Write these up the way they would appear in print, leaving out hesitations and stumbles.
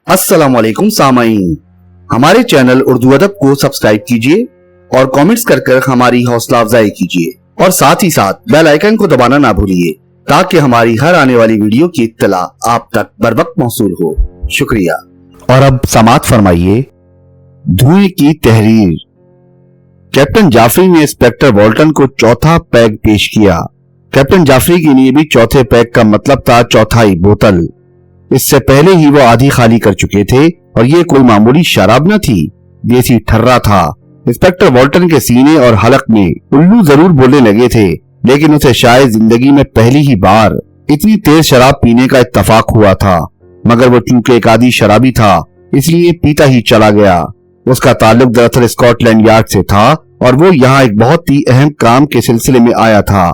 अस्सलाम वालेकुम सामाईन, हमारे चैनल उर्दू अदब को सब्सक्राइब कीजिए और कमेंट्स कर हमारी हौसला अफजाई कीजिए और साथ ही साथ बेल आइकन को दबाना ना भूलिए ताकि हमारी हर आने वाली वीडियो की इत्तला आप तक बरवक्त मौसूल हो। शुक्रिया। और अब समाअत फरमाइए धुएं की तहरीर। कैप्टन जाफरी ने इंस्पेक्टर वॉल्टन को चौथा पैग पेश किया। कैप्टन जाफरी के लिए भी चौथे पैग का मतलब था चौथाई बोतल। इससे पहले ही वो आधी खाली कर चुके थे और ये कोई मामूली शराब न थी, देसी ठर्रा था। इंस्पेक्टर वॉल्टन के सीने और हलक में उल्लू जरूर बोलने लगे थे, लेकिन उसे शायद जिंदगी में पहली ही बार इतनी तेज शराब पीने का इत्तफाक हुआ था। मगर वो चूंकि एक आदी शराबी था इसलिए पीता ही चला गया। उसका ताल्लुक दरअसल स्कॉटलैंड यार्ड से था और वो यहाँ एक बहुत ही अहम काम के सिलसिले में आया था।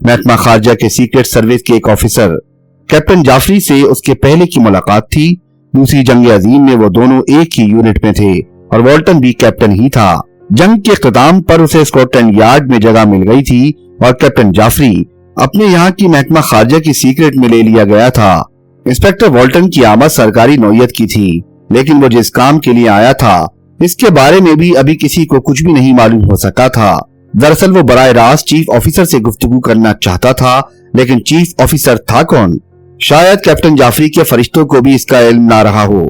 महकमा खारजा के सीक्रेट सर्विस के एक ऑफिसर कैप्टन जाफरी से उसके पहले की मुलाकात थी। दूसरी जंग अजीम में वो दोनों एक ही यूनिट में थे और वॉल्टन भी कैप्टन ही था। जंग के इख्तिताम पर उसे स्कॉटलैंड यार्ड में जगह मिल गई थी और कैप्टन जाफरी अपने यहाँ की महकमा खारजा की सीक्रेट में ले लिया गया था। इंस्पेक्टर वॉल्टन की आमद सरकारी नौयत की थी, लेकिन वो जिस काम के लिए आया था इसके बारे में भी अभी किसी को कुछ भी नहीं मालूम हो सका था। दरअसल वो बराह रास्त चीफ ऑफिसर से गुफ्तगू करना चाहता था, लेकिन चीफ ऑफिसर था कौन? शायद कैप्टन जाफरी के फरिश्तों को भी इसका इल्म ना रहा हो।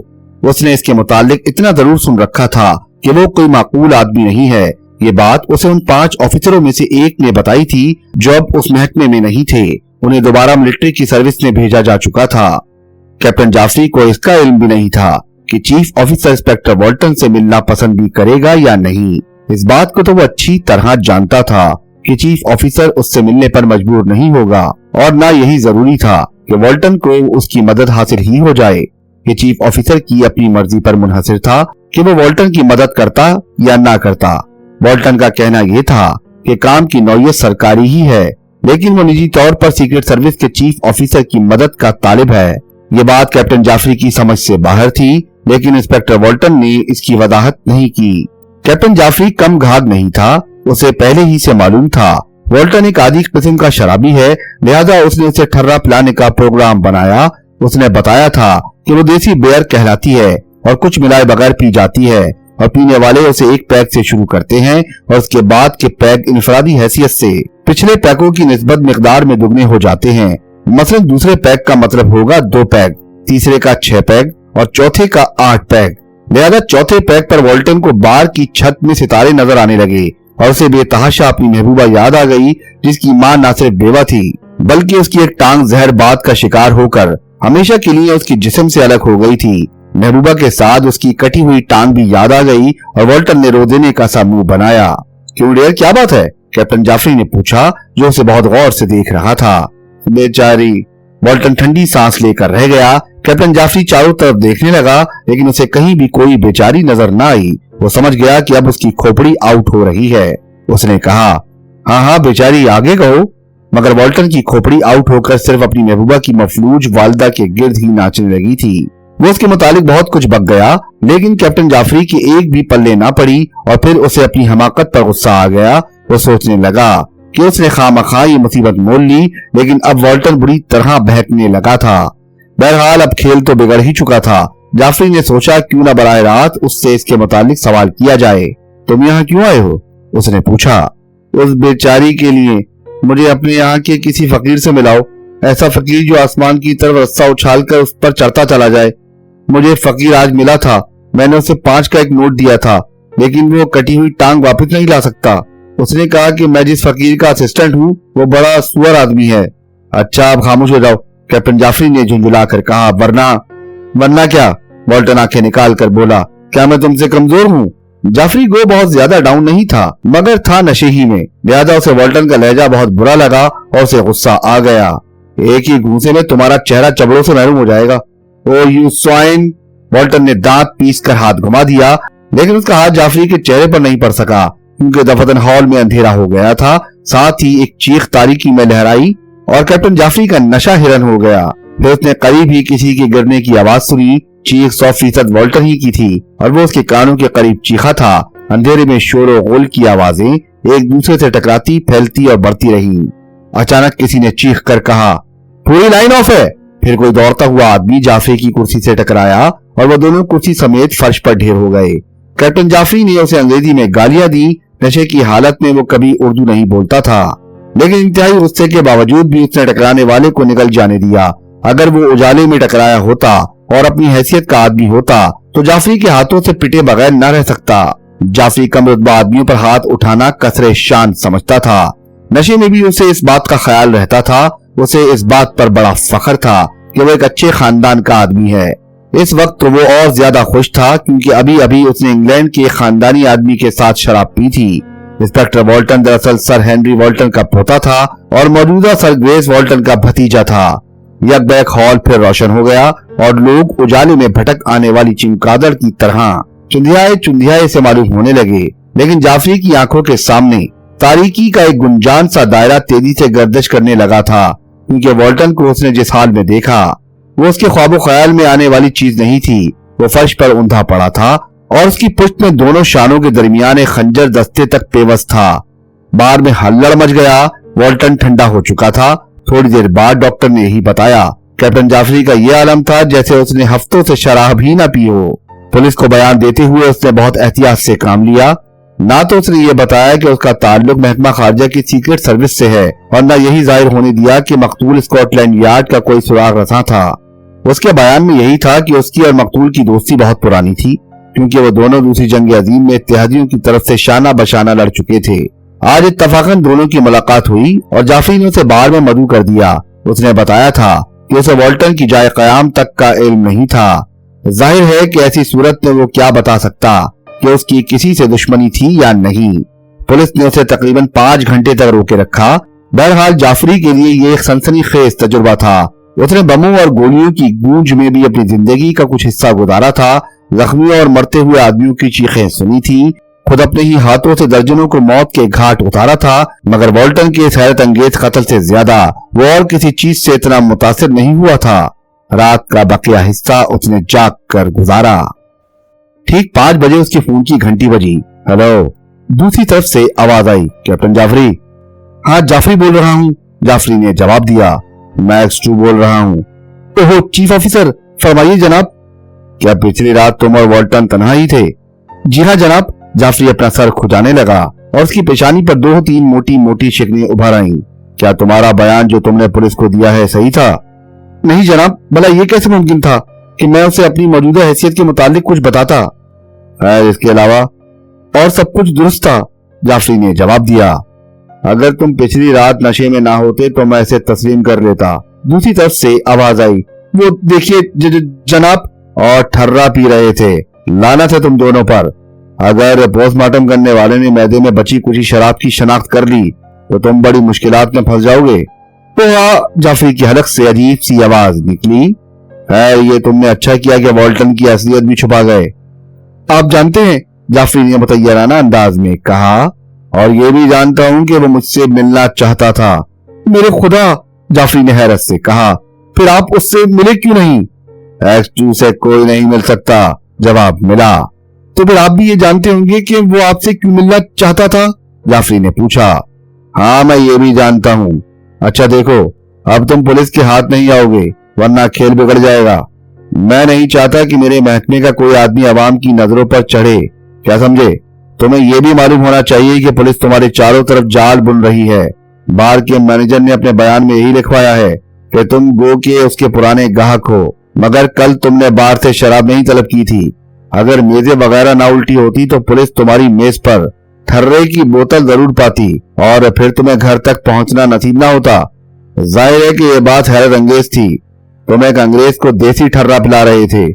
उसने इसके मुतालिक इतना जरूर सुन रखा था कि वो कोई माकूल आदमी नहीं है। ये बात उसे उन 5 ऑफिसरों में से एक ने बताई थी जो अब उस महकमे में नहीं थे। उन्हें दोबारा मिलिट्री की सर्विस में भेजा जा चुका था। कैप्टन जाफरी को इसका इल्म भी नहीं था कि चीफ ऑफिसर इंस्पेक्टर वॉल्टन से मिलना पसंद भी करेगा या नहीं। इस बात को तो वो अच्छी तरह जानता था कि चीफ ऑफिसर उससे मिलने पर मजबूर नहीं होगा और ना यही जरूरी था कि वॉल्टन को उसकी मदद हासिल ही हो जाए। ये चीफ ऑफिसर की अपनी मर्जी पर मुनहसिर था कि वो वॉल्टन की मदद करता या ना करता। वॉल्टन का कहना यह था कि काम की नौयत सरकारी ही है, लेकिन वो निजी तौर पर सीक्रेट सर्विस के चीफ ऑफिसर की मदद का तालिब है। ये बात कैप्टन जाफरी की समझ से बाहर थी, लेकिन इंस्पेक्टर वॉल्टन ने इसकी वजाहत नहीं की। कैप्टन जाफरी कम घाघ नहीं था, उसे पहले ही से मालूम था वॉल्टन एक आदी किस्म का शराबी है, लिहाजा उसने उसे ठर्रा पिलाने का प्रोग्राम बनाया। उसने बताया था कि वो देसी बेयर कहलाती है और कुछ मिलाए बगैर पी जाती है और पीने वाले उसे एक पैग से शुरू करते हैं और उसके बाद के पैग इनफरादी हैसियत से पिछले पैगों की निस्बत मिकदार में दुगने हो जाते हैं। मसलन दूसरे पैग का मतलब होगा 2 पैग, तीसरे का 6 पैग और चौथे का 8 पैग। लिहाजा चौथे पैग पर वॉल्टन को बार की छत में सितारे नजर आने लगे और उसे बेतहाशा अपनी महबूबा याद आ गई, जिसकी मां न सिर्फ बेवा थी बल्कि उसकी एक टांग जहर बात का शिकार होकर हमेशा के लिए उसकी जिस्म से अलग हो गई थी। महबूबा के साथ उसकी कटी हुई टांग भी याद आ गई और वॉल्टन ने रोदेने का सा मुंह बनाया। क्यों डियर, क्या बात है? कैप्टन जाफरी ने पूछा, जो उसे बहुत गौर से देख रहा था। बेचारी, वॉल्टन ठंडी सांस लेकर रह गया। कैप्टन जाफरी चारों तरफ देखने लगा, लेकिन उसे कहीं भी कोई बेचारी नजर न आई। वो समझ गया कि अब उसकी खोपड़ी आउट हो रही है। उसने कहा, हाँ बेचारी, आगे कहो। मगर वॉल्टन की खोपड़ी आउट होकर सिर्फ अपनी महबूबा की मफलूज वालिदा के गिर्द ही नाचने लगी थी। वो उसके मुतालिक बहुत कुछ बक गया, लेकिन कैप्टन जाफरी की एक भी पल्ले ना पड़ी और फिर उसे अपनी हमाकत पर गुस्सा आ गया। वो सोचने लगा कि उसने खामखा ये मुसीबत मोल ली, लेकिन अब वॉल्टन बुरी तरह बहकने लगा था। बहरहाल अब खेल तो बिगड़ ही चुका था। जाफरी ने सोचा क्यों न बराह रास्त उससे इसके मुतालिक सवाल किया जाए। तुम यहाँ क्यों आए हो? उसने पूछा। उस बेचारी के लिए, मुझे अपने यहाँ के किसी फकीर से मिलाओ, ऐसा फकीर जो आसमान की तरफ रस्सा उछाल कर उस पर चढ़ता चला जाए। मुझे फकीर आज मिला था, मैंने उसे 5 का एक नोट दिया था, लेकिन वो कटी हुई टांग वापस नहीं ला सकता। उसने कहा कि मैं जिस फकीर का असिस्टेंट हूँ वो बड़ा सुअर आदमी है। अच्छा, अब खामोश हो जाओ, कैप्टन जाफरी ने झुंझुला कर कहा। वरना क्या? वॉल्टन आंखें निकाल कर बोला, क्या मैं तुमसे कमजोर हूँ? जाफरी गो बहुत ज्यादा डाउन नहीं था, मगर था नशे ही में। लिहाजा उसे वॉल्टन का लहजा बहुत बुरा लगा और उसे गुस्सा आ गया। एक ही घूंसे में तुम्हारा चेहरा चबड़ों से महरूम हो जाएगा। ओ यू स्वाइन! वॉल्टन ने दांत पीस कर हाथ घुमा दिया, लेकिन उसका हाथ जाफरी के चेहरे पर नहीं पड़ सका, क्योंकि दफतन हॉल में अंधेरा हो गया था। साथ ही एक चीख तारीकी में लहराई और कैप्टन जाफरी का नशा हिरन हो गया। फिर उसने करीब ही किसी के गिरने की आवाज सुनी। चीख 100% वॉल्टन ही की थी और वो उसके कानों के करीब चीखा था। अंधेरे में शोर गोल की आवाजें एक दूसरे से टकराती, फैलती और बढ़ती रही। अचानक किसी ने चीख कर कहा, पूरी लाइन ऑफ है। फिर कोई दौड़ता हुआ आदमी जाफरी की कुर्सी से टकराया और वो दोनों कुर्सी समेत फर्श पर ढेर हो गए। कैप्टन जाफरी ने उसे अंग्रेजी में गालियां दी। नशे की हालत में वो कभी उर्दू नहीं बोलता था, लेकिन इंतहाई गुस्से के बावजूद भी उसने टकराने वाले को निकल जाने दिया। अगर वो उजाले में टकराया होता और अपनी हैसियत का आदमी होता तो जाफरी के हाथों से पिटे बगैर न रह सकता। जाफरी कम रुतबा आदमियों पर हाथ उठाना कसरे शान समझता था। नशे में भी उसे इस बात का ख्याल रहता था। उसे इस बात पर बड़ा फख्र था कि वो एक अच्छे खानदान का आदमी है। इस वक्त तो वो और ज्यादा खुश था क्योंकि अभी अभी उसने इंग्लैंड के खानदानी आदमी के साथ शराब पी थी। इंस्पेक्टर वॉल्टन दरअसल सर हेनरी वॉल्टन का पोता था और मौजूदा सर ग्रेस वॉल्टन का भतीजा था। यकबैक हॉल फिर रोशन हो गया और लोग उजाले में भटक आने वाली चमगादड़ की तरह चुंधियाए से मालूम होने लगे। लेकिन जाफरी की आंखों के सामने तारीकी का एक गुंजान सा दायरा तेजी से गर्दिश करने लगा था, क्योंकि वॉल्टन को उसने जिस हाल में देखा वो उसके ख्वाबो ख्याल में आने वाली चीज नहीं थी। वो फर्श पर ऊंधा पड़ा था और उसकी पुश्त में दोनों शानों के दरमियान एक खंजर दस्ते तक पेवस्त था। बार में हल्लड़ मच गया। वॉल्टन ठंडा हो चुका था। थोड़ी देर बाद डॉक्टर ने यही बताया। कैप्टन जाफरी का ये आलम था जैसे उसने हफ्तों से शराब ही न पी हो। पुलिस को बयान देते हुए उसने बहुत एहतियात से काम लिया। ना तो उसने ये बताया कि उसका ताल्लुक महकमा खारजा की सीक्रेट सर्विस से है और न यही जाहिर होने दिया कि मकतूल स्कॉटलैंड यार्ड का कोई सुराग रसा था। उसके बयान में यही था कि उसकी और मकतूल की दोस्ती बहुत पुरानी थी, क्योंकि वो दोनों दूसरी जंग अजीम में इत्तेहादियों की तरफ से शाना बशाना लड़ चुके थे। आज इत्तफाकन दोनों की मुलाकात हुई और जाफरी ने उसे बार में मदऊ कर दिया। उसने बताया था कि उसे वॉल्टन की जाए कयाम तक का इल्म नहीं था। जाहिर है कि ऐसी सूरत में वो क्या बता सकता कि उसकी किसी से दुश्मनी थी या नहीं। पुलिस ने उसे तकरीबन 5 घंटे तक रोके रखा। बहरहाल जाफरी के लिए ये एक सनसनीखेज तजुर्बा था। उसने बमों और गोलियों की गूंज में भी अपनी जिंदगी का कुछ हिस्सा गुजारा था। जख्मियों और मरते हुए आदमियों की चीखें सुनी थी। खुद अपने ही हाथों से दर्जनों को मौत के घाट उतारा था। मगर वॉल्टन के इस हैरत अंगेज कत्ल से ज्यादा वो और किसी चीज से इतना मुतासिर नहीं हुआ था। रात का बकिया हिस्सा उसने जाग कर गुजारा। ठीक 5 बजे उसके फोन की घंटी बजी। हेलो। दूसरी तरफ से आवाज आई, कैप्टन जाफरी। हाँ, जाफरी बोल रहा हूँ, जाफरी ने जवाब दिया। मैक्स 2 बोल रहा हूँ। ओहो, चीफ ऑफिसर, फरमाइए जनाब। क्या पिछली रात तुम और वॉल्टन तन्हा ही थे? जी हाँ जनाब। जाफरी अपना सर खुजाने लगा और उसकी पेशानी पर 2-3 मोटी मोटी शिकनें उभर आईं। क्या तुम्हारा बयान जो तुमने पुलिस को दिया है सही था? नहीं जनाब, भला ये कैसे मुमकिन था कि मैं उसे अपनी मौजूदा हैसियत के मुतालिक कुछ बताता? इसके अलावा और सब कुछ दुरुस्त था, जाफरी ने जवाब दिया। अगर तुम पिछली रात नशे में ना होते तो मैं इसे तस्लीम कर लेता। दूसरी तरफ से आवाज आई, वो देखिए जनाब। और ठर्रा पी रहे थे। लानत है तुम दोनों पर। अगर पोस्टमार्टम करने वाले ने मैदे में बची कुछ शराब की शनाख्त कर ली तो तुम बड़ी मुश्किलात में फंस जाओगे। तो जाफरी की हलक से अजीब सी आवाज निकली, है ये तुमने अच्छा किया कि वॉल्टन की असलियत भी छुपा गए। आप जानते हैं, जाफरी ने मुतय्यराना अंदाज में कहा, और ये भी जानता हूं कि वो मुझसे मिलना चाहता था। मेरे खुदा, जाफरी ने हैरत से कहा, फिर आप उससे मिले क्यों नहीं? X2 से कोई नहीं मिल सकता, जवाब मिला। तो फिर आप भी ये जानते होंगे कि वो आपसे क्यों मिलना चाहता था? जाफरी ने पूछा। हाँ, मैं ये भी जानता हूँ। अच्छा देखो, अब तुम पुलिस के हाथ नहीं आओगे, वरना खेल बिगड़ जाएगा। मैं नहीं चाहता कि मेरे महकमे का कोई आदमी अवाम की नजरों पर चढ़े, क्या समझे? तुम्हें यह भी मालूम होना चाहिए कि पुलिस तुम्हारे चारों तरफ जाल बुन रही है। बार के मैनेजर ने अपने बयान में यही लिखवाया है कि तुम गो के उसके पुराने ग्राहक हो, मगर कल तुमने बार से शराब नहीं तलब की थी। अगर मेजें वगैरह ना उल्टी होती तो पुलिस तुम्हारी मेज पर ठर्रे की बोतल जरूर पाती और फिर तुम्हें घर तक पहुंचना नसीब ना होता। जाहिर है कि यह बात हैरत अंगेज थी। तुम एक अंग्रेज को देसी ठर्रा पिला रहे थे,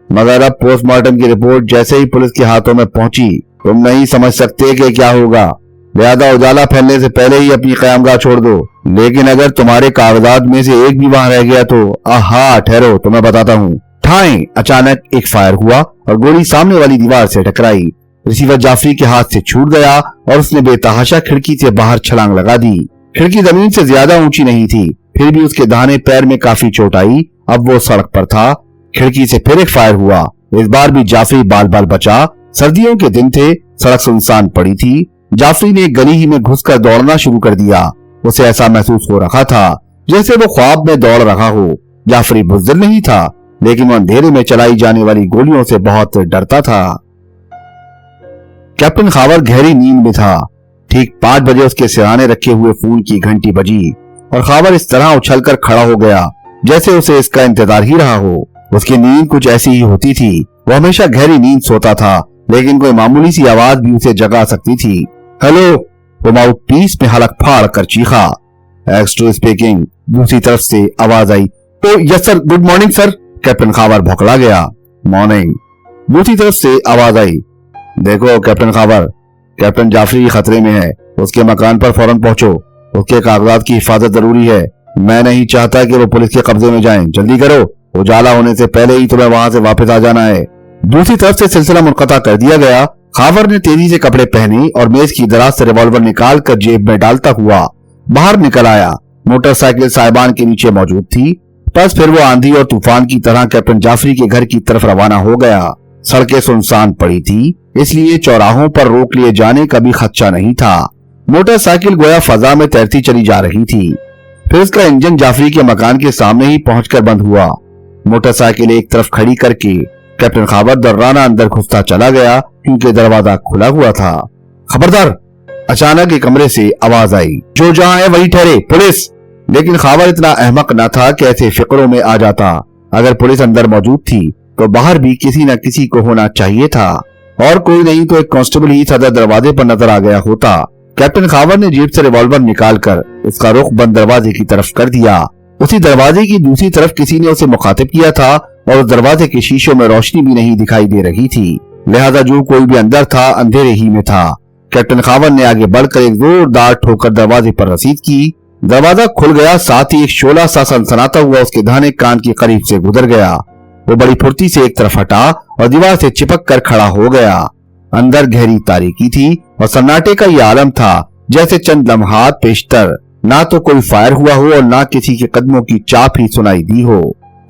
मगर अब पोस्टमार्टम की रिपोर्ट जैसे ही पुलिस के हाथों में पहुंची, तुम नहीं समझ सकते कि क्या होगा। लिहाजा उजाला फैलने से पहले ही अपनी कयामगाह छोड़ दो। लेकिन अगर तुम्हारे कागजात में से एक भी वहां रह गया तो आहा, ठहरो, तुम्हें बताता हूँ। ठाएं, अचानक एक फायर हुआ और गोली सामने वाली दीवार से टकराई। रिसीवर जाफरी के हाथ से छूट गया और उसने बेतहाशा खिड़की से बाहर छलांग लगा दी। खिड़की जमीन से ज्यादा ऊंची नहीं थी, फिर भी उसके दाहिने पैर में काफी चोट आई। अब वो सड़क पर था। खिड़की से फिर एक फायर हुआ। इस बार भी जाफरी बाल बाल बचा। सर्दियों के दिन थे, सड़क सुनसान पड़ी थी। जाफरी ने गली ही में घुसकर दौड़ना शुरू कर दिया। उसे ऐसा महसूस हो रहा था जैसे वो ख्वाब में दौड़ रहा हो। जाफरी बुज़दिल नहीं था, लेकिन वो अंधेरे में चलाई जाने वाली गोलियों से बहुत डरता था। कैप्टन खावर गहरी नींद में था। ठीक 5 बजे उसके सिरहाने रखे हुए फोन की घंटी बजी और खावर इस तरह उछलकर खड़ा हो गया जैसे उसे इसका इंतजार ही रहा हो। उसकी नींद कुछ ऐसी ही होती थी। वो हमेशा गहरी नींद सोता था, लेकिन कोई मामूली सी आवाज भी उसे जगा सकती थी। हेलो, वो माउथ पीस में हलक फाड़ कर चीखा। एक्स2 स्पीकिंग, दूसरी तरफ से आवाज आई। तो yes sir, good morning sir. Captain Khawar भौंकला गया। मॉर्निंग, दूसरी तरफ से आवाज आई। देखो कैप्टन खावर, कैप्टन जाफरी खतरे में है, उसके मकान पर फौरन पहुंचो, उसके कागजात की हिफाजत जरूरी है। मैं नहीं चाहता कि वो पुलिस के कब्जे में जाएं। जल्दी करो, उजाला होने से पहले ही तुम्हें वहां से वापस आ जाना है। दूसरी तरफ से सिलसिला मुनक़ता कर दिया गया। खावर ने तेजी से कपड़े पहने और मेज की दराज से रिवॉल्वर निकाल कर जेब में डालता हुआ बाहर निकल आया। मोटरसाइकिल साहिबान के नीचे मौजूद थी। बस फिर वो आंधी और तूफान की तरह कैप्टन जाफरी के घर की तरफ रवाना हो गया। सड़कें सुनसान पड़ी थी, इसलिए चौराहों पर रोक लिए जाने का भी खदशा नहीं था। मोटरसाइकिल गोया फजा में तैरती चली जा रही थी। फिर उसका इंजन जाफरी के मकान के सामने ही पहुंचकर बंद हुआ। मोटरसाइकिल एक तरफ खड़ी करके कैप्टन खावर दर्राना अंदर घुसता चला गया, क्योंकि दरवाजा खुला हुआ था। खबरदार, अचानक एक कमरे से आवाज आई। जो जहां है वही ठहरे, पुलिस। लेकिन खावर इतना अहमक न था कि ऐसे फिक्रों में आ जाता। अगर पुलिस अंदर मौजूद थी तो बाहर भी किसी न किसी को होना चाहिए था, और कोई नहीं तो एक कांस्टेबल ही सदर दरवाजे पर नजर आ गया होता। कैप्टन खावर ने जेब से रिवॉल्वर निकालकर उसका रुख बंद दरवाजे की तरफ कर दिया। उसी दरवाजे की दूसरी तरफ किसी ने उसे मुखातिब किया था और उस दरवाजे के शीशों में रोशनी भी नहीं दिखाई दे रही थी, लिहाजा जो कोई भी अंदर था अंधेरे ही में था। कैप्टन खावर ने आगे बढ़कर एक जोरदार ठोकर दरवाजे पर रसीद की। दरवाजा खुल गया, साथ ही एक शोला सा सनसनाता हुआ उसके दाहिने कान के करीब से गुजर गया। वो बड़ी फुर्ती से एक तरफ हटा और दीवार से चिपक कर खड़ा हो गया। अंदर गहरी तारीकी थी और सन्नाटे का ये आलम था जैसे चंद लम्हात पेशतर ना तो कोई फायर हुआ हो और ना किसी के कदमों की चाप ही सुनाई दी हो।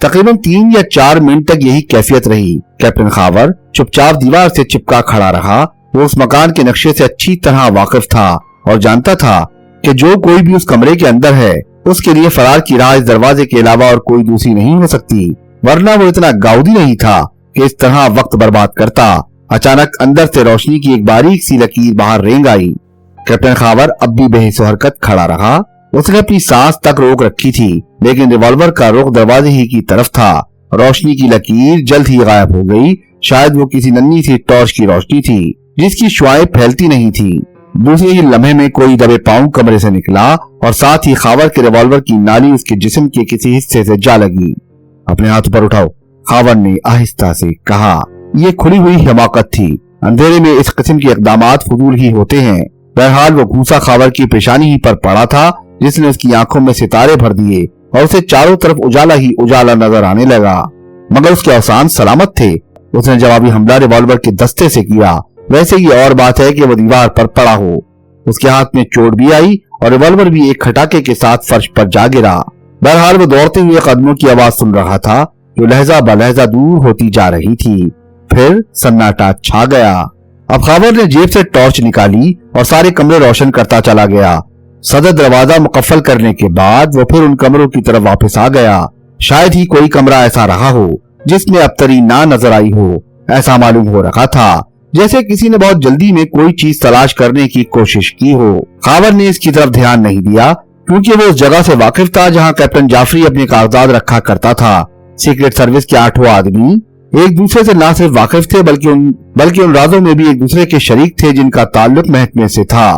तकरीबन 3 या 4 मिनट तक यही कैफियत रही। कैप्टन खावर चुपचाप दीवार से चिपका खड़ा रहा। वो उस मकान के नक्शे से अच्छी तरह वाकिफ था और जानता था कि जो कोई भी उस कमरे के अंदर है उसके लिए फरार की राह इस दरवाजे के अलावा और कोई दूसरी नहीं हो सकती, वरना वो इतना गाउदी नहीं था कि इस तरह वक्त बर्बाद करता। अचानक अंदर से रोशनी की एक बारीक सी लकीर बाहर रेंग आई। कैप्टन खावर अब भी बेहिस हरकत खड़ा रहा। उसने अपनी सांस तक रोक रखी थी, लेकिन रिवॉल्वर का रुख दरवाजे ही की तरफ था। रोशनी की लकीर जल्द ही गायब हो गई। शायद वो किसी नन्ही सी टॉर्च की रोशनी थी जिसकी शुआएं फैलती नहीं थी। दूसरे ही लम्हे में कोई दबे पांव कमरे से निकला और साथ ही खावर के रिवॉल्वर की नाली उसके जिस्म के किसी हिस्से से जा लगी। अपने हाथ ऊपर उठाओ, खावर ने आहिस्ता से कहा। ये खुली हुई हिमाकत थी। अंधेरे में इस किस्म के इकदामात फजूल ही होते हैं। बहरहाल वो घूसा खावर की पेशानी ही पर पड़ा था, जिसने उसकी आंखों में सितारे भर दिए और उसे चारों तरफ उजाला ही उजाला नजर आने लगा। मगर उसके अवसान सलामत थे। उसने जवाबी हमला रिवॉल्वर के दस्ते से किया। वैसे ही और बात है कि वो दीवार पर पड़ा हो। उसके हाथ में चोट भी आई और रिवॉल्वर भी एक खटाके के साथ फर्श पर जा गिरा। बहरहाल वो दौड़ते हुए कदमों की आवाज सुन रहा था जो लहजा बलहजा दूर होती जा रही थी। फिर सन्नाटा छा गया। अब खावर ने जेब से टॉर्च निकाली और सारे कमरे रोशन करता चला गया। सदर दरवाजा मुकफ्फल करने के बाद वो फिर उन कमरों की तरफ वापस आ गया। शायद ही कोई कमरा ऐसा रहा हो जिसमें अबतरी ना नजर आई हो। ऐसा मालूम हो रहा था जैसे किसी ने बहुत जल्दी में कोई चीज तलाश करने की कोशिश की हो। खावर ने इसकी तरफ ध्यान नहीं दिया, क्योंकि वो उस जगह से वाकिफ था जहां कैप्टन जाफरी अपने कागजात रखा करता था। सीक्रेट सर्विस के 8 आदमी एक दूसरे से न सिर्फ वाकिफ थे बल्कि उन राजों में भी एक दूसरे के शरीक थे जिनका ताल्लुक महकमे से था।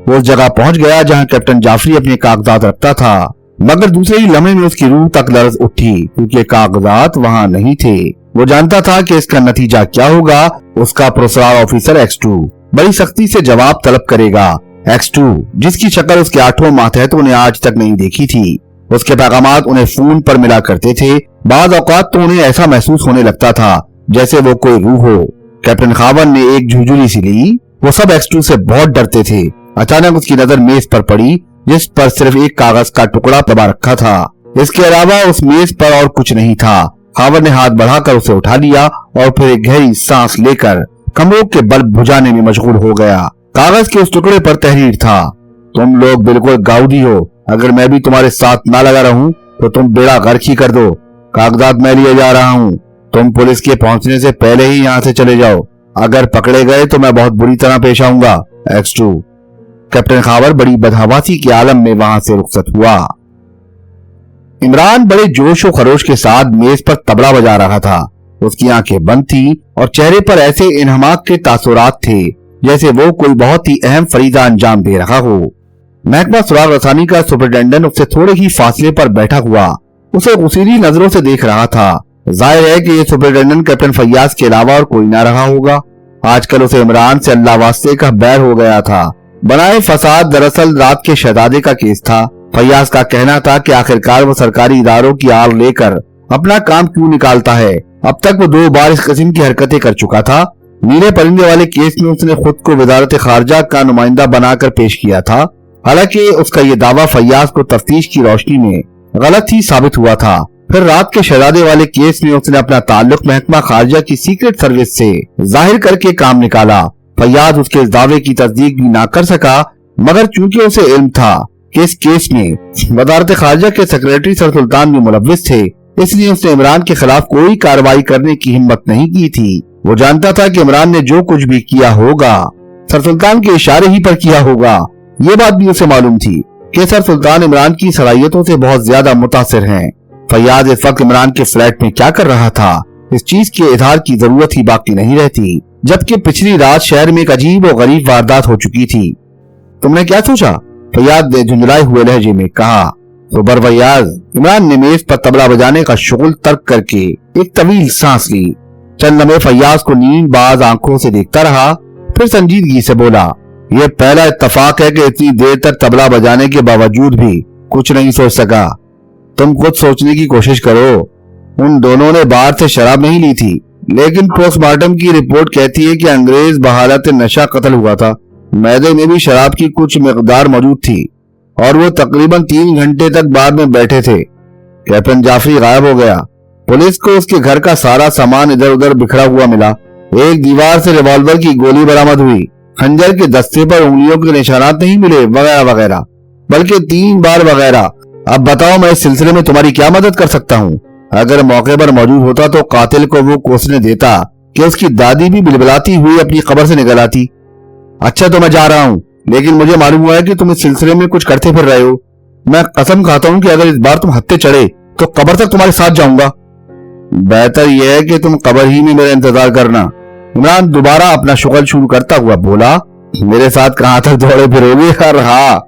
वो उस जगह पहुंच गया जहां कैप्टन जाफरी अपने कागजात रखता था, मगर दूसरे ही लम्हे में उसकी रूह तक लर्ज उठी, क्योंकि कागजात वहां नहीं थे। वो जानता था कि इसका नतीजा क्या होगा। उसका प्रोसरार ऑफिसर एक्स2 बड़ी सख्ती से जवाब तलब करेगा। एक्स2 जिसकी शक्ल उसके 8 मातहतों ने आज तक नहीं देखी थी। उसके पैगामात उन्हें फोन पर मिला करते थे। बाद औकात तो उन्हें ऐसा महसूस होने लगता था जैसे वो कोई रूह हो। कैप्टन खावर ने एक झुंझुनी सी ली। वो सब एक्स2 से बहुत डरते थे। अचानक उसकी नजर मेज पर पड़ी, जिस पर सिर्फ एक कागज का टुकड़ा दबा रखा था। इसके अलावा उस मेज पर और कुछ नहीं था। खावर ने हाथ बढ़ाकर उसे उठा लिया और फिर एक गहरी सांस लेकर कमरों के बल्ब बुझाने में मशगूल हो गया। कागज के उस टुकड़े पर तहरीर था, तुम लोग बिल्कुल गाउदी हो। अगर मैं भी तुम्हारे साथ ना लगा रहूं तो तुम बेड़ा गर्क ही कर दो। कागजात मैं लिए जा रहा हूँ, तुम पुलिस के पहुंचने से पहले ही यहाँ से चले जाओ। अगर पकड़े गए तो मैं बहुत बुरी तरह पेश आऊंगा। X2। कैप्टन खावर बड़ी बदहवासी के आलम में वहां से रुखसत हुआ। इमरान बड़े जोश और खरोश के साथ मेज पर तबला बजा रहा था। उसकी आंखें बंद थी और चेहरे पर ऐसे इन्हमाक के तासुरात थे जैसे वो कोई बहुत ही अहम फरीदा अंजाम दे रहा हो। महकमा सुराग रसानी का सुपरिटेंडेंट उससे थोड़े ही फासले पर बैठा हुआ उसे गुस्सीली नजरों से देख रहा था। जाहिर है कि ये सुपरिटेंडेंट कैप्टन फैयाज के अलावा और कोई ना रहा होगा। आजकल उसे इमरान से अल्लाह वास्ते का बैर हो गया था। बनाए फसाद दरअसल रात के शहजादे का केस था। फैयाज का कहना था कि आखिरकार वो सरकारी इदारों की आड़ लेकर अपना काम क्यों निकालता है। अब तक वो 2 बार इस किस्म की हरकतें कर चुका था। नीले परिंदे वाले केस में उसने खुद को वजारत खारजा का नुमाइंदा बनाकर पेश किया था। हालांकि उसका ये दावा फैयाज को तफ्तीश की रोशनी में गलत ही साबित हुआ था। फिर रात के शहजादे वाले केस में उसने अपना ताल्लुक महकमा खारजा की सीक्रेट सर्विस से जाहिर करके काम निकाला। फैयाज उसके इस दावे की तस्दीक भी ना कर सका, मगर चूंकि उसे इल्म था कि इस केस में वजारत खारजा के सेक्रेटरी सर सुल्तान भी मुलव्विस थे, इसलिए उसने इमरान के खिलाफ कोई कार्रवाई करने की हिम्मत नहीं की थी। वो जानता था कि इमरान ने जो कुछ भी किया होगा सर सुल्तान के इशारे ही पर किया होगा। ये बात भी उसे मालूम थी कि सर सुल्तान इमरान की सलाहियतों से बहुत ज्यादा मुतासिर हैं। फैयाज इस वक्त इमरान के फ्लैट में क्या कर रहा था, इस चीज के इजहार की जरूरत ही बाकी नहीं रहती, जबकि पिछली रात शहर में एक अजीब और गरीब वारदात हो चुकी थी। तुमने क्या सोचा? फैयाज ने झुंझलाए हुए लहजे में कहा। सुबर फैयाज। इमरान ने मेज पर तबला बजाने का शुगल तर्क करके एक तवील सांस ली। चंद लम्हे फैयाज को नींद बाज आंखों से देखता रहा, फिर संजीदगी से बोला, यह पहला इत्तफाक है कि इतनी देर तक तबला बजाने के बावजूद भी कुछ नहीं सोच सका। तुम खुद सोचने की कोशिश करो। उन दोनों ने बाहर से शराब नहीं ली थी, लेकिन पोस्टमार्टम की रिपोर्ट कहती है कि अंग्रेज बहालत नशा कत्ल हुआ था। मैदे में भी शराब की कुछ मिकदार मौजूद थी और वो तकरीबन 3 घंटे तक बार में बैठे थे। कैप्टन जाफरी गायब हो गया। पुलिस को उसके घर का सारा सामान इधर उधर बिखरा हुआ मिला। एक दीवार से रिवॉल्वर की गोली बरामद हुई, खंजर के दस्ते पर उंगलियों के निशानात नहीं मिले, वगैरह वगैरह, बल्कि 3 बार वगैरह। अब बताओ मैं इस सिलसिले में तुम्हारी क्या मदद कर सकता हूँ? अगर मौके पर मौजूद होता तो कातिल को वो कोसने देता कि उसकी दादी भी बिलबिलाती हुई अपनी कब्र से निकल आती। अच्छा तो मैं जा रहा हूँ, लेकिन मुझे मालूम हुआ है कि तुम इस सिलसिले में कुछ करते फिर रहे हो। मैं कसम खाता हूँ कि अगर इस बार तुम हत्थे चढ़े तो कब्र तक तुम्हारे साथ जाऊंगा। बेहतर यह है कि तुम कब्र ही में मेरा इंतजार करना। इमरान दोबारा अपना शुगल शुरू करता हुआ बोला, मेरे साथ कहां तक दौड़े फिरोगे? हाँ।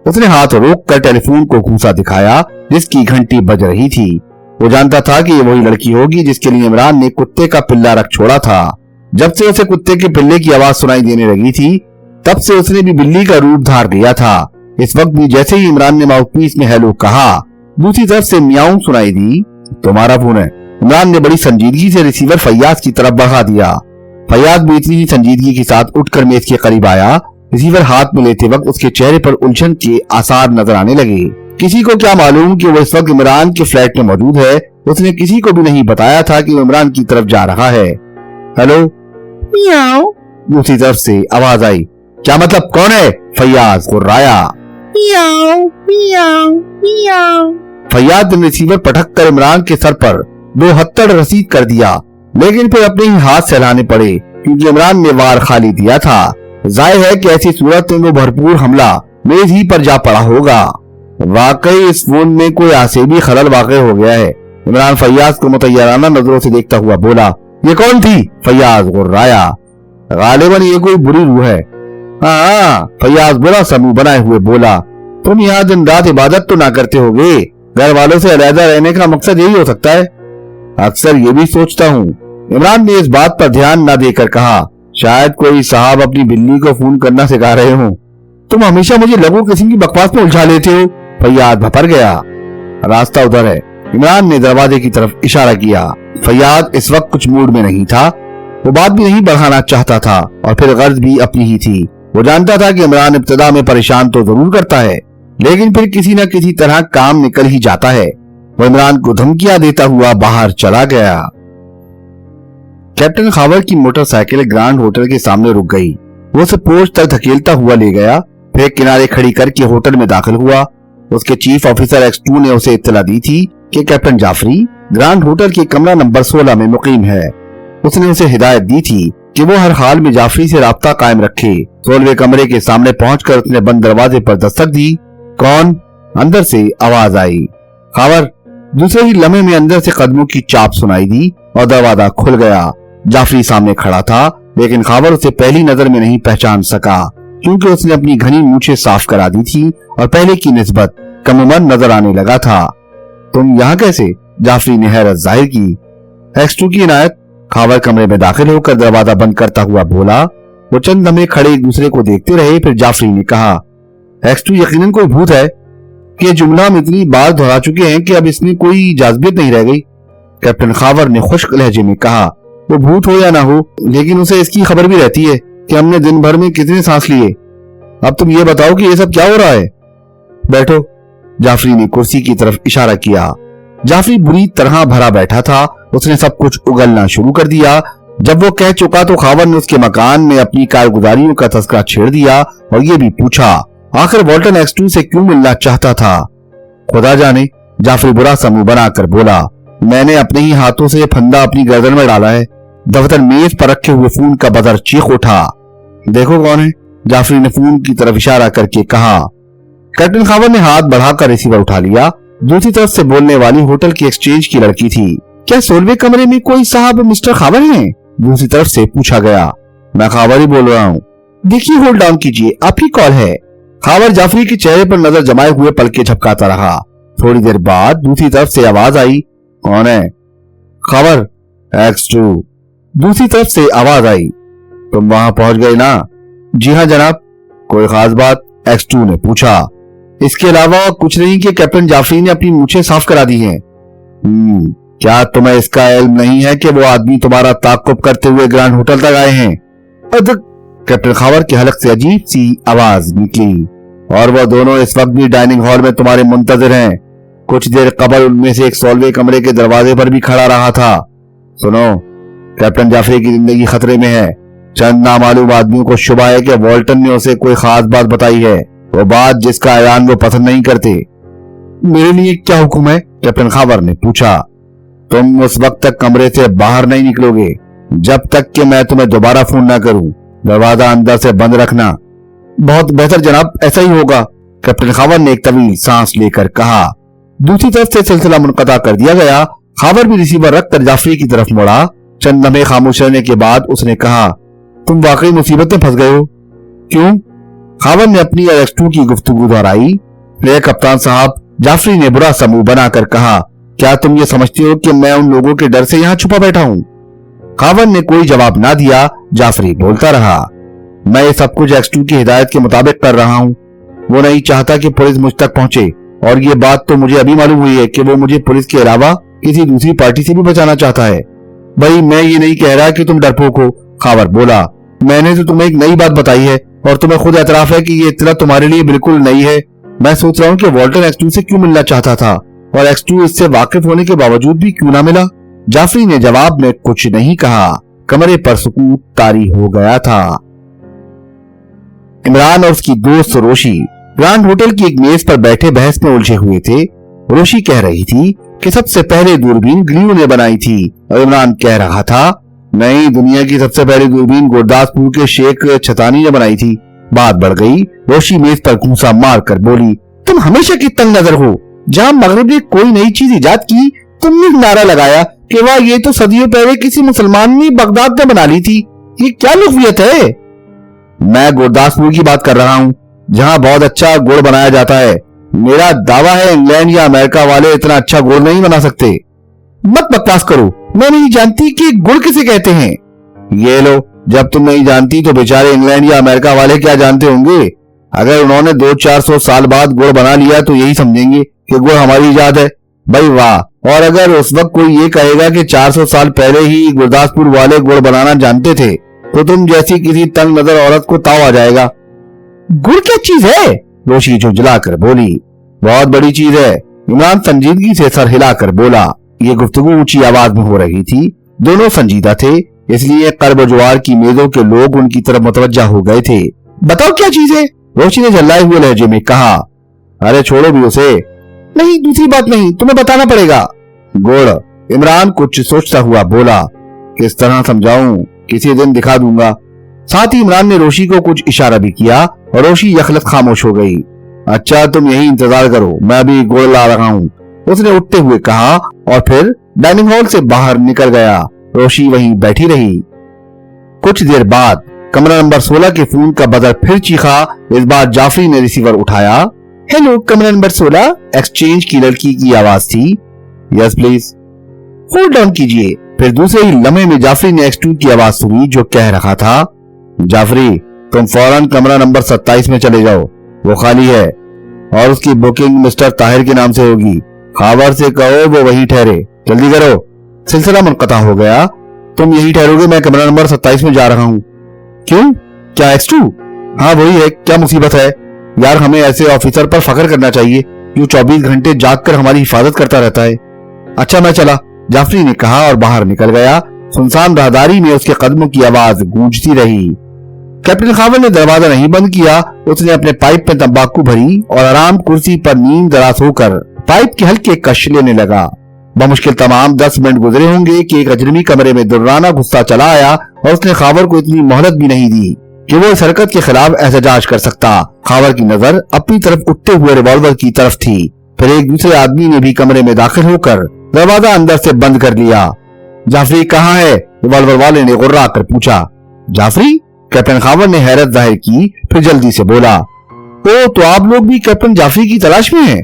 उसने हाथ रोक कर टेलीफोन को घूंसा दिखाया जिसकी घंटी बज रही थी। वो जानता था कि ये वही लड़की होगी जिसके लिए इमरान ने कुत्ते का पिल्ला रख छोड़ा था। जब से उसे कुत्ते के पिल्ले की आवाज सुनाई देने लगी थी, तब से उसने भी बिल्ली का रूप धार लिया था। इस वक्त भी जैसे ही इमरान ने माउथपीस में हेलो कहा, दूसरी तरफ से म्याऊं सुनाई दी। तुम्हारा फोन है। इमरान ने बड़ी संजीदगी से रिसीवर फैयाज की तरफ बढ़ा दिया। फैयाज भी इतनी ही संजीदगी के साथ उठकर मेज के करीब आया। रिसीवर हाथ में लेते वक्त उसके चेहरे पर उलझन के आसार नजर आने लगे। किसी को क्या मालूम कि वो इस वक्त इमरान के फ्लैट में मौजूद है। उसने किसी को भी नहीं बताया था कि वो इमरान की तरफ जा रहा है। हेलो। मियाओ। दूसरी तरफ से आवाज आई। क्या मतलब, कौन है? फैयाज गुर्राया। मियाओ मियाओ मियाओ। फैयाज ने रिसीवर पटक कर इमरान के सर पर 2 हत्थड़ रसीद कर दिया, लेकिन फिर अपने ही हाथ सहलाने पड़े क्योंकि इमरान ने वार खाली दिया था। जाहिर है कि ऐसी सूरत में वो भरपूर हमला मेज ही पर जा पड़ा होगा। वाकई इस फोन में कोई आसेबी खलल वाक़ई हो गया है। इमरान फैयाज को मुतय्यराना नजरों से देखता हुआ बोला, ये कौन थी? फैयाज गुर्राया। गालिबन ये कोई बुरी रूह है। हाँ। फैयाज बुरा समूह बनाए हुए बोला, तुम यहाँ दिन रात इबादत तो ना करते होगे। घर वालों से अलहदा रहने का मकसद यही हो सकता है। अक्सर ये भी सोचता हूँ। इमरान ने इस बात पर ध्यान न देकर कहा, शायद कोई साहब अपनी बिल्ली को फोन करना सिखा रहे हो। तुम हमेशा मुझे लघु किस्म की बकवास में उलझा लेते हो। फैयाज भपर गया। रास्ता उधर है। इमरान ने दरवाजे की तरफ इशारा किया। फैयाज इस वक्त कुछ मूड में नहीं था। वो बात भी नहीं बढ़ाना चाहता था और फिर गर्ज भी अपनी ही थी। वो जानता था कि इमरान इब्तिदा में परेशान तो जरूर करता है, लेकिन फिर किसी न किसी तरह काम निकल ही जाता है। वो इमरान को धमकियां देता हुआ बाहर चला गया। कैप्टन खावर की मोटरसाइकिल ग्रांड होटल के सामने रुक गई। वो उसे पोर्च तक धकेलता हुआ ले गया, फिर किनारे खड़ी करके होटल में दाखिल हुआ। उसके चीफ ऑफिसर X2 ने उसे इत्तला दी थी कि कैप्टन जाफरी ग्रांड होटल के कमरा नंबर 16 में मुकीम है। उसने उसे हिदायत दी थी कि वो हर हाल में जाफरी से राब्ता कायम रखे। 16वें कमरे के सामने पहुंचकर उसने बंद दरवाजे पर दस्तक दी। कौन? अंदर से आवाज आई, खावर। दूसरे ही लम्हे में अंदर से कदमों की चाप सुनाई दी और दरवाजा खुल गया। जाफरी सामने खड़ा था, लेकिन खावर उसे पहली नजर में नहीं पहचान सका, क्योंकि उसने अपनी घनी मूछें साफ करा दी थी और पहले की निस्बत कम उम्र नजर आने लगा था। तुम यहाँ कैसे? जाफरी ने हैरत जाहिर की। X2 की इनायत। खावर कमरे में दाखिल होकर दरवाजा बंद करता हुआ बोला। वो चंद लम्हे खड़े एक दूसरे को देखते रहे, फिर जाफरी ने कहा, X2 यकीनन कोई भूत है। कि जुमला हम इतनी बार दोहरा चुके हैं कि अब इसमें कोई जाज़बियत नहीं रह गई। कैप्टन खावर ने खुश्क लहजे में कहा, वो भूत हो या ना हो, लेकिन उसे इसकी खबर भी रहती है कि हमने दिन भर में कितने सांस लिए। अब तुम ये बताओ कि ये सब क्या हो रहा है? बैठो। जाफरी ने कुर्सी की तरफ इशारा किया। जाफरी बुरी तरह भरा बैठा था। उसने सब कुछ उगलना शुरू कर दिया। जब वो कह चुका तो खावर ने उसके मकान में अपनी कारगुजारियों का तस्करा छेड़ दिया और ये भी पूछा, आखिर वॉल्टन X2 से क्यों मिलना चाहता था? खुदा जाने। जाफरी बुरा समूह बनाकर बोला, मैंने अपने ही हाथों से फंदा अपनी गर्दन में डाला है। दफ्तर मेज पर रखे हुए फोन का बदर चीख उठा। देखो कौन है? जाफरी ने फोन की तरफ इशारा करके कहा। कैप्टन खावर ने हाथ बढ़ाकर रिसीवर उठा लिया। दूसरी तरफ से बोलने वाली होटल की एक्सचेंज की लड़की थी। क्या 16वें कमरे में कोई साहब मिस्टर खावर हैं? दूसरी तरफ से पूछा गया। मैं खावर ही बोल रहा हूँ। देखिए, होल्ड डाउन कीजिए, आपकी कॉल है। खावर जाफरी के चेहरे पर नजर जमाए हुए पलके झपकाता रहा। थोड़ी देर बाद दूसरी तरफ से आवाज आई, कौन है? खावर। X2। दूसरी तरफ से आवाज आई, तुम वहां पहुंच गए ना? जी हाँ जनाब। कोई खास बात? X2 ने पूछा। इसके अलावा कुछ नहीं कि कैप्टन जाफरी ने अपनी मूछें साफ करा दी हैं। क्या तुम्हें इसका इल्म नहीं है कि वो आदमी तुम्हारा ताक़ुब करते हुए ग्रैंड होटल तक आए हैं? कैप्टन खावर के हलक से अजीब सी आवाज निकली, और वो दोनों इस वक्त भी डाइनिंग हॉल में तुम्हारे मुंतजिर हैं। कुछ देर कबल उनमें से एक 16वें कमरे के दरवाजे पर भी खड़ा रहा था। सुनो, कैप्टन जाफरी की जिंदगी खतरे में है। चंद नामालूम आदमियों को शुबा है कि वॉल्टन ने उसे कोई खास बात बताई है, वो बात जिसका ऐलान वो पसंद नहीं करते। मेरे लिए क्या हुक्म है? कैप्टन खावर ने पूछा। तुम उस वक्त तक कमरे से बाहर नहीं निकलोगे जब तक कि मैं तुम्हें दोबारा फोन ना करूं। दरवाजा अंदर से बंद रखना। बहुत बेहतर जनाब, ऐसा ही होगा। कैप्टन खावर ने एक तवील सांस लेकर कहा। दूसरी तरफ से सिलसिला मुनक़ता कर दिया गया। खावर भी रिसीवर रखकर जाफरी की तरफ मुड़ा। चंद लम्हे खामोश रहने के बाद उसने कहा, तुम वाकई मुसीबत में फंस गए हो। क्यों? खावर ने अपनी X2 की गुफ्तगू दोहराई। कप्तान साहब, जाफरी ने बुरा समूह बनाकर कहा, क्या तुम ये समझते हो कि मैं उन लोगों के डर से यहाँ छुपा बैठा हूँ? खावर ने कोई जवाब ना दिया। जाफरी बोलता रहा, मैं ये सब कुछ X2 की हिदायत के मुताबिक कर रहा हूँ। वो नहीं चाहता कि पुलिस मुझ तक पहुंचे, और ये बात तो मुझे अभी मालूम हुई है कि वो मुझे पुलिस के अलावा किसी दूसरी पार्टी से भी बचाना चाहता है। भाई, मैं ये नहीं कह रहा कि तुम डरपोक हो। खावर बोला, मैंने तो तुम्हें एक नई बात बताई है और तुम्हें खुद एतराफ है कि ये इत्तला तुम्हारे लिए बिल्कुल नई है। मैं सोच रहा हूँ कि वॉल्टन X2 से क्यों मिलना चाहता था और X2 इससे वाकिफ होने के बावजूद भी क्यों ना मिला। जाफरी ने जवाब में कुछ नहीं कहा। कमरे पर सुकूत तारी हो गया था। इमरान और उसकी दोस्त रोशी ग्रांड होटल की एक मेज पर बैठे बहस में उलझे हुए थे। रोशी कह रही थी कि सबसे पहले दूरबीन ग्लियो ने बनाई थी और इमरान कह रहा था, नहीं, दुनिया की सबसे पहली दूरबीन गुरदासपुर के शेख छतानी ने बनाई थी। बात बढ़ गई। रोशी मेज पर घूंसा मार कर बोली, तुम हमेशा की तंग नजर हो। जहाँ मगरिब ने कोई नई चीज इजाद की, तुमने नारा लगाया कि वाह, ये तो सदियों पहले किसी मुसलमान ने बगदाद में बना ली थी। ये क्या लुफ़ियत है? मैं गुरदासपुर की बात कर रहा हूँ, जहाँ बहुत अच्छा गुड़ बनाया जाता है। मेरा दावा है इंग्लैंड या अमेरिका वाले इतना अच्छा गुड़ नहीं बना सकते। मत बकवास करो, मैं नहीं जानती कि गुड़ किसे कहते हैं। ये लो, जब तुम नहीं जानती तो बेचारे इंग्लैंड या अमेरिका वाले क्या जानते होंगे। अगर उन्होंने 200-400 साल बाद गुड़ बना लिया तो यही समझेंगे कि गुड़ हमारी इजाद है। भाई वाह। और अगर उस वक्त कोई ये कहेगा कि 400 साल पहले ही गुरदासपुर वाले गुड़ बनाना जानते थे, तो तुम जैसी किसी तंग नजर औरत को ताव आ जाएगा। गुड़ क्या चीज है? रोशी झुंझला कर बोली। बहुत बड़ी चीज है। इमरान संजीदगी से सर हिलाकर बोला। ये गुफ्तगू ऊंची आवाज में हो रही थी। दोनों संजीदा थे, इसलिए कर्ब जुआर की मेजों के लोग उनकी तरफ मुतवज्जा हो गए थे। बताओ क्या चीज है? रोशी ने झल्लाए हुए लहजे में कहा। अरे छोड़ो भी उसे। नहीं, दूसरी बात नहीं, तुम्हें बताना पड़ेगा। गुड़। इमरान कुछ सोचता हुआ बोला, किस तरह समझाऊं, किसी दिन दिखा दूंगा। साथ ही इमरान ने रोशी को कुछ इशारा भी किया और रोशी यखलत खामोश हो गई। अच्छा, तुम यही इंतजार करो, मैं अभी गुड़ ला रहा हूँ, उसने उठते हुए कहा और फिर डाइनिंग हॉल से बाहर निकल गया। रोशी वहीं बैठी रही। कुछ देर बाद कमरा नंबर 16 के फोन का बजर फिर चीखा। इस बार जाफरी ने रिसीवर उठाया। हेलो, कमरा नंबर 16, एक्सचेंज की लड़की की आवाज थी। Yes please. होल्ड ऑन कीजिए। फिर दूसरे ही लम्हे में जाफरी ने X2 की आवाज सुनी जो कह रहा था, जाफरी तुम फौरन कमरा नंबर 27 में चले जाओ, वो खाली है और उसकी बुकिंग मिस्टर ताहिर के नाम से होगी। खावर से कहो वो वहीं ठहरे, जल्दी करो। सिलसिला मुनक़ता हो गया। तुम यही ठहरोगे, मैं कमरा नंबर 27 में जा रहा हूँ। क्यों, क्या X2? हाँ वही है, क्या मुसीबत है यार, हमें ऐसे ऑफिसर पर फख्र करना चाहिए जो 24 घंटे जाग कर हमारी हिफाजत करता रहता है। अच्छा मैं चला, जाफरी ने कहा और बाहर निकल गया। सुनसान राहदारी में उसके कदमों की आवाज गूंजती रही। कैप्टन खावर ने दरवाजा नहीं बंद किया। उसने अपने पाइप में तंबाकू भरी और आराम कुर्सी पर नींद दराज होकर पाइप के हल्के कश लेने लगा। बमुश्किल तमाम 10 मिनट गुजरे होंगे कि एक अजनबी कमरे में दुर्राना गुस्सा चला आया और उसने खावर को इतनी मोहलत भी नहीं दी कि वो इस हरकत के खिलाफ एहतजाज कर सकता। खावर की नजर अपनी तरफ उठते हुए रिवॉल्वर की तरफ थी। फिर एक दूसरे आदमी ने भी कमरे में दाखिल होकर दरवाजा अंदर से बंद कर लिया। जाफरी कहाँ है? रिवॉल्वर वाले ने गुर्रा कर पूछा। जाफरी? कैप्टन खावर ने हैरत जाहिर की, फिर जल्दी से बोला, ओ तो आप लोग भी कैप्टन जाफरी की तलाश में हैं?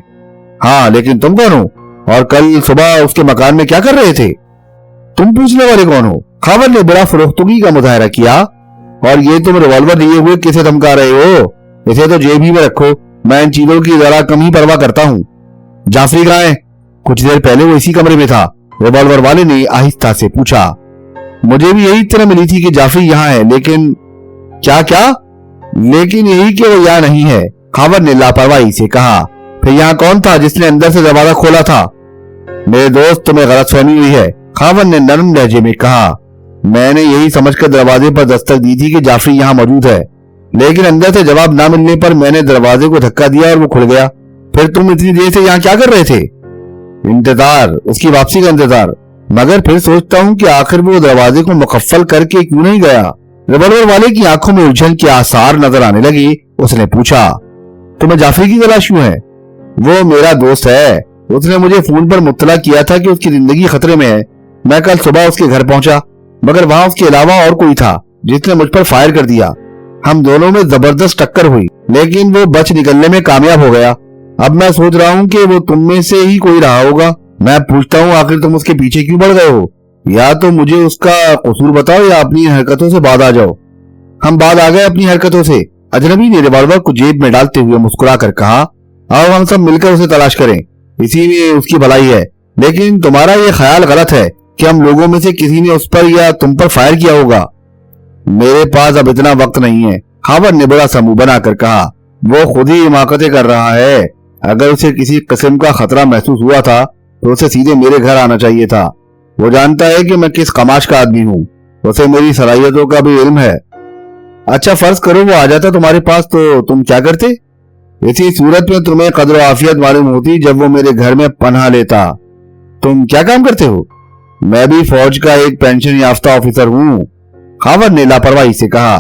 हाँ, लेकिन तुम कौन हो और कल सुबह उसके मकान में क्या कर रहे थे? तुम पूछने वाले कौन हो? खावर ने बड़ा फरोख्तगी का मुजाहरा किया। और ये तुम रिवॉल्वर लिए हुए किसे धमका रहे हो? इसे तो जेब ही में रखो, मैं इन चीजों की जरा कम ही परवाह करता हूँ। जाफरी कहाँ है? कुछ देर पहले वो इसी कमरे में था, रिवॉल्वर वाले ने आहिस्ता से पूछा। मुझे भी यही इत्तला मिली थी कि जाफरी यहाँ है, लेकिन क्या? लेकिन यही कि वो यहाँ नहीं है, खावर ने लापरवाही से कहा। फिर यहाँ कौन था जिसने अंदर से दरवाजा खोला था? मेरे दोस्त, तुम्हें गलतफहमी हुई है, खावर ने नरम लहजे में कहा। मैंने यही समझकर दरवाजे पर दस्तक दी थी कि जाफरी यहाँ मौजूद है, लेकिन अंदर से जवाब न मिलने पर मैंने दरवाजे को धक्का दिया और वो खुल गया। फिर तुम इतनी देर से यहाँ क्या कर रहे थे? इंतजार, उसकी वापसी का इंतजार। मगर फिर सोचता हूँ कि आखिर वो दरवाजे को मुकफ्फल करके क्यों नहीं गया। रिवॉल्वर वाले की आंखों में उलझन के आसार नजर आने लगे। उसने पूछा, तुम्हें जाफरी की तलाश क्यों है? वो मेरा दोस्त है, उसने मुझे फोन पर मुत्तला किया था कि उसकी जिंदगी खतरे में है। मैं कल सुबह उसके घर पहुंचा, मगर वहां उसके अलावा और कोई था जिसने मुझ पर फायर कर दिया। हम दोनों में जबरदस्त टक्कर हुई, लेकिन वो बच निकलने में कामयाब हो गया। अब मैं सोच रहा हूँ कि वो तुम में से ही कोई रहा होगा। मैं पूछता हूँ, आखिर तुम उसके पीछे क्यों बढ़ गए हो? या तो मुझे उसका कसूर बताओ या अपनी हरकतों से बाज आ जाओ। हम बाज आ गए अपनी हरकतों से, अजनबी ने रिवॉल्वर को जेब में डालते हुए मुस्कुरा कर कहा। आओ हम सब मिलकर उसे तलाश करें, इसी में उसकी भलाई है। लेकिन तुम्हारा ये ख्याल गलत है कि हम लोगों में से किसी ने उस पर या तुम पर फायर किया होगा। मेरे पास अब इतना वक्त नहीं है, खावर ने बड़ा सा मुंह बनाकर कहा। वो खुद ही हिमाकतें कर रहा है। अगर उसे किसी किस्म का खतरा महसूस हुआ था तो उसे सीधे मेरे घर आना चाहिए था। वो जानता है कि मैं किस कमाश का आदमी हूँ, उसे मेरी सलाहियतों का भी इल्म है। अच्छा फर्ज करो वो आ जाता तुम्हारे पास, तो तुम क्या करते? इसी सूरत में तुम्हें कदर आफियत मालूम होती जब वो मेरे घर में पनाह लेता। तुम क्या काम करते हो? मैं भी फौज का एक पेंशन याफ्ता ऑफिसर हूँ, खावर ने लापरवाही से कहा।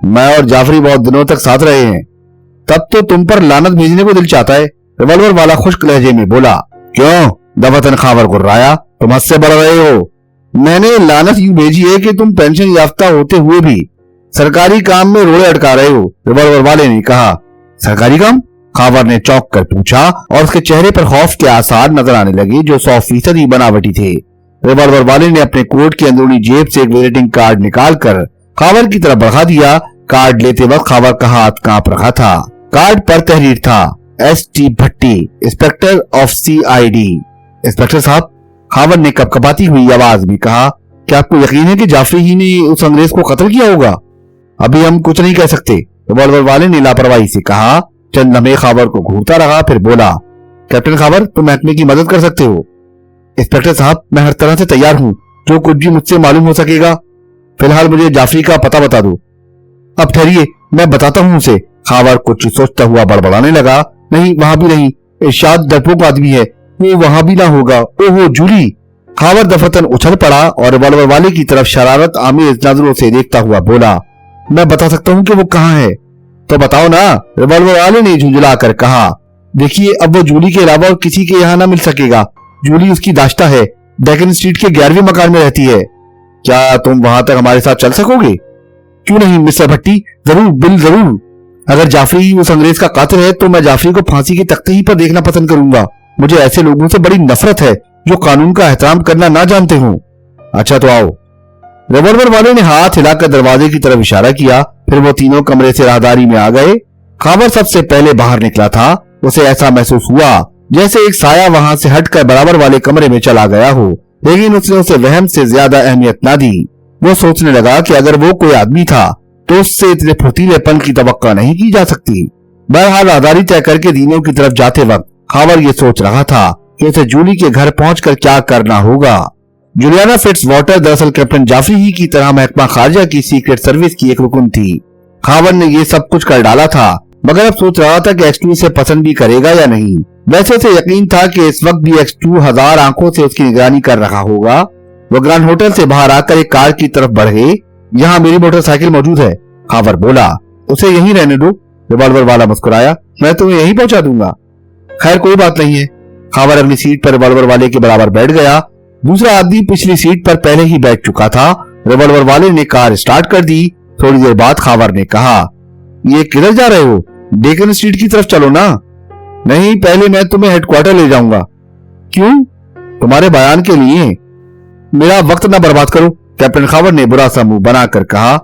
मैं और जाफरी बहुत दिनों तक साथ रहे हैं, तब तो तुम पर लानत भेजने को दिल चाहता है, रिवॉल्वर वाला खुश्क लहजे में बोला। क्यों? दफातन खावर गुर्राया। तुम हद से बढ़ रहे हो। मैंने लानत यूं भेजी है कि तुम पेंशन याफ्ता होते हुए भी सरकारी काम में रोड़े अटका रहे हो, रिवॉल्वर वाले ने कहा। सरकारी काम? खावर ने चौंक कर पूछा और उसके चेहरे पर खौफ के आसार नजर आने लगे जो 100% बनावटी थे। रिवॉल्वर वाले ने अपने कोट की अंदरूनी जेब से एक विजिटिंग कार्ड निकालकर खावर की तरफ बढ़ा दिया। कार्ड लेते वक्त खावर का हाथ कांप रहा था। कार्ड पर तहरीर था, S.T. Bhatti, inspector of CID। Inspector साहब, खावर ने कपकपाती हुई आवाज में कहा, क्या आपको यकीन है कि जाफरी ही ने उस अंग्रेज को कत्ल किया होगा? अभी हम कुछ नहीं कह सकते, रिवॉल्वर वाले ने लापरवाही से कहा। चंद लम्हे खावर को घूरता रहा, फिर बोला, कैप्टन खावर, तुम महकमे की मदद कर सकते हो। इंस्पेक्टर साहब, मैं हर तरह से तैयार हूँ, जो कुछ भी मुझसे मालूम हो सकेगा। फिलहाल मुझे जाफरी का पता बता दो। अब ठहरिए, मैं बताता हूँ उसे। खावर कुछ सोचता हुआ बड़बड़ाने लगा। नहीं, वहां भी नहीं, इरशाद डरपोक आदमी है, वो वहां भी ना होगा। ओहो जूली। खावर दफतन उछल पड़ा और रिवॉल्वर वाले की तरफ शरारत आमिर नजरों से देखता हुआ बोला, मैं बता सकता हूँ कि वो कहाँ है। तो बताओ ना, रिवॉल्वर वाले ने झुंझला कर कहा। देखिए, अब वो जूली के अलावा और किसी के यहाँ ना मिल सकेगा। जूली उसकी दाश्ता है, डेकन स्ट्रीट के 11वें मकान में रहती है। क्या तुम वहां तक हमारे साथ चल सकोगे? क्यों नहीं मिस्टर भट्टी, जरूर, बिल जरूर। अगर जाफरी उस अंग्रेज का कातिल है तो मैं जाफरी को फांसी के तख्ते ही पर देखना पसंद करूंगा। मुझे ऐसे लोगों से बड़ी नफरत है जो कानून का एहतराम करना ना जानते हों। अच्छा तो आओ। रिवॉल्वर वाले ने हाथ हिलाकर दरवाजे की तरफ इशारा किया, फिर वो तीनों कमरे से राहदारी में आ गए। खावर सबसे पहले बाहर निकला था। उसे ऐसा महसूस हुआ जैसे एक साया वहां से हटकर बराबर वाले कमरे में चला गया हो, लेकिन उसने उसे वहम से ज्यादा अहमियत ना दी। वो सोचने लगा कि अगर वो कोई आदमी था तो उससे इतने फुर्तीलेपन की तवक्का नहीं की जा सकती। बहरहाल राहदारी तय करके दीनों की तरफ जाते वक्त खावर ये सोच रहा था कि उसे जूली के घर पहुंचकर क्या करना होगा। जूलियाना फिट्जवाटर दरअसल कैप्टन जाफरी ही की तरह महकमा खारजा की सीक्रेट सर्विस की एक रुकन थी। खावर ने ये सब कुछ कर डाला था, मगर अब सोच रहा था कि एक्स2 इसे पसंद भी करेगा या नहीं। वैसे उसे यकीन था कि इस वक्त भी एक्स2 हजार आंखों से उसकी निगरानी कर रहा होगा। वो ग्रैंड होटल से बाहर आकर एक कार की तरफ बढ़े। यहाँ मेरी मोटरसाइकिल मौजूद है, खावर बोला। उसे यहीं रहने दो, रिवॉल्वर वाला मुस्कुराया, मैं तुम्हें यहीं पहुंचा दूंगा। खैर कोई बात नहीं है। खावर अपनी सीट पर रिवॉल्वर वाले के बराबर बैठ गया। दूसरा आदमी पिछली सीट पर पहले ही बैठ चुका था। रिवॉल्वर वाले ने कार स्टार्ट कर दी। थोड़ी देर बाद खावर ने कहा, ये किधर जा रहे हो? डेकन स्ट्रीट की तरफ चलो ना। नहीं, पहले मैं तुम्हें हेडक्वार्टर ले जाऊंगा। क्यों? तुम्हारे बयान के लिए। मेरा वक्त ना बर्बाद करो, कैप्टन खावर ने बुरा सा मुंह बनाकर कहा।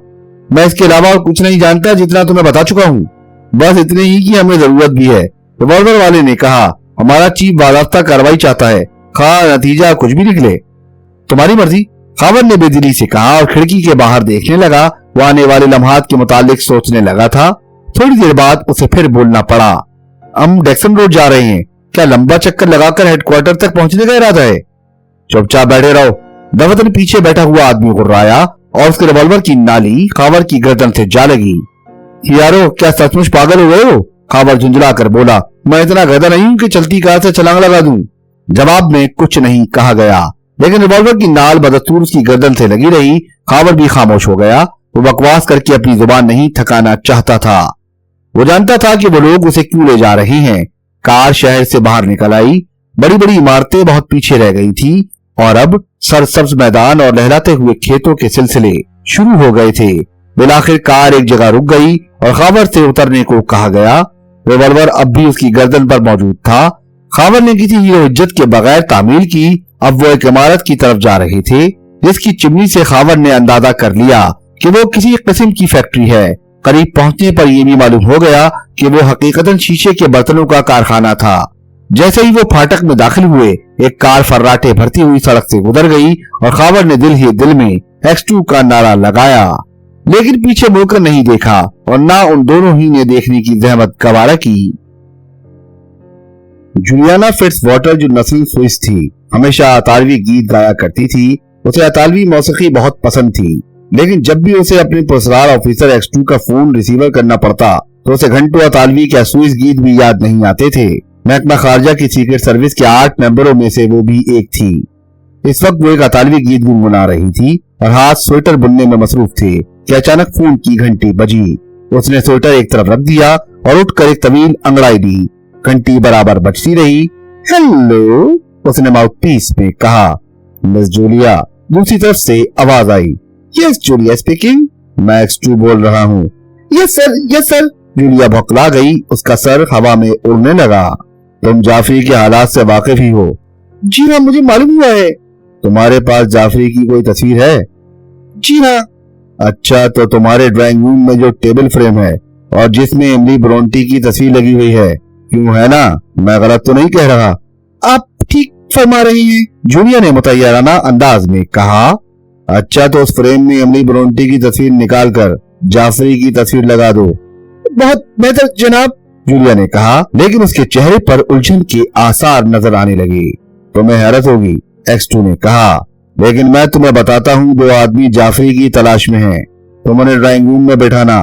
मैं इसके अलावा और कुछ नहीं जानता जितना तुम्हें बता चुका हूँ, बस इतने ही की हमें जरूरत भी है। रिवॉल्वर वाले ने कहा, हमारा चीफ बाज़ाब्ता कार्रवाई चाहता है, खा नतीजा कुछ भी निकले। तुम्हारी मर्जी, खावर ने बेदिली से कहा और खिड़की के बाहर देखने लगा। वो आने वाले लम्हात के मुतालिक सोचने लगा था। थोड़ी देर बाद उसे फिर बोलना पड़ा, हम डेक्सन रोड जा रहे हैं, क्या लंबा चक्कर लगाकर हेडक्वार्टर तक पहुंचने का इरादा है? चुपचाप बैठे रहो। दफतन पीछे बैठा हुआ आदमी गुर्राया और उसके रिवॉल्वर की नाली खावर की गर्दन से जा लगी। यारो, क्या सचमुच पागल हो गए हो? खावर झुंझला कर बोला, मैं इतना गधा नहीं हूं कि चलती कार से छलांग लगा दूं। जवाब में कुछ नहीं कहा गया, लेकिन रिवॉल्वर की नाल बदस्तूर उसकी गर्दन से लगी रही। खावर भी खामोश हो गया। वो बकवास करके अपनी जुबान नहीं थकाना चाहता था। वो जानता था कि वो लोग उसे क्यों ले जा रहे हैं। कार शहर से बाहर निकल आई। बड़ी बड़ी इमारतें बहुत पीछे रह गई थी और अब सरसब्ज मैदान और लहराते हुए खेतों के सिलसिले शुरू हो गए थे। बिलाखिर कार एक जगह रुक गई और खावर से उतरने को कहा गया। रिवॉल्वर अब भी उसकी गर्दन पर मौजूद था। खावर ने किसी हीरो इज्जत के बगैर तामील की। अब वो एक इमारत की तरफ जा रहे थे जिसकी चिमनी से खावर ने अंदाजा कर लिया कि वो किसी किस्म की फैक्ट्री है। करीब पहुंचने पर यह भी मालूम हो गया कि वो हकीकतन शीशे के बर्तनों का कारखाना था। जैसे ही वो फाटक में दाखिल हुए, एक कार फर्राटे भरती हुई सड़क से गुजर गई और खावर ने दिल ही दिल में एक्स2 का नारा लगाया, लेकिन पीछे मुड़कर नहीं देखा और ना उन दोनों ही ने देखने की जहमत गवारा की। जूलियाना फिट्जवाटर जो नस्ल स्विस थी, हमेशा अतालवी गीत गाया करती थी। उसे अतालवी मौसीकी बहुत पसंद थी, लेकिन जब भी उसे अपने पुरस्कार ऑफिसर एक्स2 का फोन रिसीवर करना पड़ता तो उसे घंटों अतालवी के स्विस गीत भी याद नहीं आते थे। महकमा खारजा की सीक्रेट सर्विस के 8 मेंबरों में से वो भी एक थी। इस वक्त वो एक अतालवी गीत गुनगुना रही थी और हाथ स्वेटर बुनने में मसरूफ थे कि अचानक फोन की घंटी बजी। उसने स्वेटर एक तरफ रख दिया और उठकर एक तवील अंगड़ाई दी। घंटी बराबर बजती रही। हेलो, उसने माउथपीस में कहा। मिस जूलिया, दूसरी तरफ से आवाज आई। यस जूलिया स्पीकिंग, मैं एक्स2 बोल रहा हूँ। Yes sir, yes sir. Julia भौंकला गई। उसका सर हवा में उड़ने लगा। तुम जाफरी के हालात से वाकिफ ही हो? जी हाँ, मुझे मालूम हुआ है। तुम्हारे पास जाफरी की कोई तस्वीर है? जी हाँ। अच्छा, तो तुम्हारे ड्राइंग रूम में जो टेबल फ्रेम है और जिसमें एमिली ब्रोंटी की तस्वीर लगी हुई है, क्यों है ना? मैं गलत तो नहीं कह रहा? आप ठीक फरमा रहे हैं, जूलिया ने मुतैयराना अंदाज में कहा। अच्छा, तो उस फ्रेम में एमिली ब्रोंटी की तस्वीर निकालकर जाफरी की तस्वीर लगा दो। बहुत बेहतर जनाब, जूलिया ने कहा, लेकिन उसके चेहरे पर उलझन के आसार नजर आने लगे। तुम्हें हैरत होगी, एक्स2 ने कहा, लेकिन मैं तुम्हें बताता हूँ, दो आदमी जाफरी की तलाश में हैं। तुम उन्हें ड्राइंग रूम में बैठाना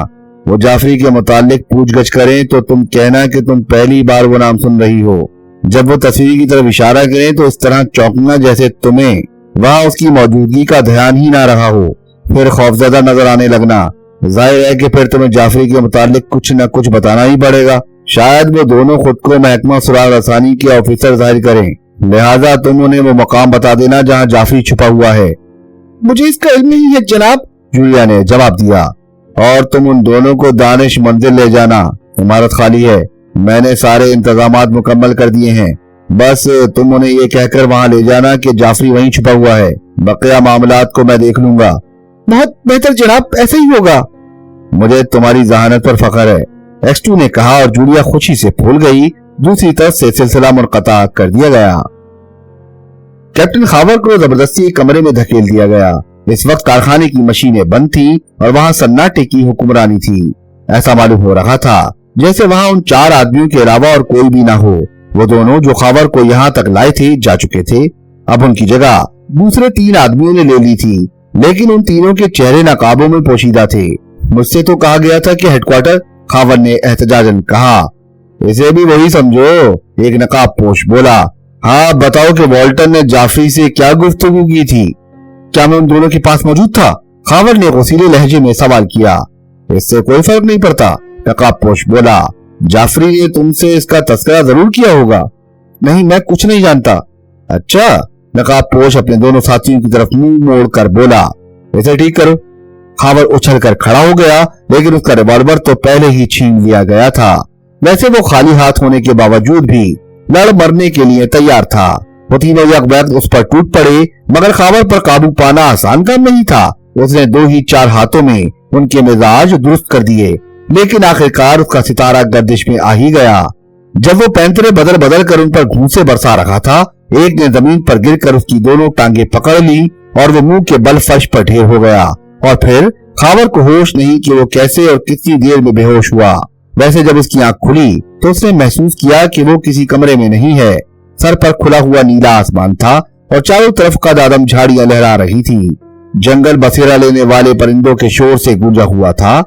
وہ جعفری کے متعلق پوچھ گچھ کریں تو تم کہنا کہ تم پہلی بار وہ نام سن رہی ہو۔ جب وہ تصویر کی طرف اشارہ کریں تو اس طرح چونکنا جیسے تمہیں وہاں اس کی موجودگی کا دھیان ہی نہ رہا ہو، پھر خوفزدہ نظر آنے لگنا۔ ظاہر ہے کہ پھر تمہیں جعفری کے متعلق کچھ نہ کچھ بتانا ہی پڑے گا۔ شاید وہ دونوں خود کو محکمہ سراغ رسانی کے آفیسر ظاہر کریں، لہٰذا تم انہیں وہ مقام بتا دینا جہاں جعفری چھپا ہوا ہے۔ مجھے اس کا علم نہیں ہے جناب، جولیا نے جواب دیا، اور تم ان دونوں کو دانش منزل لے جانا، عمارت خالی ہے، میں نے سارے انتظامات مکمل کر دیے ہیں، بس تم انہیں یہ کہہ کر وہاں لے جانا کہ جعفری وہیں چھپا ہوا ہے، بقیہ معاملات کو میں دیکھ لوں گا۔ بہت بہتر جناب، ایسا ہی ہوگا۔ مجھے تمہاری ذہانت پر فخر ہے، ایکس2 نے کہا، اور جولیا خوشی سے پھول گئی۔ دوسری طرف سے سلسلہ منقطع کر دیا گیا۔ کیپٹن خاور کو زبردستی کمرے میں دھکیل دیا گیا۔ اس وقت کارخانے کی مشینیں بند تھیں اور وہاں سناٹے کی حکمرانی تھی۔ ایسا معلوم ہو رہا تھا جیسے وہاں ان 4 آدمیوں کے علاوہ اور کوئی بھی نہ ہو۔ وہ دونوں جو خاور کو یہاں تک لائے تھے جا چکے تھے، اب ان کی جگہ دوسرے 3 آدمیوں نے لے لی تھی، لیکن ان تینوں کے چہرے نقابوں میں پوشیدہ تھے۔ مجھ سے تو کہا گیا تھا کہ ہیڈ کوارٹر، خاور نے احتجاجاً کہا۔ اسے بھی وہی سمجھو، ایک نقاب پوش بولا۔ ہاں بتاؤ کہ والٹر نے جعفری سے کیا گفتگو کی تھی؟ کیا میں ان دونوں کے پاس موجود تھا؟ خاور نے غصیلے لہجے میں سوال کیا۔ اس سے کوئی فرق نہیں پڑتا، نقاب پوش بولا۔ جعفری نے تم سے اس کا تذکرہ ضرور کیا ہوگا۔ نہیں، میں کچھ نہیں جانتا۔ اچھا، نقاب پوش اپنے دونوں ساتھیوں کی طرف منہ موڑ کر بولا۔ اسے ٹھیک کرو۔ خاور اچھل کر کھڑا ہو گیا، لیکن اس کا ریوالور تو پہلے ہی چھین لیا گیا تھا۔ ویسے وہ خالی ہاتھ ہونے کے باوجود بھی لڑ مرنے کے لیے تیار تھا۔ وہ تینوں یک وقت اس پر ٹوٹ پڑے، مگر خاور پر قابو پانا آسان کام نہیں تھا۔ اس نے 2 ہی 4 ہاتھوں میں ان کے مزاج درست کر دیے، لیکن آخرکار اس کا ستارہ گردش میں آ ہی گیا۔ جب وہ پینترے بدل بدل کر ان پر گھونسے برسا رہا تھا، ایک نے زمین پر گر کر اس کی دونوں ٹانگیں پکڑ لی اور وہ منہ کے بل فرش پر ڈھیر ہو گیا، اور پھر خاور کو ہوش نہیں کہ وہ کیسے اور کتنی دیر میں بے ہوش ہوا۔ ویسے جب اس کی آنکھ کھلی تو اس نے محسوس کیا کہ وہ کسی کمرے میں نہیں ہے۔ سر پر کھلا ہوا نیلا آسمان تھا اور چاروں طرف کا دادم جھاڑیاں لہرا رہی تھی۔ جنگل بسیرا لینے والے پرندوں کے شور سے گونجا ہوا تھا۔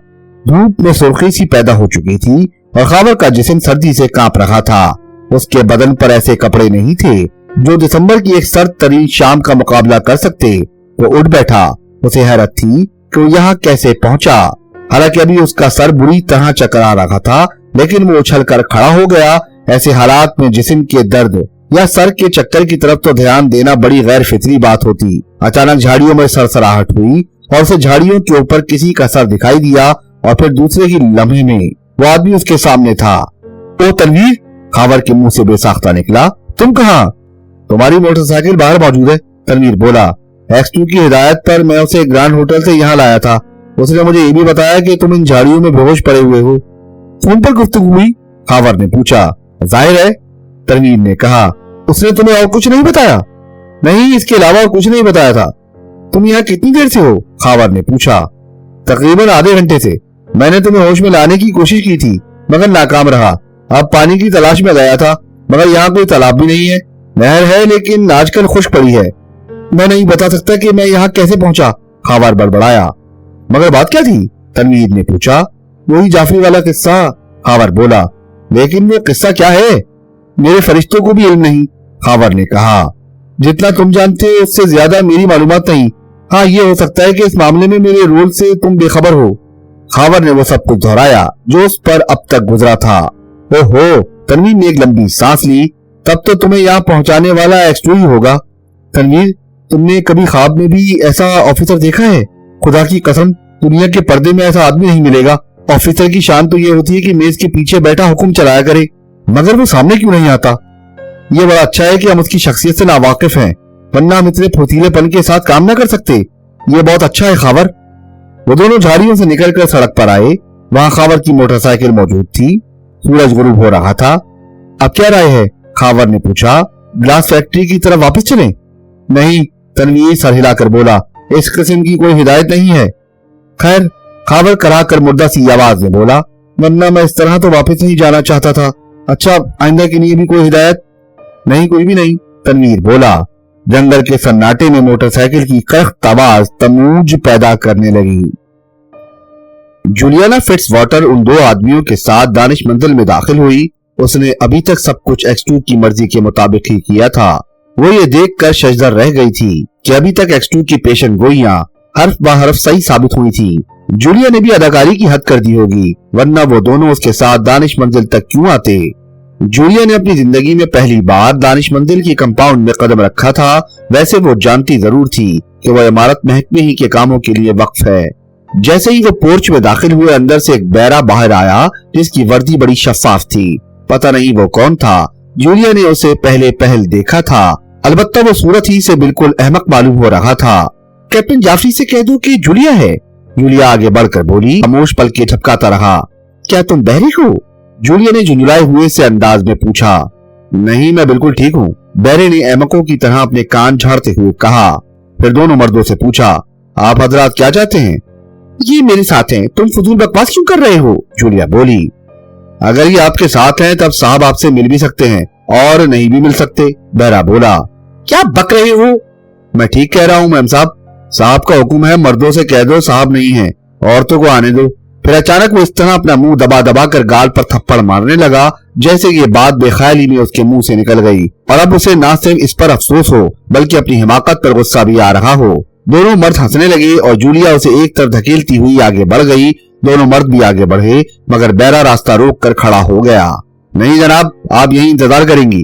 دھوپ میں سرخی سی پیدا ہو چکی تھی اور خاور کا جسم سردی سے کانپ رہا تھا۔ اس کے بدن پر ایسے کپڑے نہیں تھے جو دسمبر کی ایک سرد ترین شام کا مقابلہ کر سکتے۔ وہ اٹھ بیٹھا۔ اسے حیرت تھی کہ وہ یہاں کیسے پہنچا۔ حالانکہ ابھی اس کا سر بری طرح چکرا رہا تھا، لیکن وہ اچھل کر کھڑا ہو گیا۔ ایسے حالات میں جسم کے درد یا سر کے چکر کی طرف تو دھیان دینا بڑی غیر فطری بات ہوتی۔ اچانک جھاڑیوں میں سرسراہٹ ہوئی اور اسے جھاڑیوں کے اوپر کسی کا سر دکھائی دیا، اور پھر دوسرے ہی لمحے میں وہ آدمی اس کے سامنے تھا۔ او تنویر، خاور کے منہ سے بے ساختہ نکلا۔ تم کہاں؟ تمہاری موٹر سائیکل باہر موجود ہے، تنویر بولا۔ ایکس2 کی ہدایت پر میں اسے گرانڈ ہوٹل سے یہاں لایا تھا۔ اس نے مجھے یہ بھی بتایا کہ تم ان جھاڑیوں میں بے ہوش پڑے ہوئے ہو۔ فون پر گفتگو ہوئی؟ خاور نے پوچھا۔ ظاہر ہے، تنویر نے کہا۔ اس نے تمہیں اور کچھ نہیں بتایا؟ نہیں، اس کے علاوہ اور کچھ نہیں بتایا تھا۔ تم یہاں کتنی دیر سے ہو؟ خاور نے پوچھا۔ تقریباً آدھے گھنٹے سے۔ میں نے تمہیں ہوش میں لانے کی کوشش کی تھی مگر ناکام رہا۔ اب پانی کی تلاش میں گیا تھا، مگر یہاں کوئی تالاب بھی نہیں ہے۔ نہر ہے لیکن آج کل خشک پڑی ہے۔ میں نہیں بتا سکتا کہ میں یہاں کیسے پہنچا، خاور بڑبڑایا۔ مگر بات کیا تھی؟ تنویر نے پوچھا۔ وہی جعفری والا قصہ، خاور بولا۔ لیکن وہ قصہ کیا ہے؟ میرے فرشتوں کو بھی علم نہیں، خاور نے کہا۔ جتنا تم جانتے ہو اس سے زیادہ میری معلومات نہیں۔ ہاں، یہ ہو سکتا ہے کہ اس معاملے میں میرے رول سے تم بے خبر ہو۔ خاور نے وہ سب کچھ دہرایا جو اس پر اب تک گزرا تھا۔ اوہو، تنویر نے ایک لمبی سانس لی۔ تب تو تمہیں یہاں پہنچانے والا ایکس2 ہی ہوگا۔ تنویر، تم نے کبھی خواب میں بھی ایسا آفیسر دیکھا ہے؟ خدا کی قسم، دنیا کے پردے میں ایسا آدمی نہیں ملے گا۔ آفیسر کی شان تو یہ ہوتی ہے کہ میز کے پیچھے بیٹھا حکم چلایا کرے، مگر وہ سامنے کیوں نہیں آتا؟ یہ بڑا اچھا ہے کہ ہم اس کی شخصیت سے ناواقف ہیں، ورنہ ہم اتنے پھرتیلے پن کے ساتھ کام نہ کر سکتے۔ یہ بہت اچھا ہے خاور۔ وہ دونوں جھاڑیوں سے نکل کر سڑک پر آئے۔ وہاں خاور کی موٹر سائیکل موجود تھی۔ سورج غروب ہو رہا تھا۔ اب کیا رائے ہے؟ خاور نے پوچھا۔ گلاس فیکٹری کی طرف واپس چلیں؟ نہیں، تنویر سر ہلا کر بولا۔ اس قسم کی کوئی ہدایت نہیں ہے۔ خیر، خاور کرا کر مردہ سی آواز میں بولا، ورنہ میں اس طرح تو واپس نہیں جانا چاہتا تھا۔ اچھا، آئندہ کے لیے بھی کوئی ہدایت؟ نہیں، کوئی بھی نہیں، تنویر بولا۔ جنگل کے سناٹے میں موٹر سائیکل کی کرخت آواز تموج پیدا کرنے لگی۔ जूलियाना फिट्जवाटर उन दो आदमियों के साथ दानिश मंजिल में दाखिल हुई। उसने अभी तक सब कुछ X2 की मर्जी के मुताबिक ही किया था। वो ये देखकर शजदर रह गई थी कि अभी तक X2 की पेशन गोइयां हर्फ ब हर्फ सही साबित हुई थी। जूलिया ने भी अदाकारी की हद कर दी होगी, वरना वो दोनों उसके साथ दानिश मंजिल तक क्यों आते। जूलिया ने अपनी जिंदगी में पहली बार दानिश मंजिल की कंपाउंड में कदम रखा था। वैसे वो जानती जरूर थी कि वो इमारत महकमे ही के कामों के लिए वक्फ है। जैसे ही वो पोर्च में दाखिल हुए, अंदर से एक बैरा बाहर आया जिसकी वर्दी बड़ी शफाफ थी। पता नहीं वो कौन था। जूलिया ने उसे पहले पहल देखा था, अलबत्ता वो सूरत ही से बिल्कुल अहमक मालूम हो रहा था। कैप्टन जाफरी से कह दो कि जूलिया है। जूलिया आगे बढ़कर बोली। खामोश पलके झपकाता रहा। क्या तुम बहरी हो? जूलिया ने झुंझुलाए हुए से अंदाज में पूछा। नहीं, मैं बिल्कुल ठीक हूँ, बैरे ने अहमकों की तरह अपने कान झाड़ते हुए कहा। फिर दोनों मर्दों से पूछा, आप हजरात क्या चाहते हैं? ये मेरे साथ हैं, तुम फजूल बकवास क्यों कर रहे हो? जूलिया बोली। अगर ये आपके साथ हैं तब साहब आपसे मिल भी सकते हैं और नहीं भी मिल सकते, बहरा बोला। क्या बक रहे हो? मैं ठीक कह रहा हूँ मैम साहब का हुक्म है, मर्दों से कह दो साहब नहीं है, औरतों को आने दो। फिर अचानक वो इस तरह अपना मुंह दबा दबा कर गाल पर थप्पड़ मारने लगा जैसे ये बात बेख्याली में उसके मुंह से निकल गई, और अब उसे ना सिर्फ इस पर अफसोस हो बल्कि अपनी हिमाकत पर गुस्सा भी आ रहा हो। दोनों मर्द हंसने लगे और जूलिया उसे एक तरफ धकेलती हुई आगे बढ़ गई। दोनों मर्द भी आगे बढ़े, मगर बैरा रास्ता रोक कर खड़ा हो गया। नहीं जनाब, आप यहीं इंतजार करेंगी।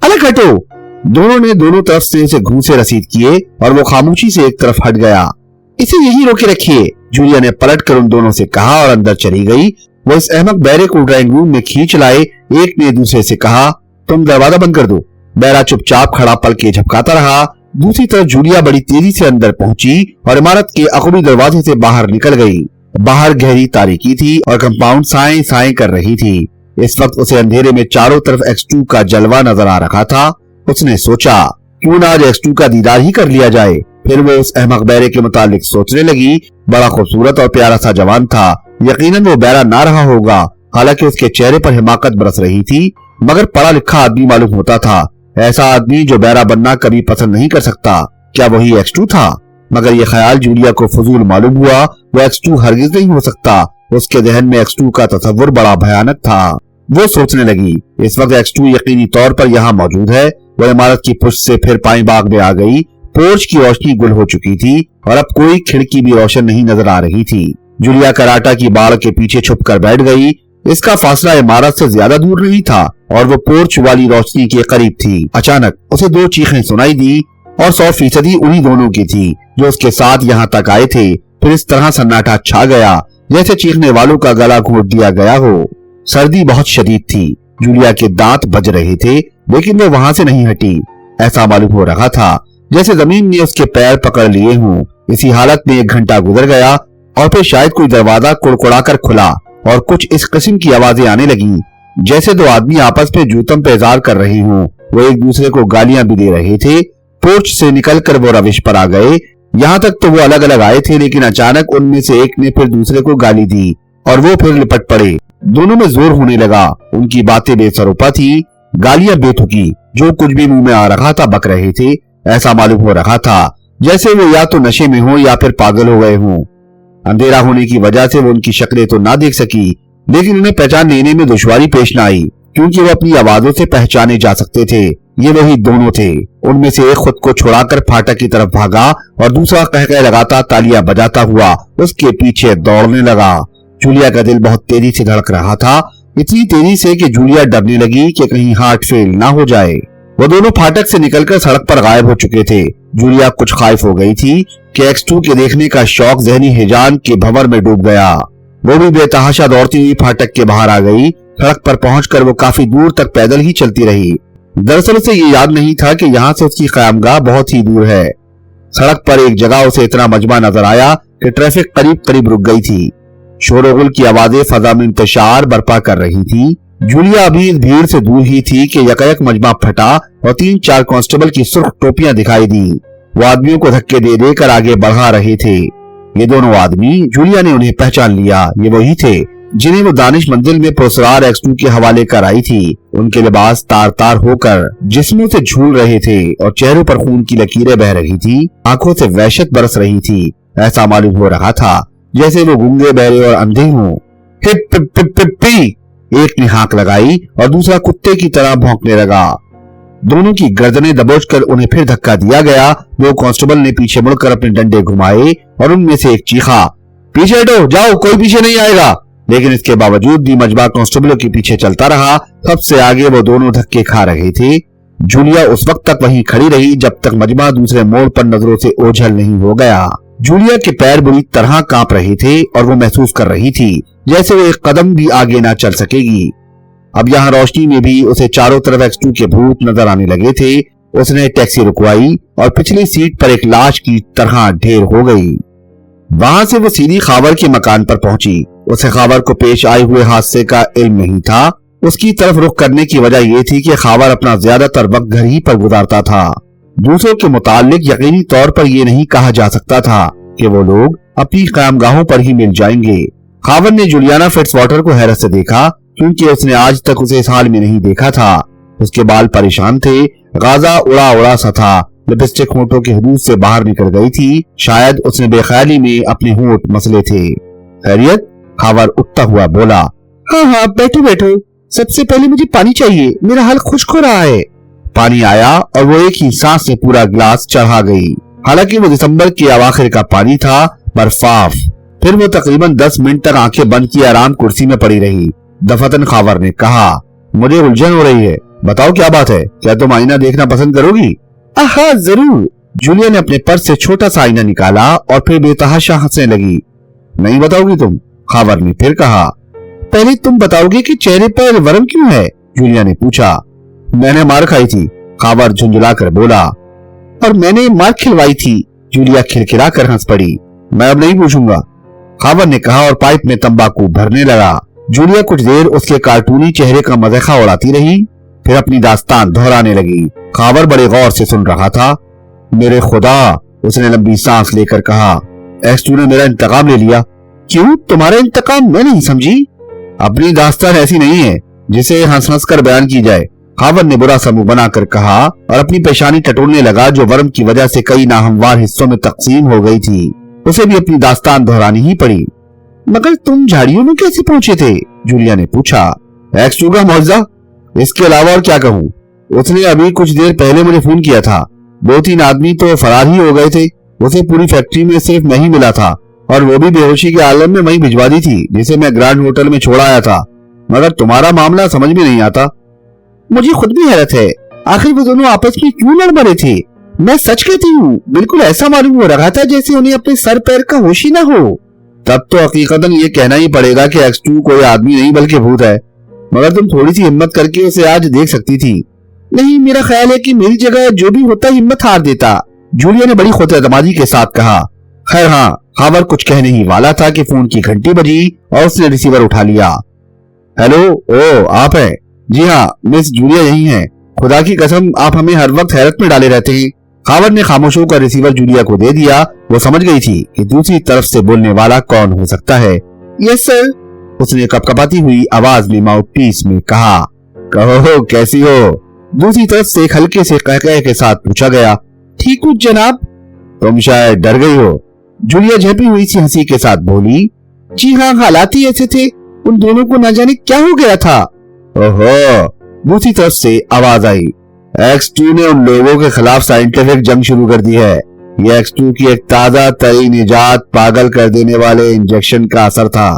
अलग हटो। दोनों ने दोनों तरफ से उसे घूंसे रसीद किए और वो खामोशी से एक तरफ हट गया। इसे यहीं रोके रखिए, जूलिया ने पलट कर उन दोनों से कहा और अंदर चली गई। वो इस अहमक बैरे को ड्राइंग रूम में खींच लाए। एक ने दूसरे से कहा, तुम दरवाजा बंद कर दो। बैरा चुपचाप खड़ा पलके झपकाता रहा। दूसरी तरफ जूलिया बड़ी तेजी से अंदर पहुंची और इमारत के अकबी दरवाजे से बाहर निकल गई। बाहर गहरी तारीकी थी और कंपाउंड साए साए कर रही थी। इस वक्त उसे अंधेरे में चारों तरफ X2 का जलवा नजर आ रहा था। उसने सोचा, क्यों ना आज X2 का दीदार ही कर लिया जाए। फिर वो उस अहमक बैरे के मुतालिक सोचने लगी। बड़ा खूबसूरत और प्यारा सा जवान था। यकीनन वो बैरा ना रहा होगा। हालांकि उसके चेहरे पर हिमाकत बरस रही थी, मगर पढ़ा लिखा आदमी मालूम होता था। ऐसा आदमी जो बैरा बनना कभी पसंद नहीं कर सकता। क्या वही X2 था? मगर ये ख्याल जूलिया को फजूल मालूम हुआ। वो X2 हरगिज नहीं हो सकता। उसके जहन में X2 का तस्वुर बड़ा भयानक था। वो सोचने लगी, इस वक्त X2 यकीनी तौर पर यहाँ मौजूद है। वो इमारत की पुष्ट से फिर पाई बाग में आ गई। पोर्च की रोशनी गुल हो चुकी थी और अब कोई खिड़की भी रोशन नहीं नजर आ रही थी। जूलिया कराटा की बाड़ के पीछे छुप कर बैठ गई। इसका फासला इमारत से ज्यादा दूर नहीं था और वो पोर्च वाली रोशनी के करीब थी। अचानक उसे दो चीखें सुनाई दी और 100% उन्हीं दोनों की थी जो उसके साथ यहाँ तक आए थे। फिर इस तरह सन्नाटा छा गया जैसे चीखने वालों का गला घोट दिया गया हो। सर्दी बहुत शदीद थी। जूलिया के दांत बज रहे थे, लेकिन वो वहां से नहीं हटी। ऐसा मालूम हो रहा था जैसे जमीन ने उसके पैर पकड़ लिए हों। इसी हालत में 1 घंटा गुजर गया और फिर शायद कोई दरवाजा कुड़कुड़ाकर खुला और कुछ इस किस्म की आवाजें आने लगी जैसे दो आदमी आपस में जूतम पे इज़हार कर रहे हों। वो एक दूसरे को गालियां भी दे रहे थे। पोर्च से निकलकर वो रविश पर आ गए। यहाँ तक तो वो अलग अलग आए थे, लेकिन अचानक उनमें से एक ने फिर दूसरे को गाली दी और वो फिर लिपट पड़े। दोनों में जोर होने लगा। उनकी बातें बेसरोपा थी, गालियां बेतुकी। जो कुछ भी मुंह में आ रहा था बक रहे थे। ऐसा मालूम हो रहा था जैसे वो या तो नशे में हो या फिर पागल हो गए हों। अंधेरा होने की वजह से वो उनकी शक्लें तो ना देख सकी, लेकिन उन्हें पहचान लेने में दुश्वारी पेश न आई, क्योंकि वो अपनी आवाजों से पहचाने जा सकते थे। ये वही दोनों थे। उनमें से एक खुद को छुड़ाकर फाटक की तरफ भागा और दूसरा कह लगाता तालियां बजाता हुआ उसके पीछे दौड़ने लगा। जूलिया का दिल बहुत तेजी से धड़क रहा था, इतनी तेजी से कि जूलिया डरने लगी कि कहीं हार्ट फेल ना हो जाए। वो दोनों फाटक से निकलकर सड़क पर गायब हो चुके थे। जूलिया कुछ खाइफ हो गई थी कि X2 के देखने का शौक जहनी हिजान के भंवर में डूब गया। वो भी बेतहाशा दौड़ती हुई फाटक के बाहर आ गई। सड़क पर पहुंचकर वो काफी दूर तक पैदल ही चलती रही। दरअसल उसे ये याद नहीं था कि यहाँ से उसकी क़यामगाह बहुत ही दूर है। सड़क पर एक जगह उसे इतना मजमा नजर आया कि ट्रैफिक करीब करीब रुक गई थी। शोरगुल की आवाजें फजा में इंतशार बर्पा कर रही थी। जूलिया अभी इस भीड़ से दूर ही थी कि यकायक मजमा फटा और 3-4 कांस्टेबल की सुर्ख टोपियां दिखाई दी। वो आदमियों को धक्के दे देकर आगे बढ़ा रहे थे। ये दोनों आदमी, जूलिया ने उन्हें पहचान लिया। ये वही थे जिन्हें वो दानिश मंजिल में पुरस्कार X2 के हवाले कर आई थी। उनके लिबास तार तार होकर जिस्मों से झूल रहे थे और चेहरों पर खून की लकीरें बह रही थी। आंखों से वहशत बरस रही थी। ऐसा मालूम हो रहा था जैसे वो गूंगे बहरे और अंधे हों। हिप पिप पिप पिप पी, एक ने हाँक लगाई और दूसरा कुत्ते की तरह भौंकने लगा। दोनों की गर्दनें दबोचकर उन्हें फिर धक्का दिया गया। वो कांस्टेबल ने पीछे मुड़कर अपने डंडे घुमाए और उनमें से एक चीखा, पीछे हटो, जाओ, कोई पीछे नहीं आएगा। लेकिन इसके बावजूद भी मजबा कांस्टेबलों के पीछे चलता रहा। सबसे आगे वो दोनों धक्के खा रहे थे। जूलिया उस वक्त तक वहीं खड़ी रही जब तक मजबा दूसरे मोड़ पर नजरों से ओझल नहीं हो गया। जूलिया के पैर बुरी तरह कांप रहे थे और वो महसूस कर रही थी जैसे वो एक कदम भी आगे ना चल सकेगी। अब यहाँ रोशनी में भी उसे चारों तरफ X2 के भूत नजर आने लगे थे। उसने टैक्सी रुकवाई और पिछली सीट पर एक लाश की तरह ढेर हो गई। वहां से वो सीधी खावर के मकान पर पहुंची। उसे खावर को पेश आए हुए हादसे का इल्म नहीं था। उसकी तरफ रुख करने की वजह यह थी कि खावर अपना ज्यादातर वक्त घर ही पर गुजारता था। दूसरों के मुतालिक यकीनी तौर पर यह नहीं कहा जा सकता था कि वो लोग अपनी क़यामगाहों पर ही मिल जाएंगे। खावर ने जूलियाना फिट्जवाटर को हैरत से देखा क्योंकि उसने आज तक उसे इस हाल में नहीं देखा था। उसके बाल परेशान थे, गाजा उड़ा उड़ा सा था, लिपस्टिक होंठों की हदूद से बाहर निकल गई थी। शायद उसने बेख्याली में अपने होंठ मसले थे। खैरियत? खावर उठता हुआ बोला। हाँ हाँ, बैठो बैठो। सबसे पहले मुझे पानी चाहिए, मेरा हाल खुश्क हो रहा है। पानी आया और वो एक ही सांस से पूरा गिलास चढ़ा गई। हालांकि वो दिसंबर के अवाखिर का पानी था, बर्फाफ। फिर वो तकरीबन 10 मिनट तक आंखें बंद किए आराम कुर्सी में पड़ी रही। दफातन खावर ने कहा, मुझे उलझन हो रही है, बताओ क्या बात है? क्या तुम आईना देखना पसंद करोगी? हाँ जरूर। जूलिया ने अपने पर्स से छोटा सा आईना निकाला और फिर बेतहाशा हंसने लगी। नहीं बताओगी तुम? खावर ने फिर कहा। पहले तुम बताओगे कि चेहरे पर वर्म क्यों है? जूलिया ने पूछा। मैंने मार खाई थी, खावर झुंझुला कर बोला। और मैंने मार खिलवाई थी। जूलिया खिलखिला कर हंस पड़ी। मैं अब नहीं पूछूंगा, खावर ने कहा और पाइप में तंबाकू भरने लगा। जूलिया कुछ देर उसके कार्टूनी चेहरे का मज़ाक़ उड़ाती रही, फिर अपनी दास्तान दोहराने लगी। खावर बड़े गौर से सुन रहा था। मेरे खुदा, उसने लंबी सांस लेकर कहा, X2 ने मेरा इंतकाम ले लिया। क्यों? तुम्हारा इंतकाम? मैं नहीं समझी। अपनी दास्तान ऐसी नहीं है जिसे हंस हंस कर बयान की जाए, खावर ने बुरा सा मुंह बनाकर कहा और अपनी पेशानी टटोलने लगा जो वर्म की वजह से कई नाहमवार हिस्सों में तकसीम हो गई थी। उसे भी अपनी दास्तान दोहरानी ही पड़ी। मगर तुम झाड़ियों में कैसे पहुंचे थे? जूलिया ने पूछा। X2 का मौजज़ा, इसके अलावा और क्या कहूँ? उसने अभी कुछ देर पहले मुझे फोन किया था। 2-3 आदमी तो फरार ही हो गए थे। उसे पूरी फैक्ट्री में सिर्फ मैं ही मिला था और वो भी बेहोशी के आलम में वहीं भिजवा दी थी जिसे मैं ग्रैंड होटल में छोड़ आया था। मगर तुम्हारा मामला समझ में नहीं आता। मुझे खुद भी हैरत है, आखिर वो दोनों आपस में क्यों लड़ मरे थे? मैं सच कहती हूँ, बिल्कुल ऐसा मालूम हो रहा था जैसे उन्हें अपने सर पैर का होश ही न हो। तब तो हकीकतन ये कहना ही पड़ेगा कि X2 कोई आदमी नहीं बल्कि भूत है। मगर तुम थोड़ी सी हिम्मत करके उसे आज देख सकती थी। नहीं, मेरा ख्याल है कि मेरी जगह जो भी होता हिम्मत हार देता। जूलिया ने बड़ी खुद-ए-एतमादी के साथ कहा। खैर हाँ, खावर कुछ कहने ही वाला था कि फोन की घंटी बजी और उसने रिसीवर उठा लिया। हेलो, ओ आप हैं? जी हाँ, मिस जूलिया यही हैं। खुदा की कसम, आप हमें हर वक्त हैरत में डाले रहते हैं। खावर ने खामोश होकर रिसीवर जूलिया को दे दिया। वो समझ गई थी कि दूसरी तरफ से बोलने वाला कौन हो सकता है। यस सर, उसने कपकपाती हुई आवाज में माउथ पीस में कहा। कहो, कैसी हो? दूसरी तरफ से एक हल्के से कहकह के साथ पूछा गया। ठीक हूँ जनाब। तुम शायद डर गई हो, जूलिया झपी हुई सी हंसी के साथ बोली। जी हाँ, हालात ही ऐसे थे। उन दोनों को न जाने क्या हो गया था। ओहो, दूसरी तरफ से आवाज आई। X2 ने उन लोगों के खिलाफ साइंटिफिक जंग शुरू कर दी है। ये X2 की एक ताजा तरीन इजाद पागल कर देने वाले इंजेक्शन का असर था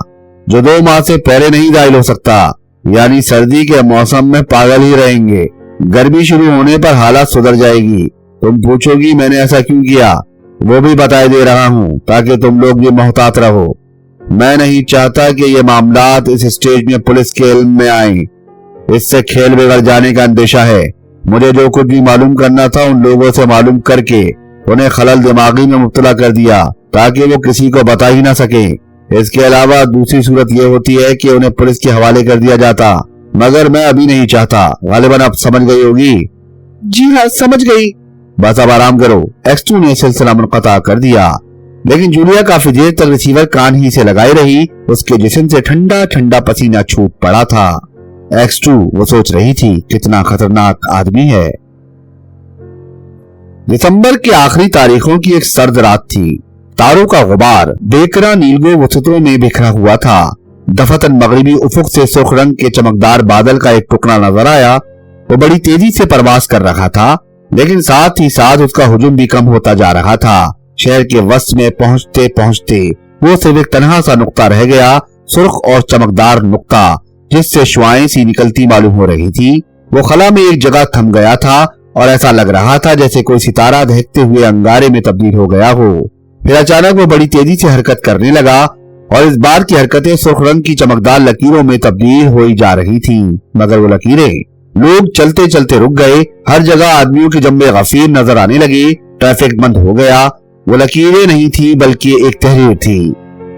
जो 2 माह से पहले नहीं जाहिल हो सकता। यानी सर्दी के मौसम में पागल ही रहेंगे, गर्मी शुरू होने पर हालत सुधर जाएगी। तुम पूछोगी मैंने ऐसा क्यों किया, वो भी बताए दे रहा हूँ ताकि तुम लोग भी मोहतात रहो। मैं नहीं चाहता कि ये मामलात इस स्टेज में पुलिस के इल्म में आए। इससे खेल बिगड़ जाने का अंदेशा है। मुझे जो कुछ भी मालूम करना था उन लोगों से मालूम करके उन्हें खलल दिमागी में मुब्तला कर दिया ताकि वो किसी को बता ही ना सके। इसके अलावा दूसरी सूरत ये होती है कि उन्हें पुलिस के हवाले कर दिया जाता, मगर मैं अभी नहीं चाहता। गालिबन आप समझ गई होगी। जी हाँ, समझ गई। बस अब आराम करो। X2 ने सिलसिला मुनक़ता कर दिया, लेकिन जूलिया काफी देर तक रिसीवर कान ही से लगाई रही। उसके जिस्म से ठंडा ठंडा पसीना छूट पड़ा था। X2, वो सोच रही थी, कितना खतरनाक आदमी है। दिसंबर के आखिरी तारीखों की एक सर्द रात थी। तारों का गुबार बेकरा नीलगो वसतों में बिखरा हुआ था। दफतन मगरिबी उफुक से सुर्ख रंग के चमकदार बादल का एक टुकड़ा नजर आया। वो बड़ी तेजी से परवास कर रहा था, लेकिन साथ ही साथ उसका हुजूम भी कम होता जा रहा था। शहर के वस्त में पहुंचते पहुंचते वो सिर्फ एक तन्हा सा नुक्ता रह गया, सुर्ख और चमकदार नुक्ता जिससे शुआएं सी निकलती मालूम हो रही थी। वो खला में एक जगह थम गया था और ऐसा लग रहा था जैसे कोई सितारा दहकते हुए अंगारे में तब्दील हो गया हो। फिर अचानक वो बड़ी तेजी से हरकत करने लगा और इस बार की हरकतें सुर्ख रंग की चमकदार लकीरों में तब्दील हो जा रही थी। मगर वो लकीरें, लोग चलते चलते रुक गए, हर जगह आदमियों के जम्मे गफीर नजर आने लगे, ट्रैफिक बंद हो गया। वो लकीरें नहीं थी बल्कि एक तहरीर थी।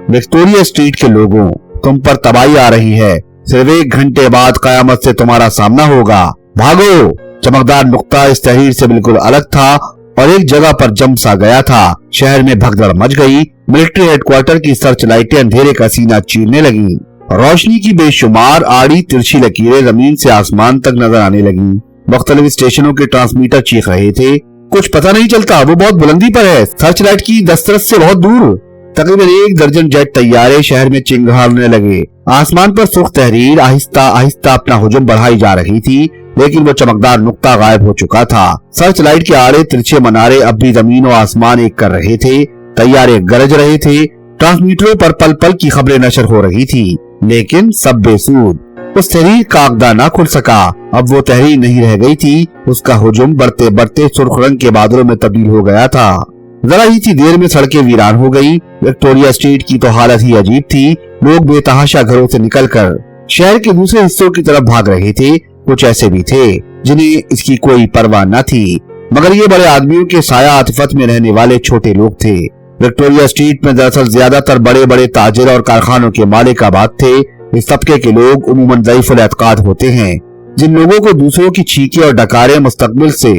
विक्टोरिया स्ट्रीट के लोगों, तुम पर तबाही आ रही है, सिर्फ 1 घंटे बाद कयामत से तुम्हारा सामना होगा, भागो। चमकदार नुक्ता इस तहरीर से बिल्कुल अलग था और एक जगह पर जम सा गया था। शहर में भगदड़ मच गई। मिलिट्री हेडक्वार्टर की सर्च लाइटें अंधेरे का सीना चीरने लगी। रोशनी की बेशुमार आड़ी तिरछी लकीरें जमीन से आसमान तक नजर आने लगी। मुख्तलिफ स्टेशनों के ट्रांसमीटर चीख रहे थे, कुछ पता नहीं चलता, वो बहुत बुलंदी पर है, सर्च लाइट की दस्तरस से बहुत दूर। तकरीबन 1 दर्जन जेट तैयारे शहर में चिंगारने लगे। आसमान पर सुर्ख तहरीर आहिस्ता आहिस्ता अपना हुजूम बढ़ाई जा रही थी, लेकिन वो चमकदार नुक्ता गायब हो चुका था। सर्च लाइट के आड़े तिरछे मनारे अब भी जमीन और आसमान एक कर रहे थे। तैयारे गरज रहे थे, ट्रांसमीटरों पर पल पल की खबरें नशर हो रही थी, लेकिन सब बेसूद। उस तहरीर का आगदा ना खुल सका। अब वो तहरीर नहीं रह गई थी, उसका हुजूम बढ़ते बढ़ते सुर्ख रंग के बादलों में तब्दील हो गया था। जरा ही सी देर में सड़कें वीरान हो गई। विक्टोरिया स्ट्रीट की तो हालत ही अजीब थी। लोग बेतहाशा घरों से निकलकर शहर के दूसरे हिस्सों की तरफ भाग रहे थे। कुछ ऐसे भी थे जिन्हें इसकी कोई परवाह न थी, मगर ये बड़े आदमियों के साया आतिफत में रहने वाले छोटे लोग थे। विक्टोरिया स्ट्रीट में दरअसल ज्यादातर बड़े बड़े ताजिर और कारखानों के मालिक आबाद थे। इस तबके के लोग उमूमन ज़ईफ़ुल एतक़ाद होते हैं। जिन लोगों को दूसरों की छींकें और डकारें मुस्तकबिल से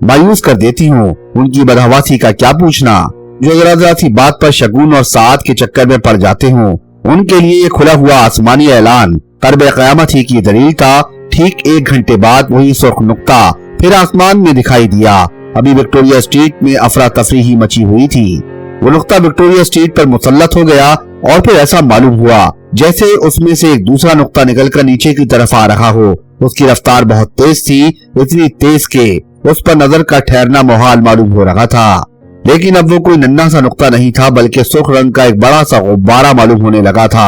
मायूस कर देती हों, उनकी बदहवासी का क्या पूछना। जो जरा सी बात पर शगुन और साथ के चक्कर में पड़ जाते हों, उनके लिए ये खुला हुआ आसमानी ऐलान क़र्ब क़यामत ही की दलील था। ठीक 1 घंटे बाद वही सुर्ख नुक्ता फिर आसमान में दिखाई दिया। अभी विक्टोरिया स्ट्रीट में अफरा तफरी ही मची हुई थी। वो नुक्ता विक्टोरिया स्ट्रीट पर मुसल्लत हो गया और फिर ऐसा मालूम हुआ जैसे उसमें से एक दूसरा नुक्ता निकलकर नीचे की तरफ आ रहा हो। उसकी रफ्तार बहुत तेज थी, इतनी तेज के उस पर नजर का ठहरना मुहाल मालूम हो रहा था। लेकिन अब वो कोई नन्हा सा नुक्ता नहीं था, बल्कि सुर्ख रंग का एक बड़ा सा गुब्बारा मालूम होने लगा था।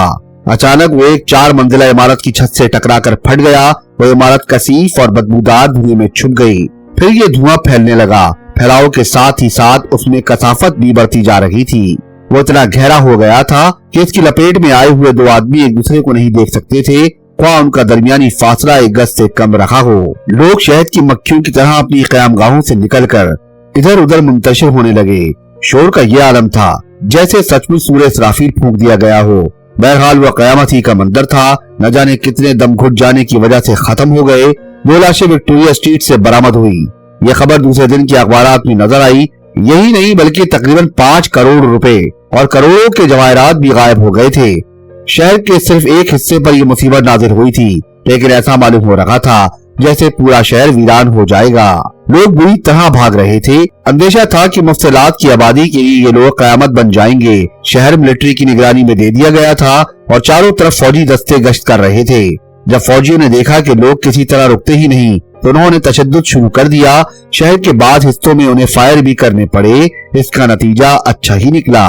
अचानक वो एक 4 मंजिला इमारत की छत से टकराकर फट गया। वो इमारत कसीफ और बदबूदार धुएं में छुप गई। फिर ये धुआं फैलने लगा। फैलाव के साथ ही साथ उसमें कसाफत भी बढ़ती जा रही थी। वो इतना गहरा हो गया था कि इसकी लपेट में आए हुए 2 आदमी एक दूसरे को नहीं देख सकते थे, ख्वाह उनका दरमियानी फासला 1 गज से कम रहा हो। लोग शहद की मक्खियों की तरह अपनी क़यामगाहों से निकलकर इधर उधर मुंतशिर होने लगे। शोर का ये आलम था जैसे सचमुच सूरज इसराफील फूंक दिया गया हो। बहरहाल वह क़यामत ही का मंजर था। न जाने कितने दम घुट जाने की वजह से खत्म हो गए। 2 लाशें विक्टोरिया स्ट्रीट से बरामद हुई। यह खबर दूसरे दिन के अखबारात में नजर आई। यही नहीं बल्कि तकरीबन 5 करोड़ रुपए और करोड़ों के जवाहरात भी गायब हो गए थे। शहर के सिर्फ एक हिस्से पर यह मुसीबत नाजिल हुई थी, लेकिन ऐसा मालूम हो रहा था जैसे पूरा शहर वीरान हो जाएगा। लोग बुरी तरह भाग रहे थे। अंदेशा था कि मुफ्तलात की आबादी के लिए ये लोग कयामत बन जाएंगे। शहर मिलिट्री की निगरानी में दे दिया गया था और चारों तरफ फौजी दस्ते गश्त कर रहे थे। जब फौजियों ने देखा कि लोग किसी तरह रुकते ही नहीं, तो उन्होंने तशद्दुद शुरू कर दिया। शहर के बाद हिस्सों में उन्हें फायर भी करने पड़े। इसका नतीजा अच्छा ही निकला।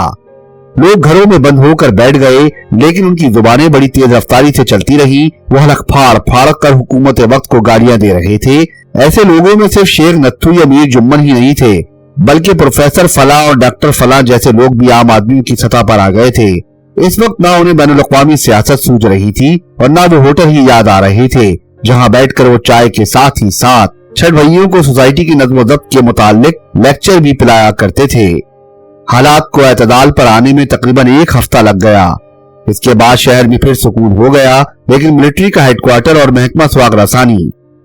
लोग घरों में बंद होकर बैठ गए, लेकिन उनकी जुबानें बड़ी तेज रफ्तारी से चलती रही। वो हलक फाड़ फाड़ कर हुकूमत वक्त को गालियां दे रहे थे। ऐसे लोगों में सिर्फ शेख नत्थू या मीर जुम्मन ही नहीं थे, बल्कि प्रोफेसर फला और डॉक्टर फला जैसे लोग भी आम आदमियों की सतह पर आ गए थे। इस वक्त ना उन्हें बैनुल अक़वामी सियासत सूझ रही थी और ना वो होटल ही याद आ रहे थे, जहाँ बैठकर वो चाय के साथ ही साथ छठ भाइयों को सोसाइटी की नज़्म ज़ब्त के मुतालिक लेक्चर भी पिलाया करते थे। हालात को एतदाल पर आने में तकरीबन 1 हफ्ता लग गया। इसके बाद शहर में फिर सुकून हो गया, लेकिन मिलिट्री का हेडक्वार्टर और महकमा स्वाग रसानी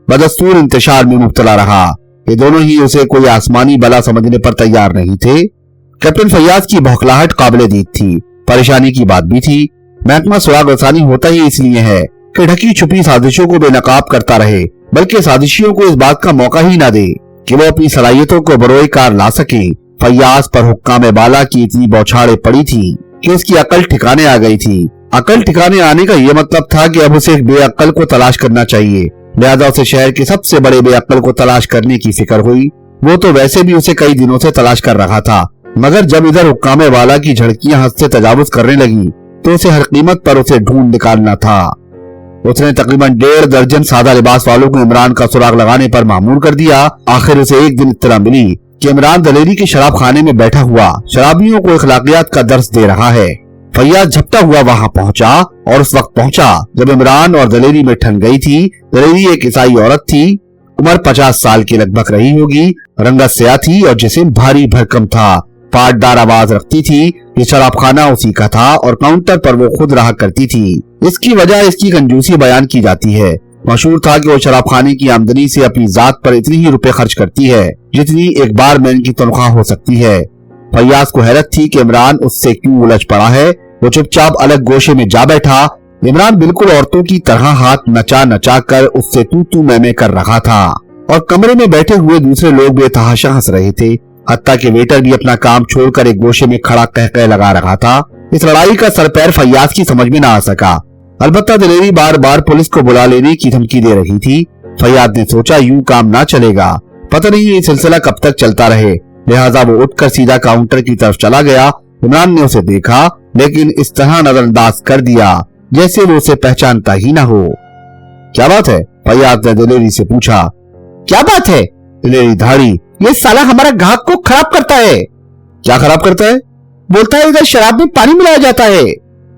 बदस्तूर इंतशार में मुब्तला रहा। ये दोनों ही उसे कोई आसमानी बला समझने पर तैयार नहीं थे। कैप्टन फैयाज की भौखलाहट काबिले दीद थी। परेशानी की बात भी थी। महकमा स्वाग रसानी होता ही इसलिए है कि ढकी छुपी साजिशों को बेनकाब करता रहे, बल्कि साजिशियों को इस बात का मौका ही ना दे कि वो अपनी सलाहियतों को बरोए कार ला सके। फैयाज पर हुक्काम बाला की इतनी बौछारें पड़ी थी कि उसकी अकल ठिकाने आ गई थी। अकल ठिकाने आने का यह मतलब था कि अब उसे एक बेअक्ल को तलाश करना चाहिए। लिहाजा उसे शहर के सबसे बड़े बेअक्ल को तलाश करने की फिक्र हुई। वो तो वैसे भी उसे कई दिनों से तलाश कर रहा था, मगर जब इधर हुक्काम बाला की झड़कियां हद से तजावुज करने लगी तो उसे हर कीमत पर उसे ढूंढ निकालना था। उसने तकरीबन 1.5 दर्जन सादा लिबास वालों को इमरान का सुराग लगाने पर मामूर कर दिया। आखिर उसे एक दिन इत्तला मिली कि इमरान दलेरी के शराब खाने में बैठा हुआ शराबियों को अखलाकियात का दर्स दे रहा है। फैयाज झपटा हुआ वहां पहुंचा और उस वक्त पहुंचा जब इमरान और दलेरी में ठन गई थी। दलेरी एक ईसाई औरत थी, उम्र 50 साल की लगभग रही होगी, रंगत स्याह थी और जिस्म भारी भरकम था, पाटदार आवाज रखती थी। ये शराब खाना उसी का था और काउंटर पर वो खुद रहा करती थी। इसकी वजह इसकी कंजूसी बयान की जाती है। मशहूर था कि वो शराब खाने की आमदनी से अपनी जात पर इतनी ही रुपए खर्च करती है जितनी एक बारमैन की तनख्वाह हो सकती है। फैयाज को हैरत थी कि इमरान उससे क्यों उलझ पड़ा है। वो चुपचाप अलग गोशे में जा बैठा। इमरान बिल्कुल औरतों की तरह हाथ नचा नचा कर उससे तू तू मैं कर रहा था और कमरे में बैठे हुए दूसरे लोग बेतहाशा हंस रहे थे। हत्ता के वेटर भी अपना काम छोड़कर एक गोशे में खड़ा कह लगा रहा था। इस लड़ाई का सरपैर फैयाज की समझ में न आ सका। अलबत्ता दलेरी बार बार पुलिस को बुला लेने की धमकी दे रही थी। फैयाज ने सोचा यूं काम ना चलेगा, पता नहीं ये सिलसिला कब तक चलता रहे। लिहाजा वो उठकर सीधा काउंटर की तरफ चला गया। इमरान ने उसे देखा लेकिन इस तरह नजरअंदाज कर दिया जैसे वो उसे पहचानता ही ना हो। क्या बात है? फैयाज ने दलेरी से पूछा। क्या बात है? दलेरी धाड़ी, ये साला हमारा ग्राहक को खराब करता है। क्या खराब करता है? बोलता है इधर शराब में पानी मिलाया जाता है।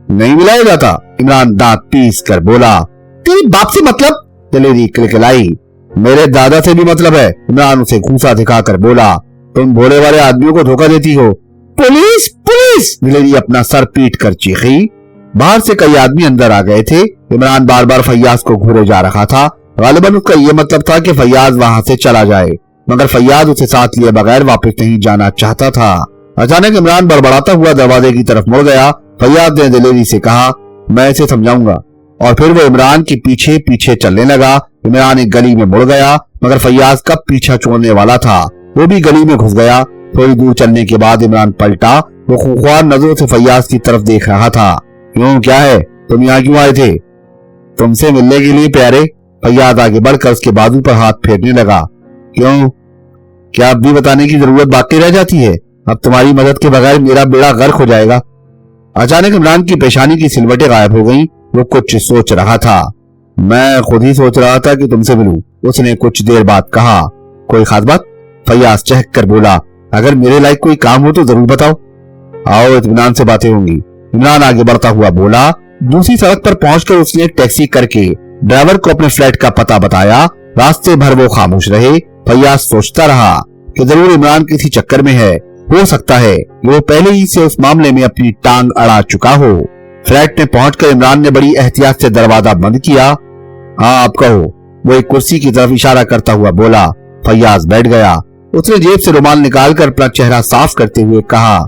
नहीं मिलाया जाता, इमरान दांत पीस कर बोला। तेरी बाप से मतलब? दलेरी किलकिलाई। मेरे दादा से भी मतलब है, इमरान उसे घूंसा दिखाकर बोला। तुम भोले वाले आदमियों को धोखा देती हो। Police police! दलेरी अपना सर पीट कर चीखी। बाहर से कई आदमी अंदर आ गए थे। इमरान बार बार फैयाज को घूरे जा रहा था। गालिबन उसका यह मतलब था कि फैयाज वहां से चला जाए, मगर फैयाज उसे साथ लिए बगैर वापस नहीं जाना चाहता था। अचानक इमरान बड़बड़ाता हुआ दरवाजे की तरफ मुड़ गया। फैयाज ने दलेरी से कहा, मैं इसे समझाऊंगा। और फिर वो इमरान के पीछे पीछे चलने लगा। इमरान एक गली में मुड़ गया, मगर फैयाज कब पीछा छोड़ने वाला था। वो भी गली में घुस गया। थोड़ी दूर चलने के बाद इमरान पलटा। वो खूंखार नजरों से फैयाज की तरफ देख रहा था। क्यों, क्या है? तुम यहाँ क्यों आए थे? तुमसे मिलने के लिए प्यारे। फैयाज आगे बढ़कर उसके बाजू पर हाथ फेरने लगा। क्यों, क्या अब भी बताने की जरूरत बाकी रह जाती है? अब तुम्हारी मदद के बगैर मेरा बेड़ा गर्क हो जाएगा। अचानक इमरान की पेशानी की सिलवटें गायब हो गईं। वो कुछ सोच रहा था। मैं खुद ही सोच रहा था कि तुमसे मिलूं, उसने कुछ देर बाद कहा। कोई खास बात? फैयाज चहक कर बोला। अगर मेरे लायक कोई काम हो तो जरूर बताओ। आओ, इत्मीनान से बातें होंगी। इमरान आगे बढ़ता हुआ बोला। दूसरी सड़क पर पहुंचकर उसने टैक्सी करके ड्राइवर को अपने फ्लैट का पता बताया। रास्ते भर वो खामोश रहे। फैयाज सोचता रहा कि जरूर इमरान किसी चक्कर में है। हो सकता है कि वो पहले ही से उस मामले में अपनी टांग अड़ा चुका हो। फ्लैट में पहुंचकर इमरान ने बड़ी एहतियात से दरवाजा बंद किया। हाँ, आप कहो, वो एक कुर्सी की तरफ इशारा करता हुआ बोला। फैयाज बैठ गया। उसने जेब से रुमाल निकालकर अपना चेहरा साफ करते हुए कहा,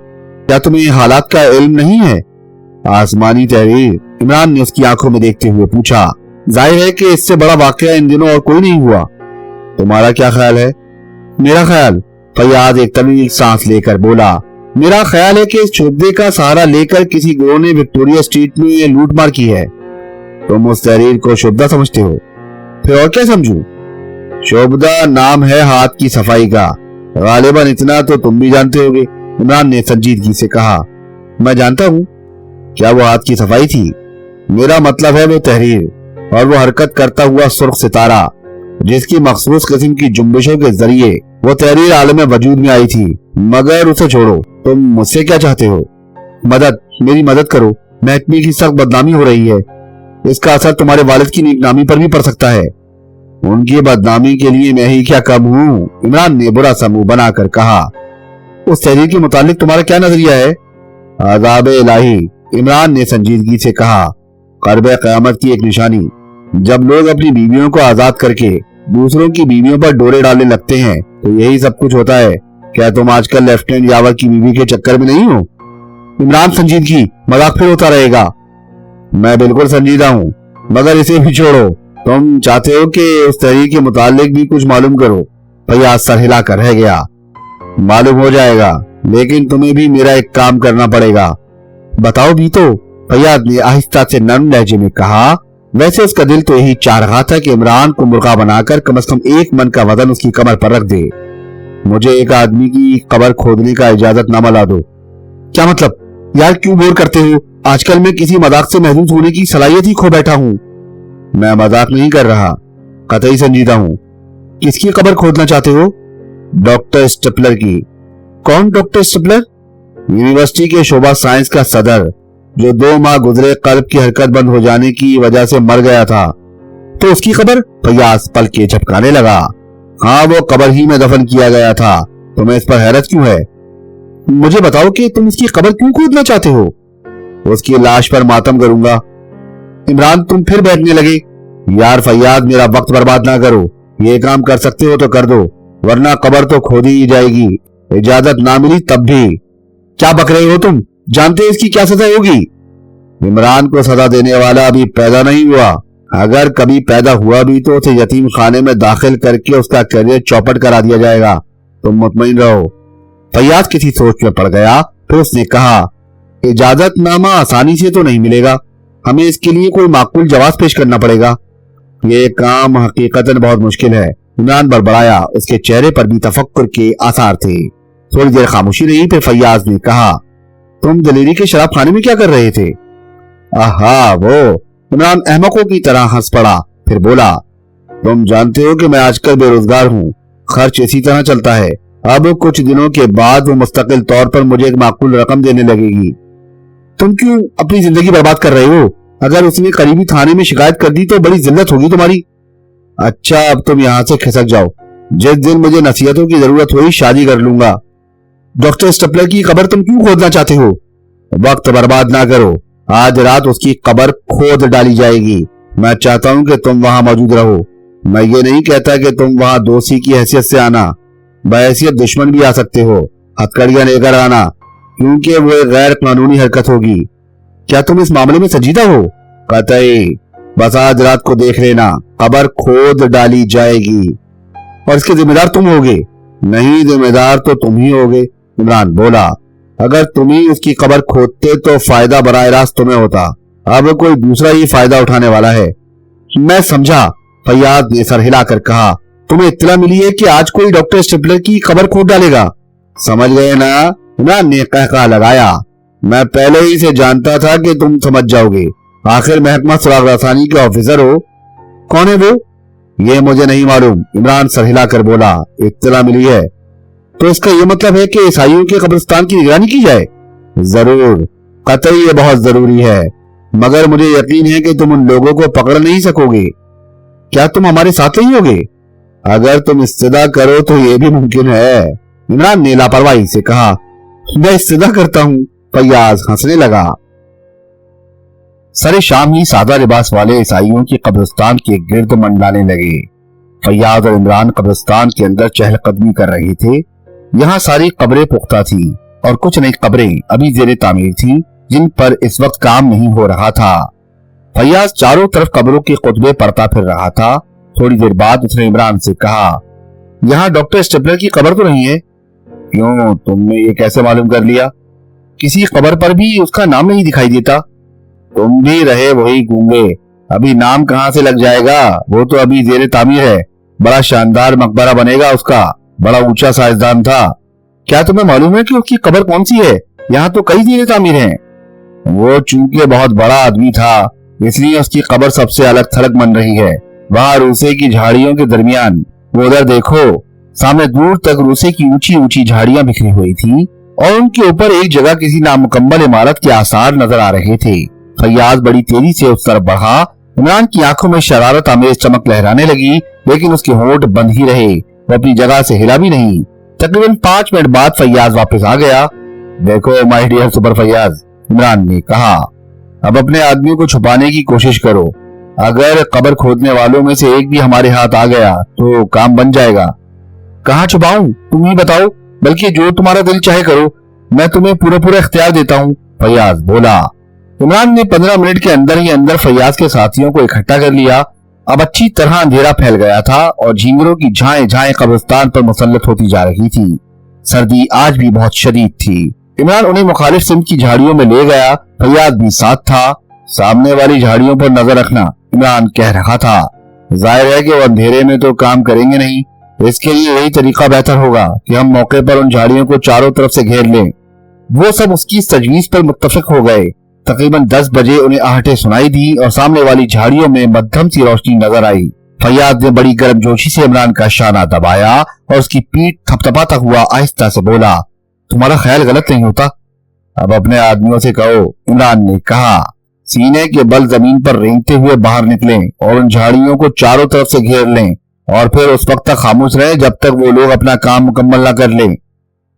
क्या तुम्हें हालात का इल्म नहीं है? आसमानी तहरीर, इमरान ने उसकी आंखों में देखते हुए पूछा। जाहिर है कि इससे बड़ा वाकया इन दिनों और कोई नहीं हुआ। तुम्हारा क्या ख्याल है? मेरा ख्याल, फैयाज एक तवील सांस लेकर बोला, मेरा ख्याल है कि इस शोबे का सहारा लेकर किसी गिरोह ने विक्टोरिया स्ट्रीट में ये लूटमार की है। तुम उस तहरीर को शोबदा समझते हो? फिर और क्या समझूं? शोबदा नाम है हाथ की सफाई का। गालिबन इतना तो तुम भी जानते होगे, इमरान ने संजीदगी से कहा। मैं जानता हूँ। क्या वो हाथ की सफाई थी? मेरा मतलब है वो तहरीर और वो हरकत करता हुआ सुर्ख सितारा जिसकी मखसूस किस्म की जुम्बिशों के जरिए वो तहरीर आलम वजूद में आई थी। मगर उसे छोड़ो, तुम मुझसे क्या चाहते हो? मदद, मेरी मदद करो। महकमे की सख्त बदनामी हो रही है। इसका असर तुम्हारे वालिद की नेकनामी पर भी पड़ सकता है। उनकी बदनामी के लिए मैं ही क्या कम हूँ? इमरान ने बुरा सा मुंह बनाकर कहा। उस तहरीर के मुतालिक तुम्हारा क्या नजरिया है? आज़ाब इलाही, इमरान ने संजीदगी से कहा। क़र्ब क़यामत की एक निशानी। जब लोग अपनी बीवियों को आजाद करके दूसरों की बीवियों पर डोरे डालने लगते हैं तो यही सब कुछ होता है। क्या तुम आजकल लेफ्टिनेंट यावर की बीवी के चक्कर में नहीं हो? इमरान संजीदगी, मजाक फिर होता रहेगा। मैं बिल्कुल संजीदा हूँ, मगर इसे भी छोड़ो। तुम चाहते हो कि उस तहरीर के मुतालिक भी कुछ मालूम करो? फैयाज सर हिलाकर रह गया। मालूम हो जाएगा, लेकिन तुम्हें भी मेरा एक काम करना पड़ेगा। बताओ भी तो, फैयाज ने आहिस्ता से नरम लहजे में कहा। वैसे उसका दिल तो यही चाह रहा था कि इमरान को मुर्गा बनाकर कम से कम एक मन का वजन उसकी कमर पर रख दे। मुझे एक आदमी की कब्र खोदने का इजाजतनामा ला दो। क्या मतलब? यार क्यों बोर करते हो? आजकल मैं किसी मजाक से महसूस होने की सलाहियत ही खो बैठा हूँ। मैं मजाक नहीं कर रहा, कतई संजीदा हूँ। किसकी कब्र खोदना चाहते हो? डॉक्टर स्टेपलर की। कौन डॉक्टर स्टेपलर? यूनिवर्सिटी के शोबा साइंस का सदर, जो 2 माह गुजरे कल्ब की हरकत बंद हो जाने की वजह से मर गया था। तो उसकी कब्र? फैयाज पल के झपकाने लगा। हाँ, वो कब्र ही में दफन किया गया था। तुम्हें इस पर हैरत क्यों है? मुझे बताओ कि तुम उसकी कब्र क्यों खोदना चाहते हो? उसकी लाश पर मातम करूंगा। इमरान, तुम फिर बैठने लगे। यार फैयाज, मेरा वक्त बर्बाद ना करो। ये काम कर सकते हो तो कर दो, वरना कब्र तो खोदी ही जाएगी। इजाजत ना मिली तब भी। क्या बक रहे हो तुम? जानते हो इसकी क्या सजा होगी? इमरान को सजा देने वाला अभी पैदा नहीं हुआ। अगर कभी पैदा हुआ भी तो उसे यतीम खाने में दाखिल करके उसका करियर चौपट करा दिया जाएगा। तुम मुतमईन रहो। फैयाज किसी सोच में पड़ गया, फिर उसने कहा, इजाजतनामा आसानी से तो नहीं मिलेगा, हमें इसके लिए कोई माकूल जवाब पेश करना पड़ेगा। ये काम हकीकतन बहुत मुश्किल है। इमरान बड़बड़ाया, उसके चेहरे पर भी तफक्कुर के आसार थे। थोड़ी देर खामोशी रही, फिर फैयाज ने कहा, तुम दलेरी के शराब खाने में क्या कर रहे थे? आहा वो। इमरान अहमकों की तरह हंस पड़ा, फिर बोला, तुम जानते हो कि मैं आजकल बेरोजगार हूँ, खर्च इसी तरह चलता है। अब कुछ दिनों के बाद वो मुस्तकिल तौर पर मुझे एक माकूल रकम देने लगेगी। तुम क्यों अपनी जिंदगी बर्बाद कर रहे हो? अगर उसने करीबी थाने में शिकायत कर दी तो बड़ी जिल्लत होगी तुम्हारी। अच्छा, अब तुम यहाँ से खिसक जाओ। जिस दिन मुझे नसीहतों की जरूरत हुई शादी कर लूंगा। डॉक्टर स्टेपलर की कब्र तुम क्यों खोदना चाहते हो? वक्त बर्बाद ना करो, आज रात उसकी कब्र खोद डाली जाएगी। मैं चाहता हूं कि तुम वहां मौजूद रहो। मैं ये नहीं कहता कि तुम वहां दोषी की हैसियत से आना, बहैसियत दुश्मन भी आ सकते हो। हथकड़ियां लेकर आना, क्योंकि वो एक गैर कानूनी हरकत होगी। क्या तुम इस मामले में संजीदा हो? कतई। बस आज रात को देख लेना, कब्र खोद डाली जाएगी और इसके जिम्मेदार तुम होगे। नहीं, जिम्मेदार तो तुम ही होगे। इमरान बोला, अगर तुम ही उसकी कब्र खोदते तो फायदा बराह रास्त तुम्हें होता। अब कोई दूसरा ही फायदा उठाने वाला है। मैं समझा, फैयाज ने सर हिलाकर कहा। तुम्हें इत्तला मिली है कि आज कोई डॉक्टर स्टेपलर की कब्र खोद डालेगा? समझ गए ना? इमरान ने कहका लगाया। मैं पहले ही से जानता था कि तुम समझ जाओगे। आखिर महकमा सुराग रसानी के ऑफिसर हो। कौन है वो? ये मुझे नहीं मालूम। इमरान सर हिलाकर बोला, इत्तला मिली है। तो इसका ये मतलब है कि ईसाइयों के कब्रिस्तान की निगरानी की जाए? जरूर, कतई ये बहुत जरूरी है, मगर मुझे यकीन है कि तुम उन लोगों को पकड़ नहीं सकोगे। क्या तुम हमारे साथ नहीं होगे? अगर तुम इस्तेदा करो तो ये भी मुमकिन है। इमरान ने लापरवाही से कहा। मैं इस्तेदा करता हूँ। फैयाज हंसने लगा। सरे शाम ही सादा लिबास वाले ईसाइयों की कब्रिस्तान के गिर्द मंडलाने लगे। फैयाज और इमरान कब्रिस्तान के अंदर चहलकदमी कर रहे थे। यहाँ सारी कब्रें पुख्ता थी और कुछ नई कब्रें अभी जेरे तामीर थी, जिन पर इस वक्त काम नहीं हो रहा था। फैयाज चारों तरफ कब्रों के खुतबे पढ़ता फिर रहा था। थोड़ी देर बाद उसने इमरान से कहा, यहाँ डॉक्टर स्टेपलर की कब्र तो नहीं है? क्यों, तुमने ये कैसे मालूम कर लिया? किसी कब्र पर भी उसका नाम नहीं दिखाई देता। तुम भी रहे वही गूंगे, अभी नाम कहाँ से लग जाएगा? वो तो अभी जेरे तामीर है। बड़ा शानदार मकबरा बनेगा उसका, बड़ा ऊंचा साइंसदान था। क्या तुम्हें मालूम है कि उसकी कब्र कौन सी है? यहाँ तो कई जेरे तामीर हैं। वो चूंकि बहुत बड़ा आदमी था, इसलिए उसकी कब्र सबसे अलग थलग बन रही है। वहां रूसे की झाड़ियों के दरमियान, वो उधर देखो, सामने दूर तक रूसे की ऊंची ऊंची झाड़ियां बिखरी हुई थी और उनके ऊपर एक जगह किसी नामुकम्मल इमारत के आसार नजर आ रहे थे। फैयाज बड़ी तेजी से उस तरफ बढ़ा। इमरान की आंखों में शरारत आमेज चमक लहराने लगी, लेकिन उसके होंठ बंद ही रहे। वो अपनी जगह से हिला भी नहीं। तकरीबन 5 मिनट बाद फैयाज वापस आ गया। देखो my dear super Fayaz, Imran ने कहा, अब अपने आदमी को छुपाने की कोशिश करो। अगर कब्र खोदने वालों में से एक भी हमारे हाथ आ गया तो काम बन जाएगा। कहाँ छुपाऊं, तुम ही बताओ। बल्कि जो तुम्हारा दिल चाहे करो, मैं तुम्हें पूरा इख्तियार देता हूँ, फैयाज बोला। इमरान ने 15 मिनट के अंदर ही अंदर फैयाज के साथियों को इकट्ठा कर लिया। अब अच्छी तरह अंधेरा फैल गया था और झींगरों की झाएं झाएं कब्रिस्तान पर मुसल्लत होती जा रही थी। सर्दी आज भी बहुत शदीद थी। इमरान उन्हें मुखालिफ सिमत की झाड़ियों में ले गया। फैयाज भी साथ था। सामने वाली झाड़ियों पर नजर रखना, इमरान कह रहा था। जाहिर है कि वो अंधेरे में तो काम करेंगे नहीं, इसके लिए यही तरीका बेहतर होगा कि हम मौके पर उन झाड़ियों को चारों तरफ से घेर लें। वो सब उसकी इस तजवीज पर मुत्तफिक हो गए। तकरीबन 10 बजे उन्हें आहटें सुनाई दी और सामने वाली झाड़ियों में मध्यम सी रोशनी नजर आई। फैयाज ने बड़ी गर्मजोशी से इमरान का शाना दबाया और उसकी पीठ थपथपाता हुआ आहिस्ता से बोला, तुम्हारा ख्याल गलत नहीं होता? अब अपने आदमियों से कहो, इमरान ने कहा। सीने के बल जमीन पर रेंगते हुए बाहर निकलें और उन झाड़ियों को चारों तरफ से घेर लें और फिर उस वक्त तक खामोश रहे जब तक वो लोग अपना काम मुकम्मल न कर लें।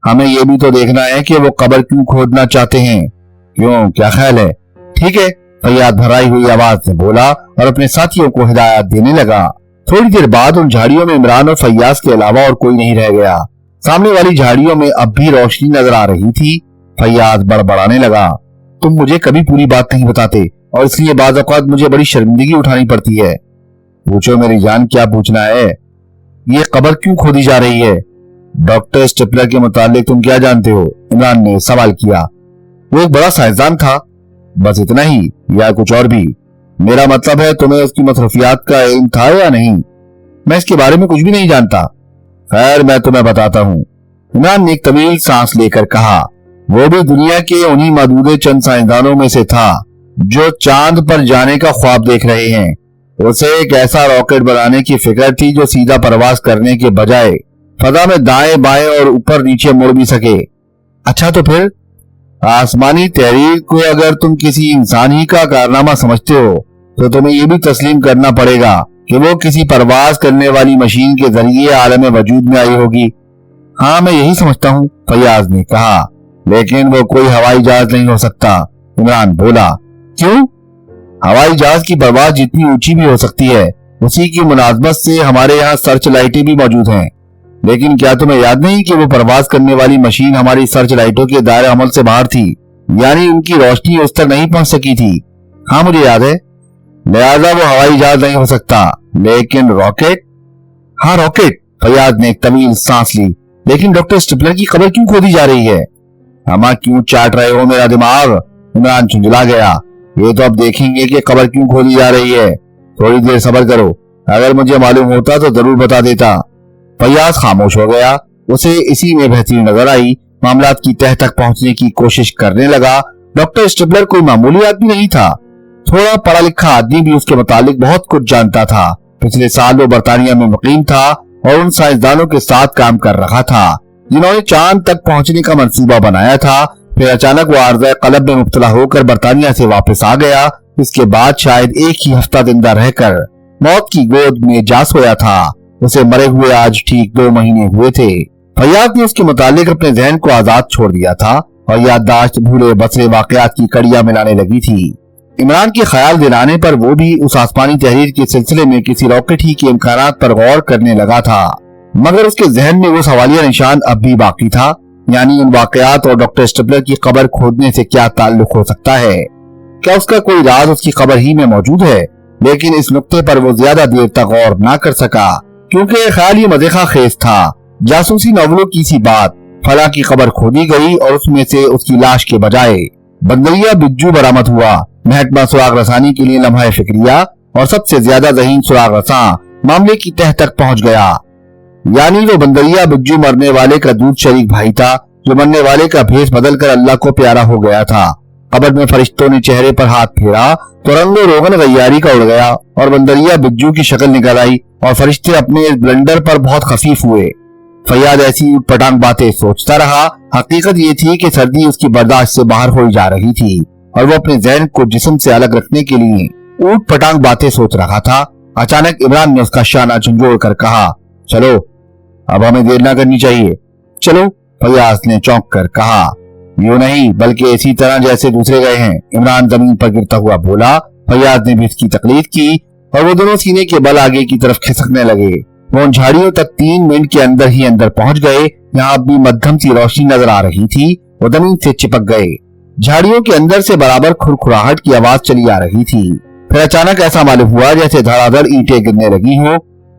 हमें ये भी तो देखना है कि वो कब्र क्यों खोदना चाहते हैं। क्यों, क्या ख्याल है? ठीक है, फैयाज भराई हुई आवाज से बोला और अपने साथियों को हिदायत देने लगा। थोड़ी देर बाद उन झाड़ियों में इमरान और फैयाज के अलावा और कोई नहीं रह गया। सामने वाली झाड़ियों में अब भी रोशनी नजर आ रही थी। फैयाज बड़बड़ाने लगा, तुम मुझे कभी पूरी बात नहीं बताते और इसलिए बाज़ औक़ात मुझे बड़ी शर्मिंदगी उठानी पड़ती है। पूछो मेरी जान, क्या पूछना है? ये कब्र क्यों खोदी जा रही है? डॉक्टर स्टेपलर के मुतालिक तुम क्या जानते हो? इमरान ने सवाल किया। वो एक बड़ा साइंसदान था, बस इतना ही या कुछ और भी? मेरा मतलब है तुम्हें उसकी मसरूफियात का इल्म था या नहीं? मैं इसके बारे में कुछ भी नहीं जानता। खैर, मैं तुम्हें बताता हूँ, इमरान ने एक तवील सांस लेकर कहा। वो भी दुनिया के उन्हीं मदूदे चंद साइंसदानों में से था जो चांद पर जाने का ख्वाब देख रहे हैं। उसे एक ऐसा रॉकेट बनाने की फिक्र थी जो सीधा परवाज करने के बजाय फजा में दाएं बाएं और ऊपर नीचे मुड़ भी सके। अच्छा, तो फिर आसमानी तहरीर को अगर तुम किसी इंसान ही का कारनामा समझते हो तो तुम्हें यह भी तस्लीम करना पड़ेगा कि वो किसी परवाज करने वाली मशीन के जरिए आलम वजूद में आई होगी। हाँ, मैं यही समझता हूँ, फैयाज ने कहा। लेकिन वो कोई हवाई जहाज नहीं हो सकता, इमरान बोला। क्यों? हवाई जहाज की परवाज जितनी ऊंची भी हो सकती है, उसी की मुनासबत से हमारे यहाँ सर्च लाइटें भी मौजूद हैं। लेकिन क्या तुम्हें याद नहीं कि वो परवाज करने वाली मशीन हमारी सर्च लाइटों के दायरे अमल से बाहर थी, यानी उनकी रोशनी उस तक नहीं पहुंच सकी थी। हाँ, मुझे याद है। लिहाजा वो हवाई जहाज नहीं हो सकता। लेकिन रॉकेट? हाँ, रॉकेट। फैयाज ने एक तवील सांस ली। लेकिन डॉक्टर स्टेपलर की कब्र क्यों खोदी जा रही है? हमा क्यों चाट रहे हो मेरा दिमाग? इमरान झुंझला गया। ये तो अब देखेंगे कि कब्र क्यों खोदी जा रही है। थोड़ी देर सब्र करो, अगर मुझे मालूम होता तो जरूर बता देता। फैयाज खामोश हो गया। उसे इसी में बेहतरी नजर आई। मामलात की तह तक पहुंचने की कोशिश करने लगा। डॉक्टर स्टेपलर कोई मामूली आदमी नहीं था। थोड़ा पढ़ा लिखा आदमी भी उसके मुतालिक बहुत कुछ जानता था। पिछले साल वो बरतानिया में मुकीम था और उन साइंसदानों के साथ काम कर रहा था जिन्होंने चांद तक पहुंचने का मंसूबा बनाया था। फिर अचानक वो आर्ज़े क़लब में मुब्तला होकर बरतानिया से वापस आ गया। इसके बाद शायद एक ही हफ्ता जिंदा रहकर मौत की गोद में जा सोया था। उसे मरे हुए आज ठीक 2 महीने हुए थे। फैयाज ने उसके मुतालिक अपने जहन को आजाद छोड़ दिया था और याददाश्त भूले बसरे वाकयात की कड़ियां मिलाने लगी थी। इमरान के ख्याल दिलाने पर वो भी उस आसमानी तहरीर के सिलसिले में किसी रॉकेट ही के इम्कानात पर गौर करने लगा था, मगर उसके जहन में वो सवालिया निशान अब भी बाकी था, यानी उन वाकयात और डॉक्टर स्टेपलर की कब्र खोदने से क्या ताल्लुक हो सकता है? क्या उसका कोई राज उसकी कब्र ही में मौजूद है? लेकिन इस नुक्ते पर वो ज्यादा देर तक गौर न कर सका, क्योंकि ख्याल ये मज़ेखा खेज था। जासूसी नॉवलों की सी बात, फला की कब्र खोदी गई और उसमें से उसकी लाश के बजाय बंदरिया बिज्जू बरामद हुआ। महकमा सुराग रसानी के लिए लम्हा फिक्रिया और सबसे ज्यादा ज़हीन सुराग रसा मामले की तह तक पहुंच गया। यानी वो बंदरिया बिज्जू मरने वाले का दूध शरीक भाई था, जो मरने वाले का भेष बदल कर अल्लाह को प्यारा हो गया था। कब्र में फरिश्तों ने चेहरे पर हाथ फेरा तो रंगो रोगन गैयारी का उड़ गया और बंदरिया बिज्जू की शक्ल निकल आई और फरिश्ते अपने इस ब्लंडर पर बहुत खफीफ हुए। फैयाज ऐसी उटपटांग बातें सोचता रहा। हकीकत ये थी कि सर्दी उसकी बर्दाश्त से बाहर हो जा रही थी और वो अपने जहन को जिस्म से अलग रखने के लिए ऊट-पटांग बातें सोच रहा था। अचानक इमरान ने उसका शाना झंझोड़ कर कहा, चलो अब हमें देर ना करनी चाहिए। चलो, फैयाज ने चौंक कर कहा। यूं नहीं, बल्कि इसी तरह जैसे दूसरे गए हैं, इमरान जमीन पर गिरता हुआ बोला। फैयाज ने भी इसकी तकलीद की और वो दोनों सीने के बल आगे की तरफ खिसकने लगे। वो उन झाड़ियों तक 3 मिनट के अंदर ही अंदर पहुंच गए। यहाँ भी मध्यम सी रोशनी नजर आ रही थी। वो जमीन से चिपक गए। झाड़ियों के अंदर से बराबर खुरखुराहट की आवाज चली आ रही थी। फिर अचानक ऐसा मालूम हुआ जैसे धड़ाधड़ ईंटें गिरने लगी हो।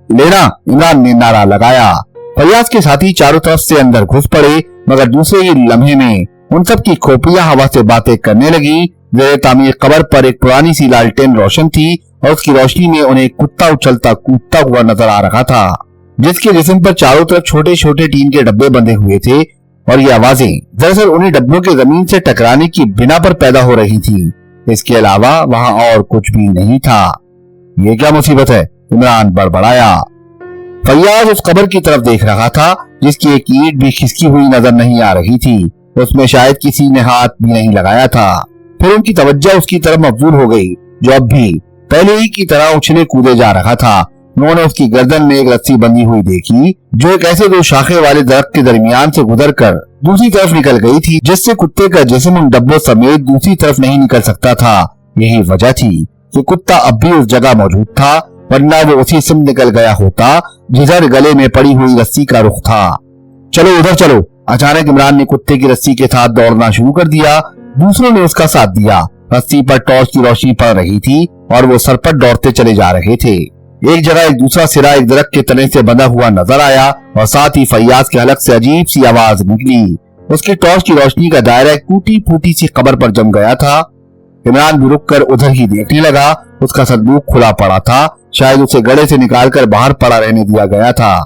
लेना, इमरान ने नारा लगाया। फैयाज के साथी चारों तरफ से अंदर घुस पड़े, मगर दूसरे ही लम्हे में उन सब की खोपड़ियां हवा से बातें करने लगी। जेर तामीर कब्र पर एक पुरानी सी लालटेन रोशन थी और उसकी रोशनी में उन्हें एक कुत्ता उछलता कूदता हुआ नजर आ रहा था, जिसके जिस्म पर चारों तरफ छोटे छोटे टीन के डब्बे बंधे हुए थे। और ये आवाजें दरअसल उन्हीं डब्बों के जमीन से टकराने की बिना पर पैदा हो रही थी। इसके अलावा वहां और कुछ भी नहीं था। ये क्या मुसीबत है? इमरान बड़बड़ाया। फैयाज उस कब्र की तरफ देख रहा था जिसकी एक ईंट भी खिसकी हुई नजर नहीं आ रही थी। उसमें शायद किसी ने हाथ भी नहीं लगाया था। फिर उनकी तवज्जो उसकी तरफ मबजूल हो गई, जो अब भी पहले ही की तरह उछले कूदे जा रहा था। उन्होंने उसकी गर्दन में एक रस्सी बंधी हुई देखी, जो एक ऐसे दो शाखे वाले दरख्त के दरमियान से गुजरकर दूसरी तरफ निकल गई थी, जिससे कुत्ते का जिस्म उन डब्बों समेत दूसरी तरफ नहीं निकल सकता था। यही वजह थी कि कुत्ता अब भी उस जगह मौजूद था, वरना वो उसी सिम निकल गया होता जिधर गले में पड़ी हुई रस्सी का रुख था। चलो उधर चलो। अचानक इमरान ने कुत्ते की रस्सी के साथ दौड़ना शुरू कर दिया। दूसरों ने उसका साथ दिया। रस्सी पर टॉर्च की रोशनी पड़ रही थी और वो सरपट दौड़ते चले जा रहे थे। एक जगह एक दूसरा सिरा एक दरख्त के तने से बंधा हुआ नजर आया और साथ ही फैयाज के हलक से अजीब सी आवाज निकली। उसकी टॉर्च की रोशनी का दायरा एक टूटी फूटी सी कब्र पर जम गया था। इमरान भी रुक कर उधर ही देखने लगा। उसका संदूक खुला पड़ा था, शायद उसे गले से निकालकर बाहर पड़ा रहने दिया गया था।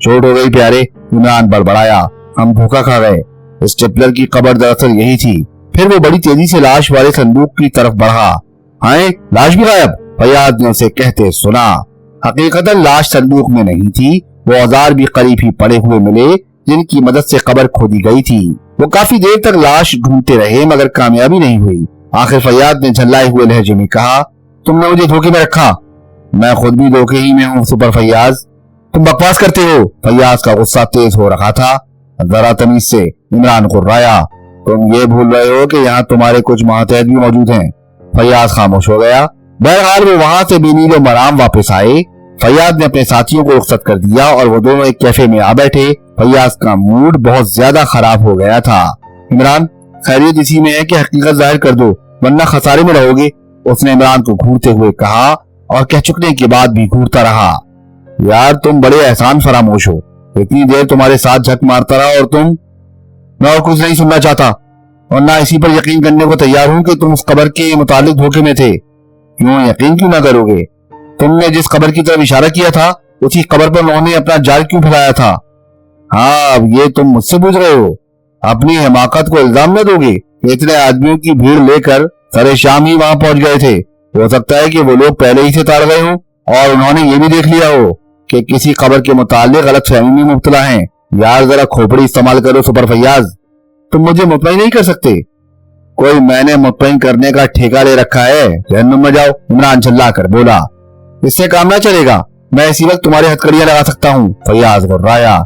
चोट हो गई प्यारे, इमरान बड़बड़ाया। हम धोखा खा गए। स्टेपलर की कब्र दरअसल यही थी। फिर वो बड़ी तेजी से लाश वाले संदूक की तरफ बढ़ा। हाय, लाश भी गायब, फैयाज ने उसे कहते सुना। हकीकतन लाश संदूक में नहीं थी। वो औजार भी करीब ही पड़े हुए मिले जिनकी मदद से कब्र खोदी गई थी। वो काफी देर तक लाश ढूंढते रहे मगर कामयाबी नहीं हुई। आखिर फैयाज ने झल्लाए हुए लहजे में कहा, तुमने मुझे धोखे में रखा। मैं खुद भी धोखे ही में हूँ सुपर फैयाज। तुम बकवास करते हो। फैयाज का गुस्सा तेज हो रहा था। जरा तमीज से, इमरान कुर्राया। तुम ये भूल रहे हो कि यहाँ तुम्हारे कुछ मातहत भी मौजूद हैं। फैयाज खामोश हो गया। बहरहाल वो वहां से बेनीलो मराम वापस आए। फैयाज ने अपने साथियों को रुखसत कर दिया और वो दोनों एक कैफे में आ बैठे। फैयाज का मूड बहुत ज्यादा खराब हो गया था। इमरान, खैरियत इसी में है कि हकीकत जाहिर कर दो, वरना खसारे में रहोगे, उसने इमरान को घूरते हुए कहा और कह चुकने के बाद भी घूरता रहा। यार तुम बड़े एहसान फरामोश हो। इतनी देर तुम्हारे साथ झक मारता रहा और तुम। मैं और कुछ नहीं सुनना चाहता और ना इसी पर यकीन करने को तैयार हूं कि तुम उस कब्र के मुतालिक धोखे में थे। क्यों यकीन क्यों ना करोगे? तुमने जिस कब्र की तरफ इशारा किया था उसी कब्र पर उन्होंने अपना जाल क्यों फैलाया था? हाँ, अब ये तुम मुझसे पूछ रहे हो। अपनी हिमाकत को इल्जाम न दोगे। इतने आदमियों की भीड़ लेकर सारे शाम ही वहां पहुंच गए थे। हो सकता है कि वो लोग पहले ही से ताड़ गए हों और उन्होंने ये भी देख लिया हो कि किसी खबर के मुतालिक गलतफहमी में मुब्तला हैं। यार जरा खोपड़ी इस्तेमाल करो सुपर फैयाज। तुम मुझे मुतमईन नहीं कर सकते। कोई मैंने मुतमईन करने का ठेका ले रखा है? जहन्नुम में जाओ, इमरान चिल्ला कर बोला। इससे काम ना चलेगा। मैं इसी वक्त तुम्हारे हथकड़ियां लगा सकता हूँ, फैयाज गुर्राया।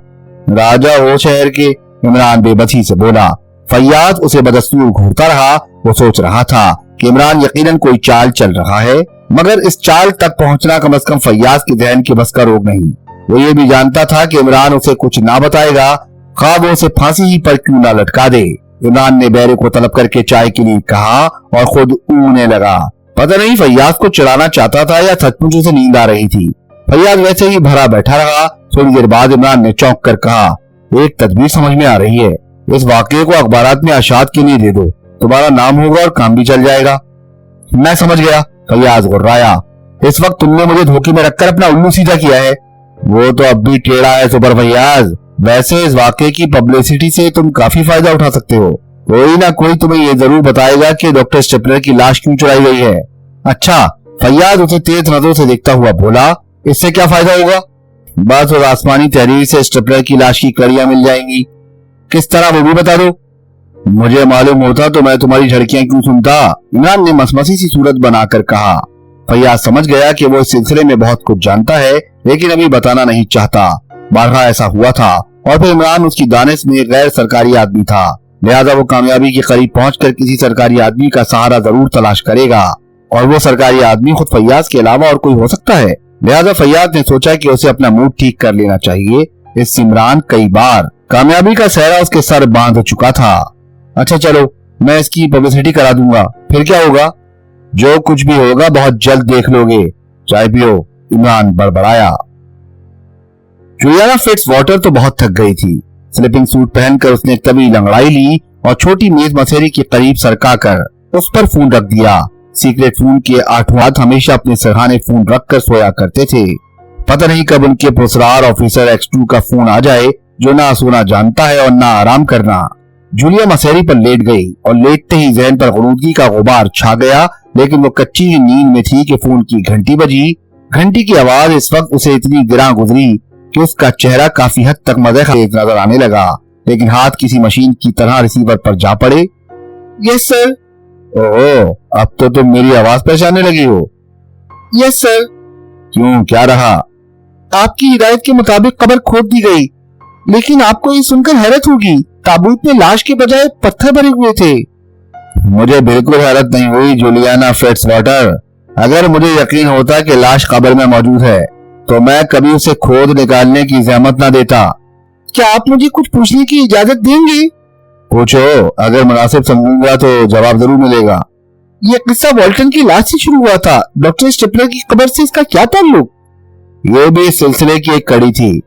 राजा हो शहर के, इमरान बेबसी से बोला। फैयाज उसे बदस्तूर घूरता रहा। वो सोच रहा था कि इमरान यकीनन कोई चाल चल रहा है, मगर इस चाल तक पहुंचना कम से कम फैयाज के जहन के बस का रोग नहीं। वो ये भी जानता था कि इमरान उसे कुछ ना बताएगा, खा वो उसे फांसी ही पर क्यों ना लटका दे। इमरान ने बैरे को तलब करके चाय के लिए कहा और खुद ऊँगने लगा। पता नहीं फैयाज को चिढ़ाना चाहता था या सचमुच उसे नींद आ रही थी। फैयाज वैसे ही भरा बैठा रहा। थोड़ी देर बाद इमरान ने चौंक कर कहा, एक तदबीर समझ में आ रही है। इस वाकये को अखबारात में आशात के लिए दे दो, तुम्हारा नाम होगा और काम भी चल जाएगा। मैं समझ गया, फैयाज गुर्राया। इस वक्त तुमने मुझे धोखे में रखकर अपना उल्लू सीधा किया है। वो तो अब भी टेढ़ा है सुपर फैयाज। वैसे इस वाकये की पब्लिसिटी से तुम काफी फायदा उठा सकते हो। कोई ना कोई तुम्हें ये जरूर बताएगा कि डॉक्टर स्टेपलर की लाश क्यों चुराई गई है। अच्छा, फैयाज उसे तेज नजरों से देखता हुआ बोला। इससे क्या फायदा होगा? बस उस आसमानी तहरीर से स्टेपलर की लाश की कड़ियां मिल जाएंगी। किस तरह वो भी बता दो। मुझे मालूम होता तो मैं तुम्हारी झड़कियां क्यों सुनता, इमरान ने मसमसी सी सूरत बनाकर कहा। फैयाज समझ गया कि वो इस सिलसिले में बहुत कुछ जानता है, लेकिन अभी बताना नहीं चाहता। बारहा ऐसा हुआ था और फिर इमरान उसकी दानिश में गैर सरकारी आदमी था, लिहाजा वो कामयाबी के करीब पहुंचकर किसी सरकारी आदमी का सहारा जरूर तलाश करेगा, और वो सरकारी आदमी खुद फैयाज के अलावा और कोई हो सकता है। लिहाजा फैयाज ने सोचा कि उसे अपना मूड ठीक कर लेना चाहिए। इस इमरान कई बार कामयाबी का सहरा उसके सर बांध चुका था। अच्छा चलो, मैं इसकी पब्लिसिटी करा दूंगा, फिर क्या होगा? जो कुछ भी होगा बहुत जल्द देख लोगे। चाय पियो, इमरान बड़बड़ाया। जुलियाना फिट्स वाटर तो बहुत थक गई थी। स्लीपिंग सूट पहनकर उसने एक तवील अंगड़ाई ली और छोटी मेज मसेरी के करीब सरका कर उस पर फोन रख दिया। सीक्रेट फोन के 8 हाथ हमेशा अपने सरहाने फोन रखकर सोया करते थे। पता नहीं कब उनके पुरस्कार ऑफिसर X2 का फोन आ जाए, जो ना सोना जानता है और ना आराम करना। जूलिया मसेरी पर लेट गई और लेटते ही जहन पर गुरूदगी का गुबार छा गया, लेकिन वो कच्ची नींद में थी कि फोन की घंटी बजी। घंटी की आवाज इस वक्त उसे इतनी गिरा गुजरी कि उसका चेहरा काफी हद तक मज़ेदार नजर आने लगा, लेकिन हाथ किसी मशीन की तरह रिसीवर पर जा पड़े। Yes sir. ओह, अब तो तुम मेरी आवाज पहचानने लगी हो। Yes sir. क्यों, क्या रहा? आपकी हिदायत के मुताबिक कब्र खोद दी गई, लेकिन आपको ये सुनकर हैरत होगी, ताबूत में लाश के बजाय पत्थर भरे हुए थे। मुझे बिल्कुल हैरत नहीं हुई जूलियाना फिट्स वाटर। अगर मुझे यकीन होता कि लाश कब्र में मौजूद है तो मैं कभी उसे खोद निकालने की जहमत न देता। क्या आप मुझे कुछ पूछने की इजाजत देंगे? पूछो, अगर मुनासिब समझूंगा तो जवाब जरूर मिलेगा। ये किस्सा वॉल्टन की लाश से शुरू हुआ था, डॉक्टर स्टेपलर की कब्र से इसका क्या ताल्लुक? ये भी इस सिलसिले की एक कड़ी थी।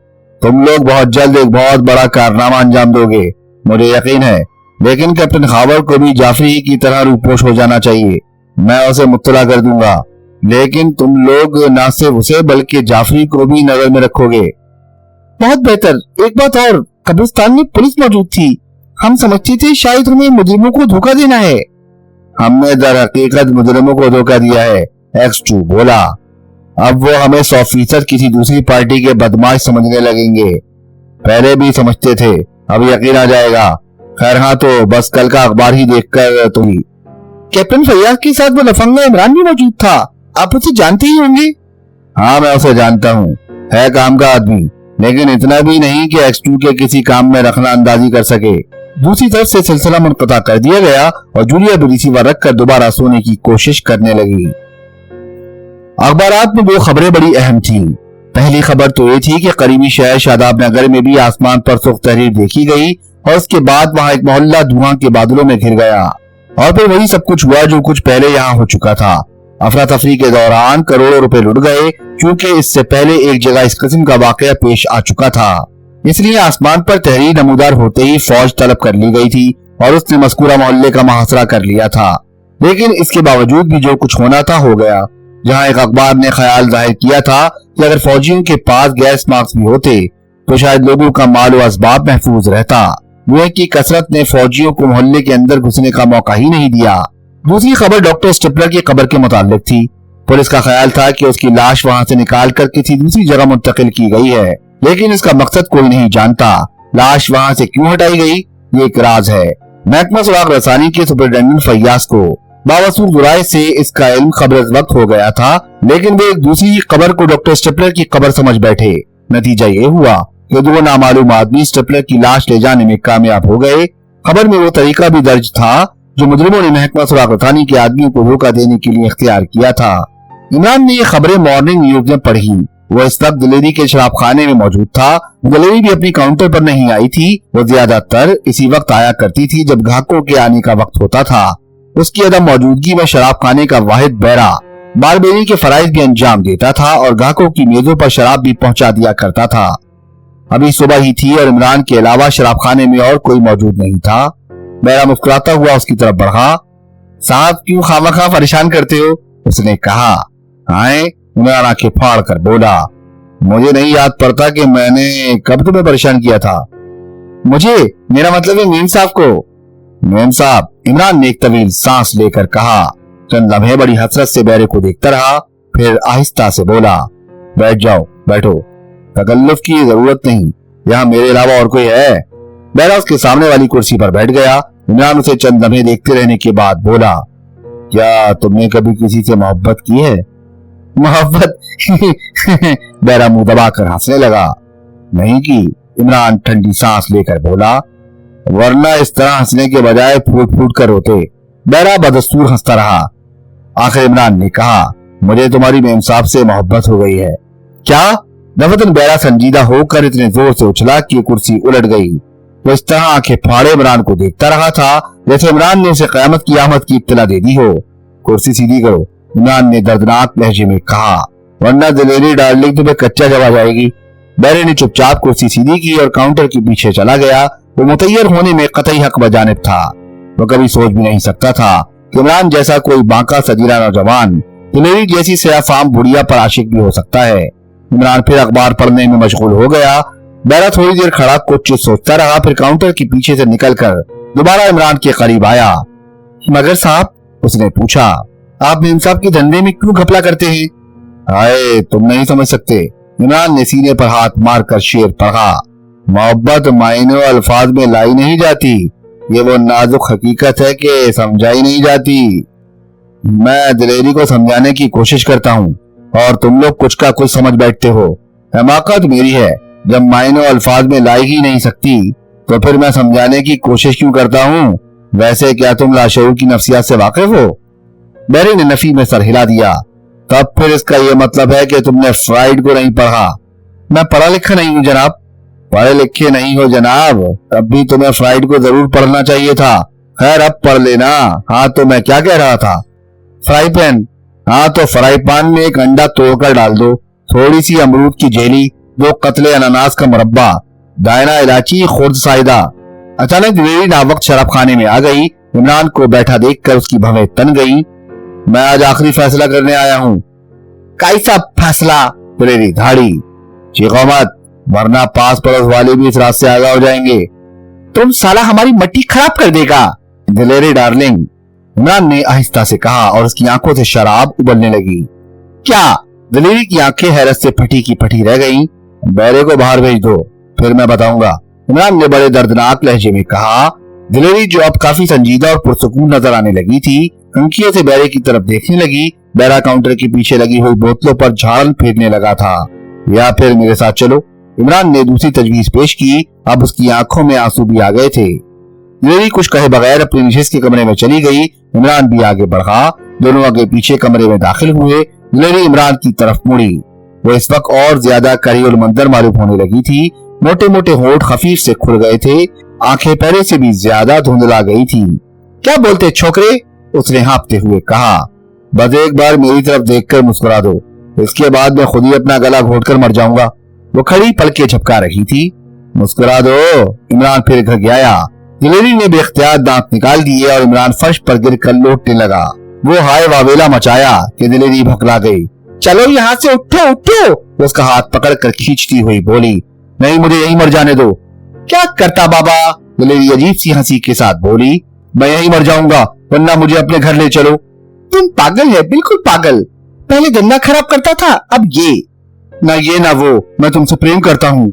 तुम लोग बहुत जल्द एक बहुत बड़ा कारनामा अंजाम दोगे, मुझे यकीन है, लेकिन कैप्टन खावर को भी जाफरी की तरह रूपोश हो जाना चाहिए। मैं उसे मुत्तला कर दूंगा, लेकिन तुम लोग न सिर्फ उसे बल्कि जाफरी को भी नजर में रखोगे। बहुत बेहतर। एक बात और, कब्रिस्तान में पुलिस मौजूद थी। हम समझते थे शायद हमें मुजरिमों को धोखा देना है। हमने दर हकीकत मुजरिमों को धोखा दिया है, X2 बोला। अब वो हमें 100% किसी दूसरी पार्टी के बदमाश समझने लगेंगे। पहले भी समझते थे, अब यकीन आ जाएगा। खैर हाँ, तो बस कल का अखबार ही देखकर तुम ही। कैप्टन फैयाज के साथ वो लफंगा इमरान भी मौजूद था, आप उसे जानते ही होंगे। हाँ, मैं उसे जानता हूँ, है काम का आदमी, लेकिन इतना भी नहीं कि X2 के किसी काम में रखना अंदाजी कर सके। दूसरी तरफ से सिलसिला मुनक़ता कर दिया गया और जूलिया भी रिसीवर रखकर दोबारा सोने की कोशिश करने लगी। अखबारात में 2 खबरें बड़ी अहम थीं। पहली खबर तो ये थी कि करीबी शहर शादाब नगर में भी आसमान पर सुर्ख तहरीर देखी गई और उसके बाद वहां एक मोहल्ला धुआं के बादलों में घिर गया और फिर वही सब कुछ हुआ जो कुछ पहले यहाँ हो चुका था। अफरा तफरी के दौरान करोड़ों रुपए लुट गए, क्योंकि इससे पहले एक जगह इस किस्म का वाकया पेश आ चुका था। इसलिए आसमान पर तहरीर नमूदार होते ही फौज तलब कर ली गई थी और उसने मस्कूरा मोहल्ले का मुहासरा कर लिया था। लेकिन इसके बावजूद भी जो कुछ होना था हो गया। जहां एक अखबार ने ख्याल जाहिर किया था कि अगर फौजियों के पास गैस मास्क भी होते तो शायद लोगों का माल व असबाब महफूज रहता, वो की कसरत ने फौजियों को मोहल्ले के अंदर घुसने का मौका ही नहीं दिया। दूसरी खबर डॉक्टर स्टेपलर की कब्र के मुताल्लिक थी। पुलिस का ख्याल था कि उसकी लाश वहां से निकालकर किसी दूसरी जगह मुंतकिल की गई है, लेकिन इसका मकसद कोई नहीं जानता। लाश वहां से क्यों हटाई गई, ये एक राज है। महकमा सुराग रसानी के सुपरिटेंडेंट फैयाज को बावसूर दुराए से इसका इल्म खबर वक्त हो गया था, लेकिन वो एक दूसरी खबर को डॉक्टर स्टेपलर की खबर समझ बैठे। नतीजा ये हुआ कि 2 नामालूम आदमी स्टेपलर की लाश ले जाने में कामयाब हो गए। खबर में वो तरीका भी दर्ज था जो मुजरिमों ने महकमा सुराग रसानी के आदमियों को धोखा देने के लिए इख्तियार किया था। इमरान ने ये खबरें मॉर्निंग न्यूज में पढ़ी। वो इस वक्त दिलेरी के शराब खाने में मौजूद था। दिलेरी भी अपनी काउंटर पर नहीं आई थी, वो ज्यादातर इसी वक्त आया करती थी जब ग्राहकों के आने का वक्त होता था। उसकी अदम मौजूदगी में शराब खाने का वाहिद बहरा बारबेरी के फराइज भी अंजाम देता था और ग्राहकों की मेजों पर शराब भी पहुंचा दिया करता था। अभी सुबह ही थी और इमरान के अलावा शराब खाने में और कोई मौजूद नहीं था। बहरा मुस्कुराता हुआ उसकी तरफ बढ़ा। साहब क्यों खामखा परेशान करते हो, उसने कहा। आए, इमरान आंखें फाड़ कर बोला, मुझे नहीं याद पड़ता कि मैंने कब तुम्हें परेशान किया था। मुझे, मेरा मतलब है मेम साहब को। मेम साहब, इमरान ने एक तवील सांस लेकर कहा। चंद लम्हे बड़ी हसरत से बहरे को देखता रहा, फिर आहिस्ता से बोला, बैठ जाओ, बैठो, तकल्लुफ की जरूरत नहीं, यहाँ मेरे अलावा और कोई है। बहरा उसके सामने वाली कुर्सी पर बैठ गया। इमरान उसे चंद लम्हे देखते रहने के बाद बोला, क्या तुमने कभी किसी से मोहब्बत की है? मोहब्बत? बहरा मुंह दबाकर हंसने लगा। नहीं की, इमरान ठंडी सांस लेकर बोला, वरना इस तरह हंसने के बजाय फूट फूट कर रोते। बहरा बदस्तूर हंसता रहा। आखिर इमरान ने कहा, मुझे तुम्हारी मेम साहब से मोहब्बत हो गई है। क्या? दफतन बहरा संजीदा होकर इतने जोर से उछला कि कुर्सी उलट गई। वो इस तरह आंखें फाड़े इमरान को देखता रहा था जैसे इमरान ने उसे कयामत की आमद की इत्तला दे दी हो। कुर्सी सीधी करो, इमरान ने दर्दनाक लहजे में कहा, वरना दिलेरी डार्लिंग तुम्हें कच्चा जवा जाएगी। बैरे ने चुपचाप कुर्सी सीधी की और काउंटर के पीछे चला गया। वो मुतैयर होने में कतई हक बजानिब था। वो कभी सोच भी नहीं सकता था कि इमरान जैसा कोई बांका सजीला नौजवान दिलेरी जैसी सयाफाम बुढ़िया पर आशिक भी हो सकता है। इमरान फिर अखबार पढ़ने में मशगूल हो गया। बैरा थोड़ी देर खड़ा कुछ सोचता रहा, फिर काउंटर के पीछे से निकलकर दोबारा इमरान के करीब आया। मगर साहब, उसने पूछा, आप मेम साहब के धंधे में क्यों घपला करते हैं? आए, तुम नहीं समझ सकते। इमरान ने सीने पर हाथ मारकर शेर पढ़ा। मोहब्बत मायने अल्फाज में लाई नहीं जाती, ये वो नाजुक हकीकत है कि समझाई नहीं जाती। मैं दिलेरी को समझाने की कोशिश करता हूँ और तुम लोग कुछ का कुछ समझ बैठते हो। हमाकत मेरी है, जब मायने अल्फाज में लाई ही नहीं सकती तो फिर मैं समझाने की कोशिश क्यों करता हूँ? वैसे क्या तुम लाशऊर की नफ्सियात से वाकिफ हो? बैरी ने नफी में सर हिला दिया। तब फिर इसका यह मतलब है कि तुमने फ्राइड को नहीं पढ़ा। मैं पढ़ा लिखा नहीं हूँ जनाब। पढ़े लिखे नहीं हो जनाब, तब भी तुम्हें फ्राइड को जरूर पढ़ना चाहिए था। खैर, अब पढ़ लेना। हाँ, तो मैं क्या कह रहा था? Fry pan? हाँ, तो फ्राई पैन में एक अंडा तोड़कर डाल दो, थोड़ी सी अमरूद की जेली, 2 कतले अनानास का मुरब्बा, दायना इलायची, खुर्द साइदा। अचानक दिलेरी नावक्त शराब खाने में आ गई। इमरान को बैठा देखकर उसकी भवें तन गई। मैं आज आखिरी फैसला करने आया हूँ। कैसा फैसला? दिलेरी धाड़ी। चीखो मत, वरना पास पड़ोस वाले भी इस रात से आगा हो जाएंगे। तुम साला हमारी मट्टी खराब कर देगा। दिलेरी डार्लिंग, इमरान ने आहिस्ता से कहा और उसकी आंखों से शराब उबलने लगी। क्या? दिलेरी की आंखें हैरत से फटी की फटी रह गईं। बैरे को बाहर भेज दो, फिर मैं बताऊंगा, इमरान ने बड़े दर्दनाक लहजे में कहा। दिलेरी, जो अब काफी संजीदा और पुरसुकून नजर आने लगी थी, अंकियों से बैरे की तरफ देखने लगी। बैरा काउंटर के पीछे लगी हुई बोतलों पर झाड़न फेरने लगा था। या फिर मेरे साथ चलो, इमरान ने दूसरी तजवीज पेश की। अब उसकी आंखों में आंसू भी आ गए थे। दिलेरी कुछ कहे बगैर अपनी निशिस्त के कमरे में चली गई। इमरान भी आगे बढ़ा। दोनों आगे पीछे कमरे में दाखिल हुए। दिलेरी इमरान की तरफ मुड़ी। वो इस वक्त और ज्यादा करील मंदर मालूम होने लगी थी। मोटे मोटे होंठ खफीफ से खुल गए थे, आंखें पहले से भी ज्यादा धुंधला गई थी। क्या बोलते छोकरे? उसने हाँफते हुए कहा। बस एक बार मेरी तरफ देखकर मुस्कुरा दो, इसके बाद मैं खुद ही अपना गला घोटकर मर जाऊंगा। वो खड़ी पलके झपका रही थी। मुस्कुरा दो। इमरान फिर घर गया। दिलेरी ने बेख्तियार दांत निकाल दिए और इमरान फर्श पर गिरकर लौटने लगा। वो हाय वावेला मचाया कि दिलेरी भकला गई। चलो यहाँ से, उठो उठो। उसका हाथ पकड़कर खींचती हुई बोली, नहीं, मुझे यहीं मर जाने दो। क्या करता बाबा? दिलेरी अजीब सी हंसी के साथ बोली, मैं यहीं मर जाऊंगा, वरना मुझे अपने घर ले चलो। तुम पागल है, बिल्कुल पागल। पहले धंधा खराब करता था, अब ये ना वो। मैं तुमसे प्रेम करता हूँ।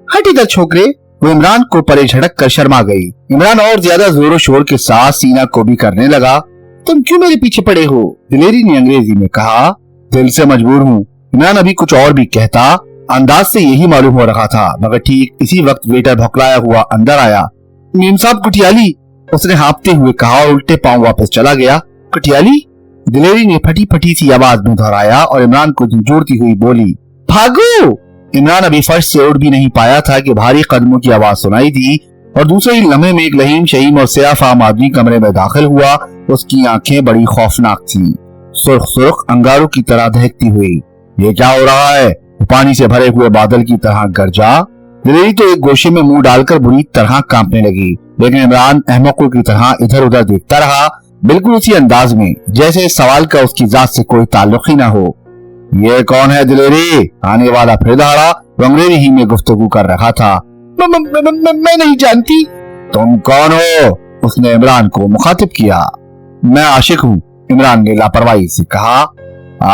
हट इधर छोकरे। वो इमरान को परे झड़क कर शर्मा गई। इमरान और ज्यादा जोरों शोर के साथ सीना को भी करने लगा। तुम क्यों मेरे पीछे पड़े हो? दिलेरी ने अंग्रेजी में कहा। दिल से मजबूर हूँ। इमरान अभी कुछ और भी कहता, अंदाज से यही मालूम हो रहा था, मगर ठीक इसी वक्त वेटर भौंकलाया हुआ अंदर आया। मेम साहब, कुटियाली, उसने हाँफते हुए कहा और उल्टे पांव वापस चला गया। कुटियाली? दिलेरी ने फटी फटी सी आवाज में दोहराया और इमरान को झंझोड़ती हुई बोली, भागो। इमरान अभी फर्श से उठ भी नहीं पाया था कि भारी कदमों की आवाज सुनाई दी और दूसरे ही लम्हे में एक लहीम शहीम और सयाफाम आदमी कमरे में दाखिल हुआ। उसकी आंखें बड़ी खौफनाक थीं, सुर्ख सुर्ख अंगारों की तरह दहकती हुई। ये क्या हो रहा है? पानी से भरे हुए बादल की तरह गरजा। दिलेरी तो एक गोशे में मुंह डालकर बुरी तरह कांपने लगी, लेकिन इमरान अहमकों की तरह इधर उधर देखता रहा, बिल्कुल उसी अंदाज में जैसे इस सवाल का उसकी जात से कोई ताल्लुक ही न हो। ये कौन है दिलेरी? आने वाला फिर दहाड़ा। वो अंग्रेजी ही में गुफ्तगू कर रहा था। मैं नहीं जानती। तुम कौन हो? उसने इमरान को मुखातिब किया। मैं आशिक हूँ, इमरान ने लापरवाही से कहा।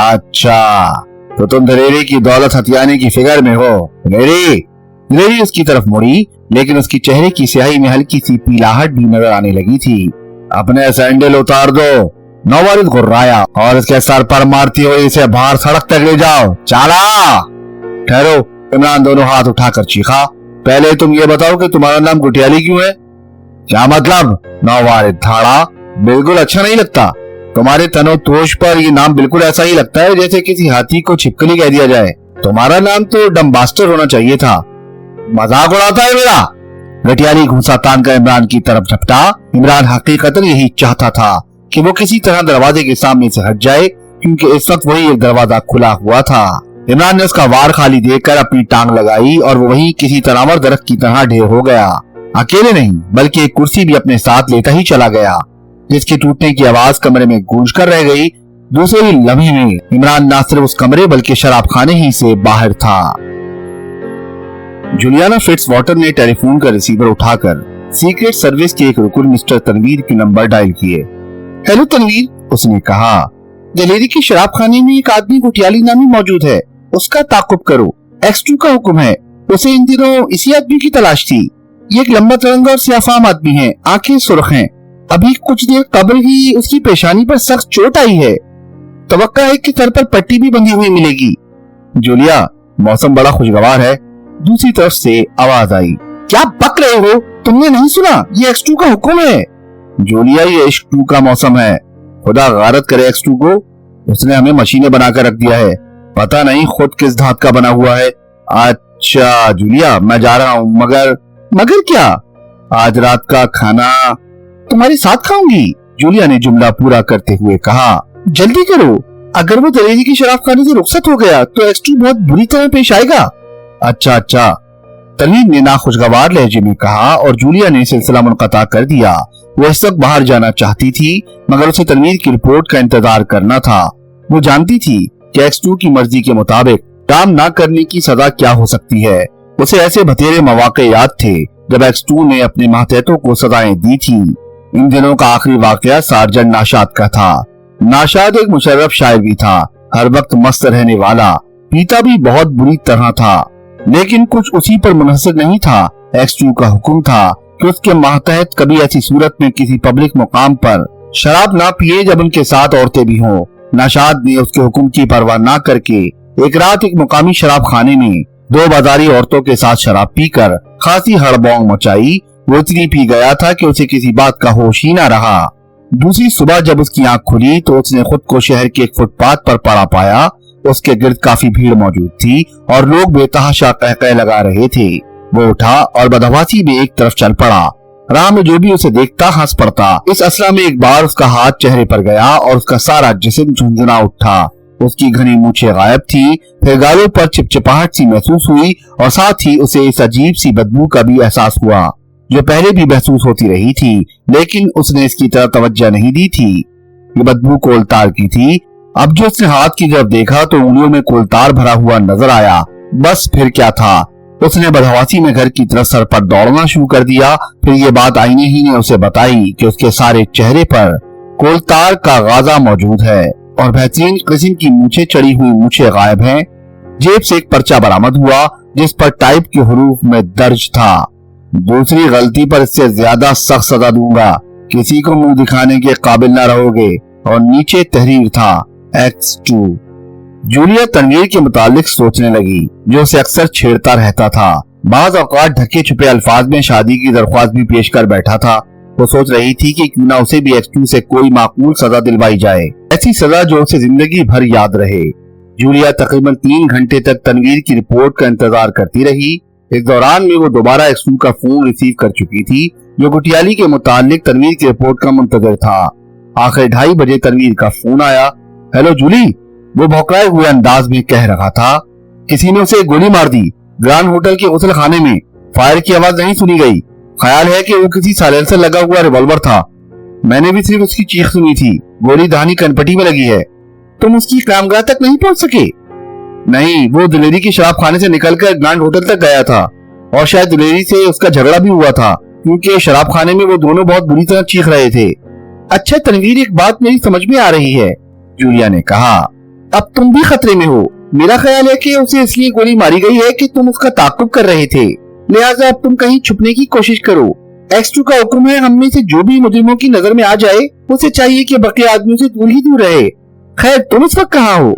अच्छा, तो तुम दिलेरी की दौलत हथियाने की फिक्र में हो। दिलेरी उसकी तरफ मुड़ी, लेकिन उसकी चेहरे की स्याही में हल्की सी पीलाहट भी नजर आने लगी थी। अपने सैंडल उतार दो। नौवारिद गुर्राया और इसके सर पर मारती हुई इसे बाहर सड़क तक ले जाओ। चाला। ठहरो। इमरान दोनों हाथ उठाकर चीखा। पहले तुम ये बताओ कि तुम्हारा नाम कुटियाली क्यों है? क्या मतलब? नौवारिद धाड़ा। बिल्कुल अच्छा नहीं लगता। तुम्हारे तनो तोश पर ये नाम बिल्कुल ऐसा ही लगता है जैसे किसी हाथी को छिपकली कह दिया जाए। तुम्हारा नाम तो डम्बास्टर होना चाहिए था। मजाक उड़ाता है मेरा? गटियाली घूंसा तान कर इमरान की तरफ झपटा। इमरान हकीकतन यही चाहता था कि वो किसी तरह दरवाजे के सामने से हट जाए, क्योंकि इस वक्त वही एक दरवाजा खुला हुआ था। इमरान ने उसका वार खाली देखकर अपनी टांग लगाई और वो वहीं किसी तनावर दरख्त की तरह ढेर हो गया। अकेले नहीं बल्कि एक कुर्सी भी अपने साथ लेता ही चला गया, जिसके टूटने की आवाज कमरे में गूंज कर रह गई। दूसरे ही लम्हे में इमरान न सिर्फ उस कमरे बल्कि शराब खाने ही से बाहर था। जूलियाना फिट्जवाटर ने टेलीफोन का रिसीवर उठाकर सीक्रेट सर्विस के एक रुकन मिस्टर तनवीर के नंबर डायल किए। हेलो तनवीर, उसने कहा, जलेरी के शराब खाने में एक आदमी गुटियाली नामी मौजूद है, उसका ताकुब करो। X2 का हुक्म है, उसे इन दिनों इसी आदमी की तलाश थी। ये एक लंबा तरंगा और सियाफाम आदमी है, आंखें सुर्ख हैं। अभी कुछ देर कबल ही उसकी पेशानी पर सख्त चोट आई है, तवक्का है कि सर पर पट्टी भी बंधी हुई मिलेगी। जूलिया, मौसम बड़ा खुशगवार है। दूसरी तरफ से आवाज आई, क्या बक रहे हो, तुमने नहीं सुना? ये X2 का हुक्म है। जूलिया, ये X2 का मौसम है, खुदा गारत करे X2 को, उसने हमें मशीनें बनाकर रख दिया है, पता नहीं खुद किस धात का बना हुआ है। अच्छा जूलिया, मैं जा रहा हूँ, मगर क्या? आज रात का खाना तुम्हारे साथ खाऊंगी, जूलिया ने जुमला पूरा करते हुए कहा। जल्दी करो, अगर वो दलेरी की शराब खाने से रुखसत हो गया तो X2 बहुत बुरी तरह पेश आएगा। अच्छा, तनवीर ने नाखुशगवार लहजे में कहा और जूलिया ने सिलसिला मुनक़ता कर दिया। वो इस वक्त बाहर जाना चाहती थी, मगर उसे तनवीर की रिपोर्ट का इंतजार करना था। वो जानती थी कि X2 की मर्जी के मुताबिक काम ना करने की सजा क्या हो सकती है। उसे ऐसे बतेरे मौके याद थे जब X2 ने अपने मातहतों को सजाएं दी थी। इन दिनों का आखिरी वाकया सार्जेंट नाशाद का था। नाशाद एक मुशर्रफ शायर भी था, हर वक्त मस्त रहने वाला, पीता भी बहुत बुरी तरह था, लेकिन कुछ उसी पर मुनहसर नहीं था। X2 का हुक्म था कि उसके मातहत कभी ऐसी सूरत में किसी पब्लिक मुकाम पर शराब ना पिए जब उनके साथ औरतें भी हों। नाशाद ने उसके हुक्म की परवाह ना करके एक रात एक मुकामी शराब खाने में दो बाजारी औरतों के साथ शराब पीकर खासी हड़बौंग मचाई। वो इतनी पी गया था कि उसे किसी बात का होश ही न रहा। दूसरी सुबह जब उसकी आंख खुली तो उसने खुद को शहर के एक फुटपाथ पर पड़ा पाया। उसके गिर्द काफी भीड़ मौजूद थी और लोग बेतहाशा कहकह लगा रहे थे। वो उठा और बदहवासी में एक तरफ चल पड़ा। राह में जो भी उसे देखता हंस पड़ता। इस असला में एक बार उसका हाथ चेहरे पर गया और उसका सारा जिस्म झुंझुना उठा। उसकी घनी मूछें गायब थी, फिर गालों पर चिपचिपाहट सी महसूस हुई और साथ ही उसे इस अजीब सी बदबू का भी एहसास हुआ जो पहले भी महसूस होती रही थी, लेकिन उसने इसकी तरफ तवज्जो नहीं दी थी। ये बदबू कोलतार की थी। अब जो उसने हाथ की तरफ देखा तो उंगलियों में कोलतार भरा हुआ नजर आया। बस फिर क्या था, उसने बदहवासी में घर की तरफ सर पर दौड़ना शुरू कर दिया। फिर ये बात आईने ही ने उसे बताई कि उसके सारे चेहरे पर कोलतार का गाजा मौजूद है और बेहतरीन किस्म की मूछें चढ़ी हुई मूछें गायब हैं। जेब से एक पर्चा बरामद हुआ जिस पर टाइप के हरूफ में दर्ज था, दूसरी गलती पर इससे ज्यादा सख्त सजा दूंगा, किसी को मुंह दिखाने के काबिल न रहोगे। और नीचे तहरीर था, X2। जूलिया तनवीर के मुतालिक सोचने लगी जो उसे अक्सर छेड़ता रहता था। बाज औकात ढके छुपे अल्फाज में शादी की दरख्वास्त भी पेश कर बैठा था। वो सोच रही थी कि क्यों ना उसे भी X2 से कोई माकूल सजा दिलवाई जाए, ऐसी सजा जो उसे जिंदगी भर याद रहे। जूलिया तकरीबन 3 घंटे तक तनवीर की रिपोर्ट का इंतजार करती रही। इस दौरान में वो दोबारा X2 का फोन रिसीव कर चुकी थी जो गुटियाली के मुतालिक तनवीर की रिपोर्ट का मुंतजर था। आखिर 2:30 बजे तनवीर का फोन आया। हेलो जूली, वो भौंकाए हुए अंदाज में कह रहा था, किसी ने उसे गोली मार दी। ग्रांड होटल के गुसल खाने में फायर की आवाज नहीं सुनी गई। ख्याल है कि वो किसी साइलेंसर लगा हुआ रिवॉल्वर था। मैंने भी सिर्फ उसकी चीख सुनी थी। गोली दाहिनी कनपटी में लगी है। तुम उसकी कामगाह तक नहीं पहुंच सके? नहीं, वो दिलेरी की शराब खाने से निकलकर ग्रांड होटल तक गया था और शायद दिलेरी से उसका झगड़ा भी हुआ था, क्योंकि शराब खाने में वो दोनों बहुत बुरी तरह चीख रहे थे। अच्छा तनवीर, एक बात मेरी समझ में आ रही है, जूलिया ने कहा। अब तुम भी खतरे में हो। मेरा ख्याल है कि उसे इसलिए गोली मारी गई है कि तुम उसका ताक़ुब कर रहे थे, लिहाजा अब तुम कहीं छुपने की कोशिश करो। X2 का हुक्म है, हम में से जो भी मुजरिमों की नजर में आ जाए उसे चाहिए कि बाकी आदमियों से दूर ही दूर रहे। खैर, तुम इस वक्त कहाँ हो?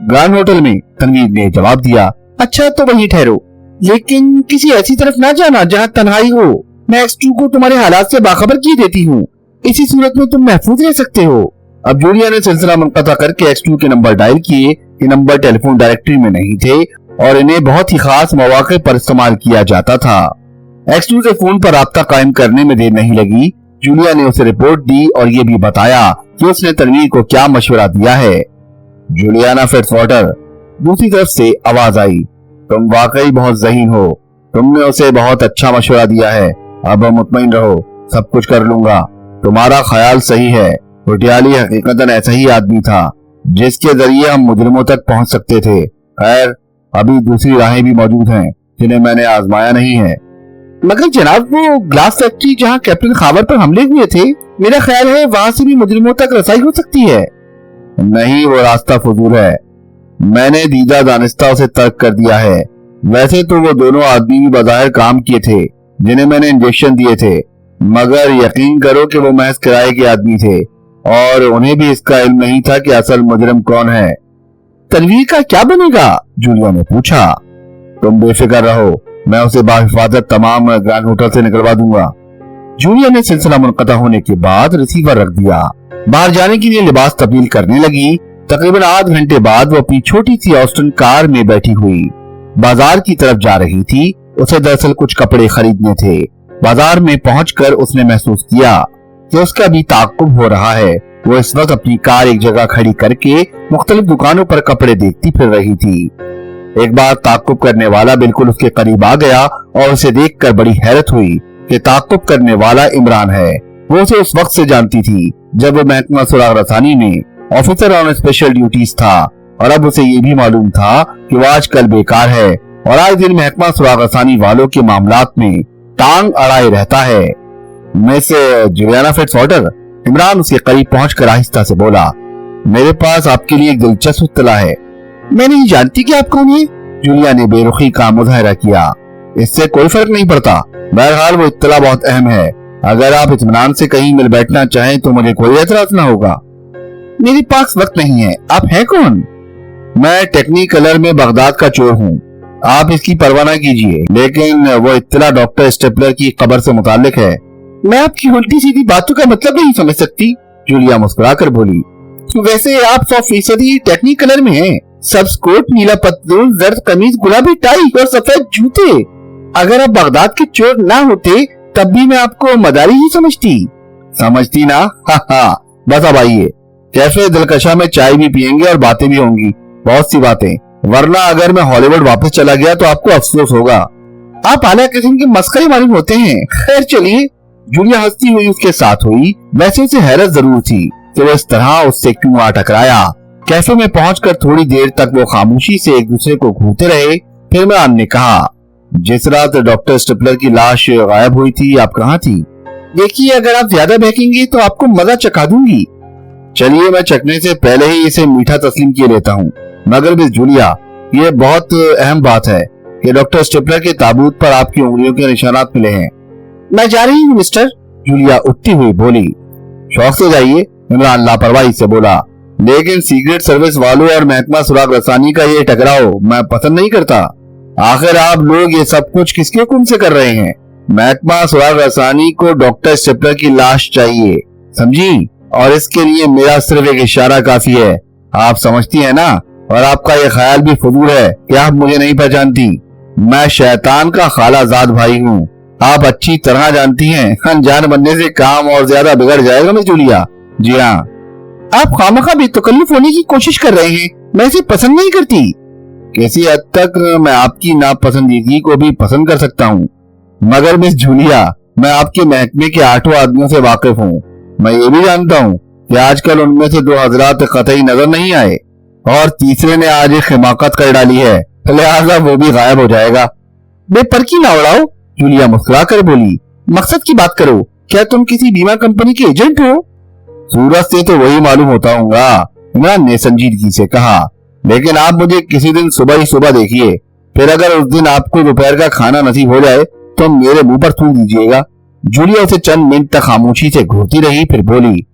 ग्रांड होटल में, तनवीर ने जवाब दिया। अच्छा तो वहीं ठहरो, लेकिन किसी ऐसी तरफ ना जाना जहाँ तन्हाई हो। मैं X2 को तुम्हारे हालात से बाखबर किए देती हूँ, इसी सूरत में तुम महफूज रह सकते हो। अब जूलिया ने सिलसिला मुनक़ता करके X2 के नंबर डायल किए। ये नंबर टेलीफोन डायरेक्टरी में नहीं थे और इन्हें बहुत ही खास मौके पर इस्तेमाल किया जाता था। X2 से फोन पर राब्ता कायम करने में देर नहीं लगी। जूलिया ने उसे रिपोर्ट दी और ये भी बताया कि उसने तनवीर को क्या मशवरा दिया है। जूलियाना फिट्जवाटर, दूसरी तरफ से आवाज आई, तुम वाकई बहुत ज़हीन हो, तुमने उसे बहुत अच्छा मशवरा दिया है, अब मुतमईन रहो, सब कुछ कर लूंगा। तुम्हारा ख्याल सही है, भुटियाली हकीकतन ऐसा ही आदमी था जिसके जरिए हम मुजरिमों तक पहुंच सकते थे। खैर, अभी दूसरी राहें भी मौजूद हैं जिन्हें मैंने आजमाया नहीं है। मगर जनाब, वो ग्लास फैक्ट्री जहाँ कैप्टन खावर पर हमले हुए थे, मेरा ख्याल है वहां से भी मुजरिमों तक रसाई हो सकती है। नहीं, वो रास्ता फजूल है, मैंने दीदा दानिस्ता उसे तर्क कर दिया है। वैसे तो वो दोनों आदमी भी बज़ाहिर काम किए थे जिन्हें मैंने इंजेक्शन दिए थे, मगर यकीन करो कि वो महज किराए के आदमी थे और उन्हें भी इसका इल्म नहीं था कि असल मुजरिम कौन है। तनवीर का क्या बनेगा? जूलिया ने पूछा। तुम बेफिक्र रहो, मैं उसे बाहिफाजत तमाम ग्रैंड होटल से निकलवा दूंगा। जूलिया ने सिलसिला मुनक़ता होने के बाद रिसीवर रख दिया, बाहर जाने के लिए लिबास तब्दील करने लगी। तकरीबन आध घंटे बाद वो अपनी छोटी सी ऑस्टन कार में बैठी हुई बाजार की तरफ जा रही थी। उसे दरअसल कुछ कपड़े खरीदने थे। बाजार में पहुंचकर उसने महसूस किया कि उसका भी ताक़ुब हो रहा है। वो इस वक्त अपनी कार एक जगह खड़ी करके मुख्तलिफ दुकानों पर कपड़े देखती फिर रही थी। एक बार ताक़ुब करने वाला बिल्कुल उसके करीब आ गया और उसे देखकर बड़ी हैरत हुई कि ताक़ुब करने वाला इमरान है। वो उसे उस वक्त से जानती थी जब वो महकमा सुराग रसानी में ऑफिसर ऑन स्पेशल ड्यूटीज था, और अब उसे ये भी मालूम था कि वो आजकल बेकार है और आज दिन महकमा सुराग रसानी वालों के मामलात में टांग अड़ाए रहता है। मिस जुलियाना फिट्जवाटर, इमरान उसके करीब पहुंचकर आहिस्ता से बोला, मेरे पास आपके लिए एक दिलचस्प इत्तला है। मैं नहीं जानती कि आप कौन है। जूलिया ने बेरुखी का मुजाहरा किया। इससे कोई फर्क नहीं पड़ता, बहरहाल वो इत्तला बहुत अहम है। अगर आप इत्मीनान से कहीं मिल बैठना चाहें तो मुझे कोई एतराज ना होगा। मेरे पास वक्त नहीं है। आप हैं कौन? मैं टेक्निकलर में बगदाद का चोर हूँ, आप इसकी परवाह न कीजिए, लेकिन वो इत्तला डॉक्टर स्टेपलर की कब्र से मुताल्लिक है। मैं आपकी उल्टी सीधी बातों का मतलब नहीं समझ सकती। जूलिया मुस्कुराकर बोली, वैसे आप 100% टेक्निकलर में हैं। सब्ज कोट, नीला पतलून, जर्द कमीज, गुलाबी टाई और सफेद जूते। अगर आप बगदाद के चोर ना होते तब भी मैं आपको मदारी ही समझती ना। हा, बस अब आइए, कैफे दिलकशा में चाय भी पियेंगे और बातें भी होंगी, बहुत सी बातें, वरना अगर मैं हॉलीवुड वापस चला गया तो आपको अफसोस होगा। आप आला किस्म के मस्करे मालूम होते हैं। खैर चलिए। जूलिया हंसती हुई उसके साथ हुई। वैसे उसे हैरत जरूर थी कि वो इस तरह उससे क्यों आ टकराया। कैफे में पहुंचकर थोड़ी देर तक वो खामोशी से एक दूसरे को घूरते रहे। फिर इमरान ने कहा, जिस रात डॉक्टर स्टेपलर की लाश गायब हुई थी, आप कहाँ थी? देखिए, अगर आप ज्यादा बहकेंगे तो आपको मजा चखा दूंगी। चलिए, मैं चखने से पहले ही इसे मीठा तस्लीम किए लेता हूँ। मगर मिस जूलिया, ये बहुत अहम बात है कि डॉक्टर स्टेपलर के ताबूत पर आपकी उंगलियों के निशानात मिले हैं। मैं जा रही हूँ मिस्टर। जूलिया उठती हुई बोली। शौक से जाइए, इमरान लापरवाही से बोला, लेकिन सीक्रेट सर्विस वालों और महकमा सुराग रसानी का ये टकराव मैं पसंद नहीं करता। आखिर आप लोग ये सब कुछ किसके हुक्म से कर रहे हैं? महकमा सुराग रसानी को डॉक्टर स्टेपलर की लाश चाहिए, समझी? और इसके लिए मेरा सिर्फ एक इशारा काफी है। आप समझती है ना? और आपका ये ख्याल भी फजूल है कि आप मुझे नहीं पहचानती। मैं शैतान का खालाजाद भाई हूँ, आप अच्छी तरह जानती हैं। अनजान बनने से काम और ज्यादा बिगड़ जाएगा मिस जूलिया। जी हाँ, आप खामखा बेतकल्लुफ होने की कोशिश कर रहे हैं। मैं इसे पसंद नहीं करती। किसी हद तक मैं आपकी नापसंदीदगी को भी पसंद कर सकता हूँ, मगर मिस जूलिया, मैं आपके महकमे के 8 आदमियों से वाकिफ हूँ। मैं ये भी जानता हूँ कि आजकल उनमें से 2 हजरात कतई नजर नहीं आए और तीसरे ने आज एक हिमाकत कर डाली है, लिहाजा वो भी गायब हो जाएगा। बेपरकी ना उड़ाओ, जूलिया मुस्कुरा कर बोली। मकसद की बात करो। क्या तुम किसी बीमा कंपनी के एजेंट हो? सूरत से तो वही मालूम होता होगा, इमरान ने संजीदगी से कहा, लेकिन आप मुझे किसी दिन सुबह ही सुबह देखिए, फिर अगर उस दिन आपको दोपहर का खाना नसीब हो जाए तो मेरे मुंह पर थूक दीजिएगा। जूलिया उसे चंद मिनट तक खामोशी से घूरती रही, फिर बोली,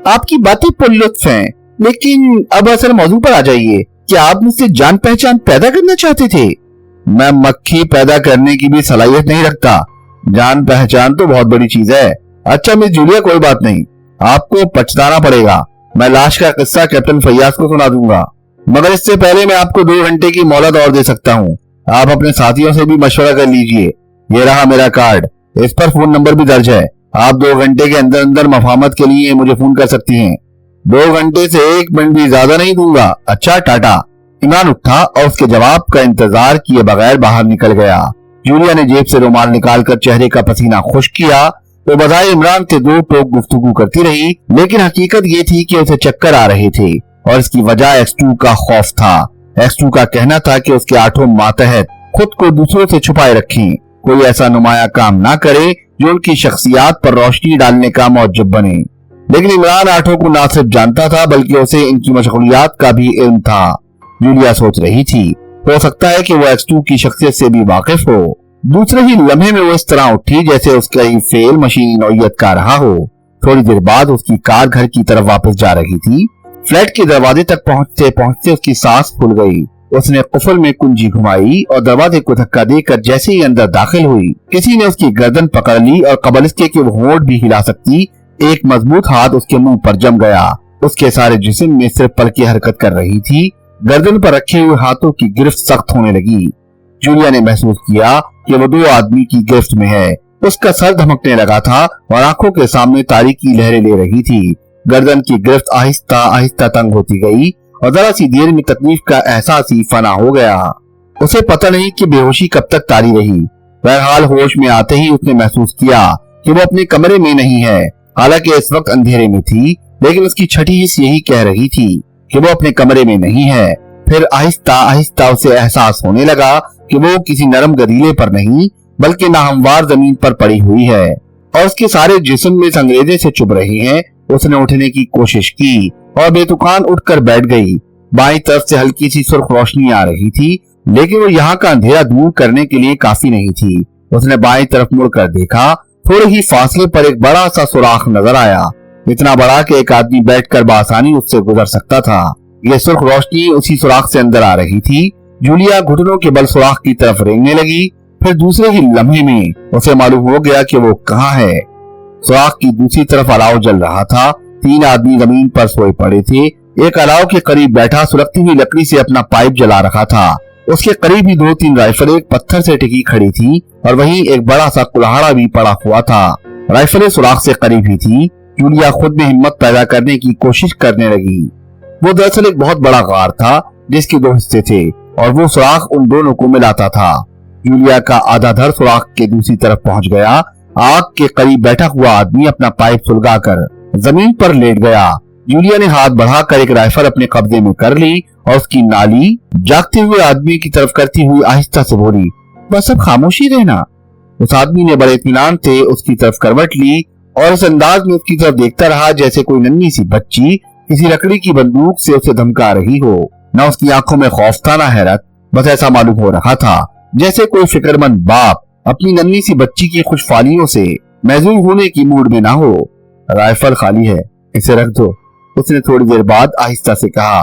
आपकी बातें पुरलुत्फ हैं, लेकिन अब असल मौजू पर आ जाइए। क्या आप मुझसे जान पहचान पैदा करना चाहते थे? मैं मक्खी पैदा करने की भी सलाहियत नहीं रखता, जान पहचान तो बहुत बड़ी चीज है। अच्छा मिस जूलिया, कोई बात नहीं, आपको पछताना पड़ेगा। मैं लाश का किस्सा कैप्टन फैयाज को सुना दूंगा, मगर इससे पहले मैं आपको 2 घंटे की मोहलत और दे सकता हूँ। आप अपने साथियों से भी मशवरा कर लीजिए। ये रहा मेरा कार्ड, इस पर फोन नंबर भी दर्ज है। आप 2 घंटे के अंदर अंदर मफाहमत के लिए मुझे फोन कर सकती हैं। 2 घंटे से 1 मिनट भी ज्यादा नहीं दूंगा। अच्छा, टाटा। इमरान उठा और उसके जवाब का इंतजार किए बगैर बाहर निकल गया। जूलिया ने जेब से रुमाल निकालकर चेहरे का पसीना खुश्क किया। वो बजाय इमरान से दो टोक गुफ्तगू करती रही, लेकिन हकीकत ये थी कि उसे चक्कर आ रहे थे और इसकी वजह X2 का खौफ था। X2 का कहना था कि उसके आठों मातहत खुद को दूसरों से छुपाए रखें, कोई ऐसा नुमाया काम ना करे जो उनकी शख्सियात पर रोशनी डालने का मौजब बने। लेकिन इमरान आठों को ना सिर्फ जानता था बल्कि उसे इनकी मशगूलियात का भी इल्म था। जूलिया सोच रही थी, हो सकता है कि वो X2 की शख्सियत से भी वाकिफ हो। दूसरे ही लम्हे में वो इस तरह उठी जैसे उसका ही फेल मशीनी नौयत का रहा हो। थोड़ी देर बाद उसकी कार घर की तरफ वापस जा रही थी। फ्लैट के दरवाजे तक पहुंचते पहुंचते उसकी सांस फूल गई। उसने कुफल में कुंजी घुमाई और दरवाजे को धक्का देकर जैसे ही अंदर दाखिल हुई, किसी ने उसकी गर्दन पकड़ ली और कबल इसके कि वो होंठ भी हिला सकती, एक मजबूत हाथ उसके मुंह पर जम गया। उसके सारे जिस्म में सिर्फ पलकें हरकत कर रही थी। गर्दन पर रखे हुए हाथों की गिरफ्त सख्त होने लगी। जूलिया ने महसूस किया कि वो दो आदमी की गिरफ्त में है। उसका सर धमकने लगा था और आंखों के सामने तारीकी लहरें ले रही थी। गर्दन की गिरफ्त आहिस्ता आहिस्ता तंग होती गई और जरा सी देर में तकलीफ का एहसास ही फना हो गया। उसे पता नहीं कि बेहोशी कब तक तारी रही। बहरहाल होश में आते ही उसने महसूस किया कि वो अपने कमरे में नहीं है। हालांकि इस वक्त अंधेरे में थी, लेकिन उसकी छठी हिस्स यही कह रही थी कि वो अपने कमरे में नहीं है। फिर आहिस्ता आहिस्ता उसे एहसास होने लगा कि वो किसी नरम गदीले पर नहीं बल्कि नाहमवार जमीन पर पड़ी हुई है और उसके सारे जिस्म में संगरेजे से चुभ रही हैं। उसने उठने की कोशिश की और बेतुकान उठकर बैठ गई। बाईं तरफ से हल्की सी सुर्ख रोशनी आ रही थी, लेकिन वो यहाँ का अंधेरा दूर करने के लिए काफी नहीं थी। उसने बाईं तरफ मुड़कर देखा। थोड़े ही फासले पर एक बड़ा सा सुराख नजर आया, इतना बड़ा कि एक आदमी बैठकर बासानी उससे गुजर सकता था। ये सुर्ख रोशनी उसी सुराख से अंदर आ रही थी। जूलिया घुटनों के बल सुराख की तरफ रेंगने लगी। फिर दूसरे ही लम्हे में उसे मालूम हो गया कि वो कहाँ है। सुराख की दूसरी तरफ अलाव जल रहा था। 3 आदमी जमीन पर सोए पड़े थे। एक अलाव के करीब बैठा सुलगती हुई लकड़ी से अपना पाइप जला रखा था। उसके करीब ही 2-3 राइफलें एक पत्थर से टिकी खड़ी थी और वहीं एक बड़ा सा कुल्हाड़ा भी पड़ा हुआ था। राइफलें सुराख से करीब ही थी। जूलिया खुद में हिम्मत पैदा करने की कोशिश करने लगी। वो दरअसल एक बहुत बड़ा गार था जिसके 2 हिस्से थे और वो सुराख उन दोनों को मिलाता था। जूलिया का आधा धड़ सुराख के दूसरी तरफ पहुंच गया। आग के करीब बैठा हुआ आदमी अपना पाइप सुलगाकर जमीन पर लेट गया। जूलिया ने हाथ बढ़ाकर एक राइफल अपने कब्जे में कर ली और उसकी नाली जागते हुए आदमी की तरफ करती हुई आहिस्ता से बोली, बस अब खामोशी रहना। उस आदमी ने बड़े इत्मीनान से उसकी तरफ करवट ली और इस अंदाज में उसकी तरफ देखता रहा जैसे कोई नन्ही सी बच्ची किसी लकड़ी की बंदूक से उसे धमका रही हो। न उसकी आंखों में खौफ था न हैरत, बस ऐसा मालूम हो रहा था जैसे कोई फिक्रमंद बाप अपनी नन्ही सी बच्ची की खुशफालियों से महजूर होने की मूड में ना हो। राइफल खाली है, इसे रख दो, उसने थोड़ी देर बाद आहिस्ता से कहा,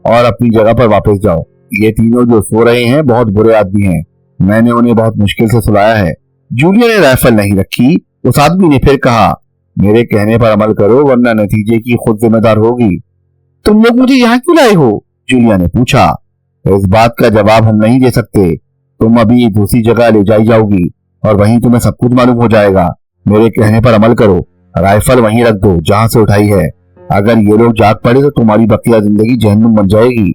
और अपनी जगह पर वापस जाओ। ये तीनों जो सो रहे हैं बहुत बुरे आदमी हैं, मैंने उन्हें बहुत मुश्किल से सुलाया है। जूलिया ने राइफल नहीं रखी। उस आदमी ने फिर कहा, मेरे कहने पर अमल करो वरना नतीजे की खुद जिम्मेदार होगी। तुम लोग मुझे यहाँ क्यों लाए हो? जूलिया ने पूछा। इस बात का जवाब हम नहीं दे सकते। तुम अभी दूसरी जगह ले जाई जाओगी और वहीं तुम्हें सब कुछ मालूम हो जाएगा। मेरे कहने पर अमल करो, राइफल वहीं रख दो जहां से उठाई है। अगर ये लोग जाग पड़े तो तुम्हारी बकिया जिंदगी जहन्नुम बन जाएगी।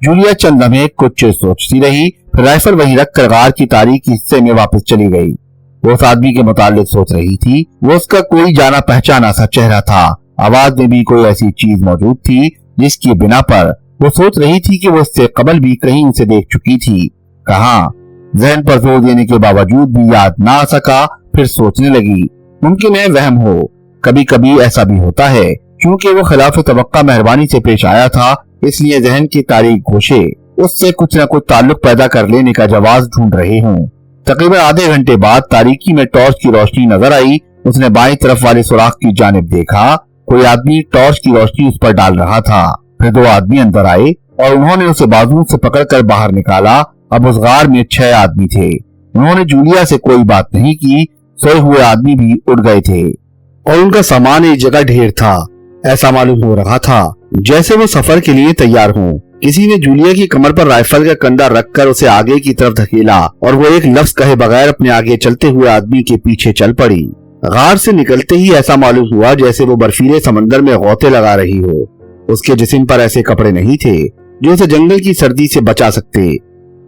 जूलिया चंद लम्हे कुछ सोचती रही, फिर राइफल वहीं रखकर गार की तारीकी हिस्से में वापस चली गई। वो उस आदमी के मुतालिक सोच रही थी। वो उसका कोई जाना पहचाना सा चेहरा था। आवाज में भी कोई ऐसी चीज मौजूद थी जिसकी बिना पर वो सोच रही थी कि वो इससे कबल भी कहीं उसे देख चुकी थी। कहाँ? जहन पर जोर देने के बावजूद भी याद ना आ सका। फिर सोचने लगी, मुमकिन है वहम हो। कभी कभी ऐसा भी होता है। क्योंकि वो खिलाफ तवक्का मेहरबानी से पेश आया था, इसलिए जहन की तारीख गोशे उससे कुछ न कुछ ताल्लुक पैदा कर लेने का जवाब ढूंढ रहे हों। तकरीबन आधे घंटे बाद तारीकी में टॉर्च की रोशनी नजर आई। उसने बाईं तरफ वाले सुराख की जानिब देखा। कोई आदमी टॉर्च की रोशनी उस पर डाल रहा था। फिर 2 आदमी अंदर आए और उन्होंने उसे बाजू से पकड़कर बाहर निकाला। अब उस गार में 6 आदमी थे। उन्होंने जूलिया से कोई बात नहीं की। सोए हुए आदमी भी उठ गए थे और उनका सामान एक जगह ढेर था। ऐसा मालूम हो रहा था जैसे वो सफर के लिए तैयार हों। किसी ने जूलिया की कमर पर राइफल का कंडा रखकर उसे आगे की तरफ धकेला और वो एक लफ्ज कहे बगैर अपने आगे चलते हुए आदमी के पीछे चल पड़ी। गार से निकलते ही ऐसा मालूम हुआ जैसे वो बर्फीले समंदर में गौते लगा रही हो। उसके जिस्म पर ऐसे कपड़े नहीं थे। जो उसे जंगल की सर्दी से बचा सकते।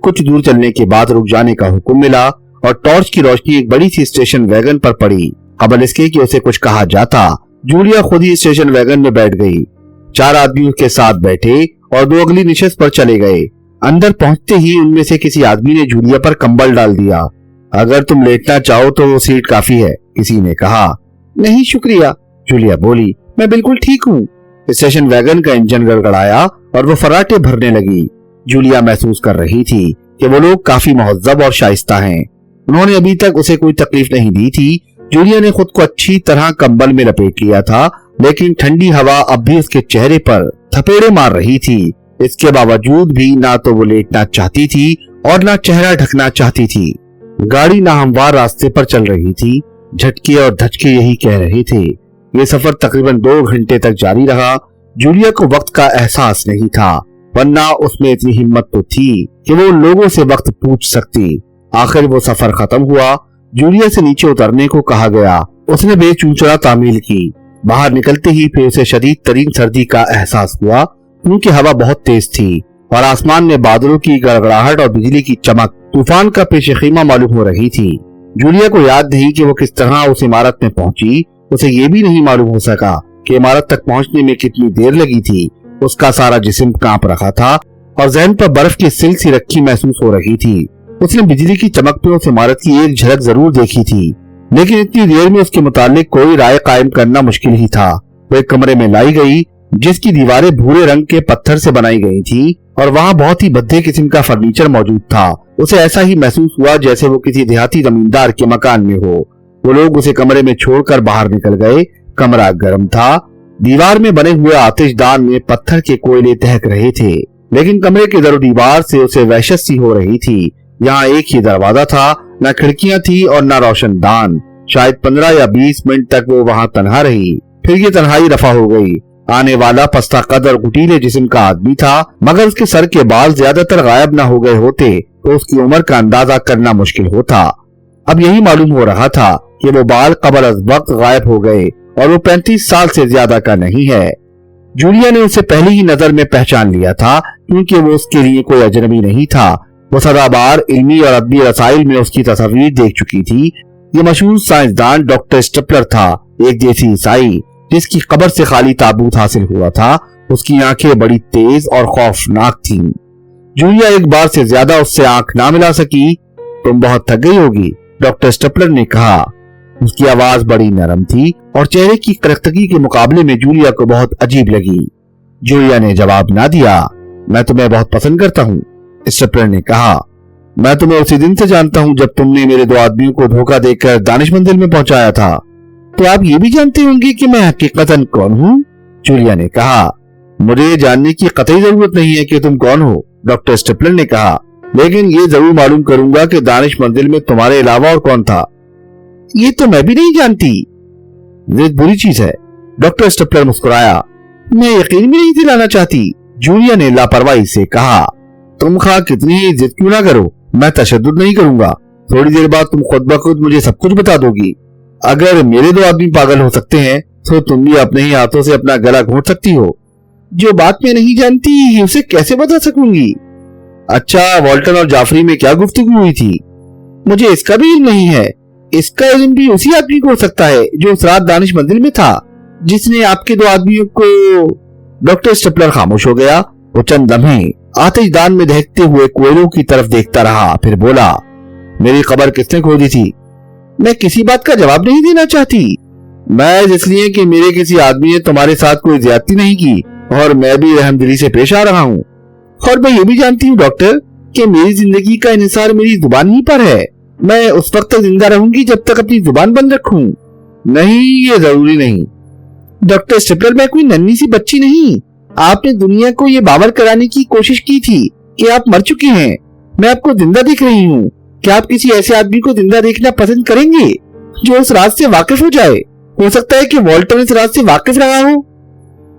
कुछ दूर चलने के बाद रुक जाने का हुक्म मिला और टॉर्च की रोशनी एक बड़ी सी स्टेशन वैगन पर पड़ी। कबल इसके कि उसे कुछ कहा जाता, जूलिया खुद ही स्टेशन वैगन में बैठ गई। 4 आदमी उसके साथ बैठे और 2 अगली निशस्त पर चले गए। अंदर पहुंचते ही उनमें से किसी आदमी ने जूलिया पर कंबल डाल दिया। अगर तुम लेटना चाहो तो वो सीट काफी है, किसी ने कहा। नहीं शुक्रिया, जूलिया बोली, मैं बिल्कुल ठीक हूँ। स्टेशन वैगन का इंजन गड़गड़ाया और वो फराटे भरने लगी। जूलिया महसूस कर रही थी कि वो लोग काफी मुहज्जब और शाइस्ता हैं। उन्होंने अभी तक उसे कोई तकलीफ नहीं दी थी। जूलिया ने खुद को अच्छी तरह कंबल में लपेट लिया था, लेकिन ठंडी हवा अब भी उसके चेहरे पर थपेड़े मार रही थी। इसके बावजूद भी ना तो वो लेटना चाहती थी और ना चेहरा ढकना चाहती थी। गाड़ी नाहमवार रास्ते पर चल रही थी। झटके और धचके यही कह रहे थे। ये सफर तकरीबन 2 घंटे तक जारी रहा। जूलिया को वक्त का एहसास नहीं था, वरना उसमें इतनी हिम्मत तो थी कि वो लोगों से वक्त पूछ सकती। आखिर वो सफर खत्म हुआ। जूलिया से नीचे उतरने को कहा गया। उसने बेचूचड़ा तामील की। बाहर निकलते ही फिर उसे शदीद तरीन सर्दी का एहसास हुआ, क्योंकि हवा बहुत तेज थी और आसमान में बादलों की गड़गड़ाहट और बिजली की चमक तूफान का पेशेखीमा मालूम हो रही थी। जूलिया को याद नहीं कि वो किस तरह उस इमारत में पहुंची। उसे ये भी नहीं मालूम हो सका कि इमारत तक पहुंचने में कितनी देर लगी थी। उसका सारा जिस्म कांप रहा था और ज़हन पर बर्फ की सिल सी रखी महसूस हो रही थी। उसने बिजली की चमक पे उस इमारत की एक झलक जरूर देखी थी, लेकिन इतनी देर में उसके मुतालिक कोई राय कायम करना मुश्किल ही था। वो एक कमरे में लाई गई जिसकी दीवारें भूरे रंग के पत्थर से बनाई गई थी और वहाँ बहुत ही भद्दे किस्म का फर्नीचर मौजूद था। उसे ऐसा ही महसूस हुआ जैसे वो किसी देहाती जमींदार के मकान में हो। वो लोग उसे कमरे में छोड़कर बाहर निकल गए। कमरा गर्म था। दीवार में बने हुए आतिशदान में पत्थर के कोयले दहक रहे थे, लेकिन कमरे के दरो दीवार से उसे वहशत सी हो रही थी। यहाँ एक ही दरवाजा था, न खिड़कियां थी और न रोशनदान। शायद 15 या 20 मिनट तक वो वहाँ तन्हा रही। फिर ये तन्हाई रफा हो गई। आने वाला पस्ता कद और कुटीले जिस्म का आदमी था, मगर उसके सर के बाल ज्यादातर गायब न हो गए होते तो उसकी उम्र का अंदाजा करना मुश्किल होता। अब यही मालूम हो रहा था कि वो बाल कबल अज वक्त गायब हो गए और वो 35 साल से ज्यादा का नहीं है। जूलिया ने उसे पहली ही नजर में पहचान लिया था, क्योंकि वो उसके लिए कोई अजनबी नहीं था। वो सदाबार इल्मी और अदबी रसाइल में उसकी तस्वीर देख चुकी थी। ये मशहूर साइंसदान डॉक्टर स्टेपलर था, एक देसी ईसाई जिसकी कब्र से खाली ताबूत हासिल हुआ था। उसकी आंखें बड़ी तेज और खौफनाक थीं। जूलिया एक बार से ज्यादा उससे आंख ना मिला सकी। तुम बहुत थक गई होगी, डॉक्टर स्टेपलर ने कहा। उसकी आवाज बड़ी नरम थी और चेहरे की करख्तगी के मुकाबले में जूलिया को बहुत अजीब लगी। जूलिया ने जवाब ना दिया। मैं तुम्हें बहुत पसंद करता हूँ, स्टेपलर ने कहा। मैं तुम्हें उसी दिन से जानता हूँ जब तुमने मेरे 2 आदमियों को धोखा देकर दानिश मंजिल में पहुंचाया था। तो आप ये भी जानते होंगे कि मैं हकीकतन कौन हूँ, जूलिया ने कहा। मुझे जानने की कतई जरूरत नहीं है कि तुम कौन हो, डॉक्टर स्टेपलर ने कहा, लेकिन ये जरूर मालूम करूंगा कि दानिश मंजिल में तुम्हारे अलावा और कौन था। ये तो मैं भी नहीं जानती। ये बुरी चीज है, डॉक्टर स्टेपलर मुस्कुराया। मैं यकीन भी नहीं दिलाना चाहती, जूलिया ने लापरवाही से कहा। तुम खा कितनी ही जिद क्यों ना करो, मैं तशद्दुद नहीं करूंगा। थोड़ी देर बाद तुम खुद ब खुद मुझे सब कुछ बता दोगी। अगर मेरे 2 आदमी पागल हो सकते हैं तो तुम भी अपने ही हाथों से अपना गला घोंट सकती हो। जो बात मैं नहीं जानती उसे कैसे बता सकूंगी। अच्छा, वॉल्टन और जाफरी में क्या गुफ्तगू हुई थी? मुझे इसका भी इल्म नहीं है। इसका इल्म भी उसी आदमी को हो सकता है जो उस रात दानिश मंजिल में था, जिसने आपके 2 आदमियों को। डॉक्टर स्टेपलर खामोश हो गया। वो चंद लम्हे आतिशदान में दहकते हुए कोयलों की तरफ देखता रहा, फिर बोला, मेरी खबर किसने खोदी थी? मैं किसी बात का जवाब नहीं देना चाहती। मैं इसलिए कि मेरे किसी आदमी ने तुम्हारे साथ कोई ज्यादती नहीं की और मैं भी रहमदिली से पेश आ रहा हूँ। और मैं ये भी जानती हूँ डॉक्टर कि मेरी जिंदगी का इन्हिसार मेरी जुबान ही पर है। मैं उस वक्त तक जिंदा रहूंगी जब तक अपनी जुबान बंद रखूं। नहीं, ये जरूरी नहीं। डॉक्टर स्टेपलर, मैं कोई नन्ही सी बच्ची नहीं। आपने दुनिया को ये बावर कराने की कोशिश की थी कि आप मर चुके हैं। मैं आपको जिंदा देख रही हूँ। क्या आप किसी ऐसे आदमी को जिंदा देखना पसंद करेंगे जो उस राज से वाकिफ हो जाए? हो सकता है कि वॉल्टन इस राज से वाकिफ रहा हो।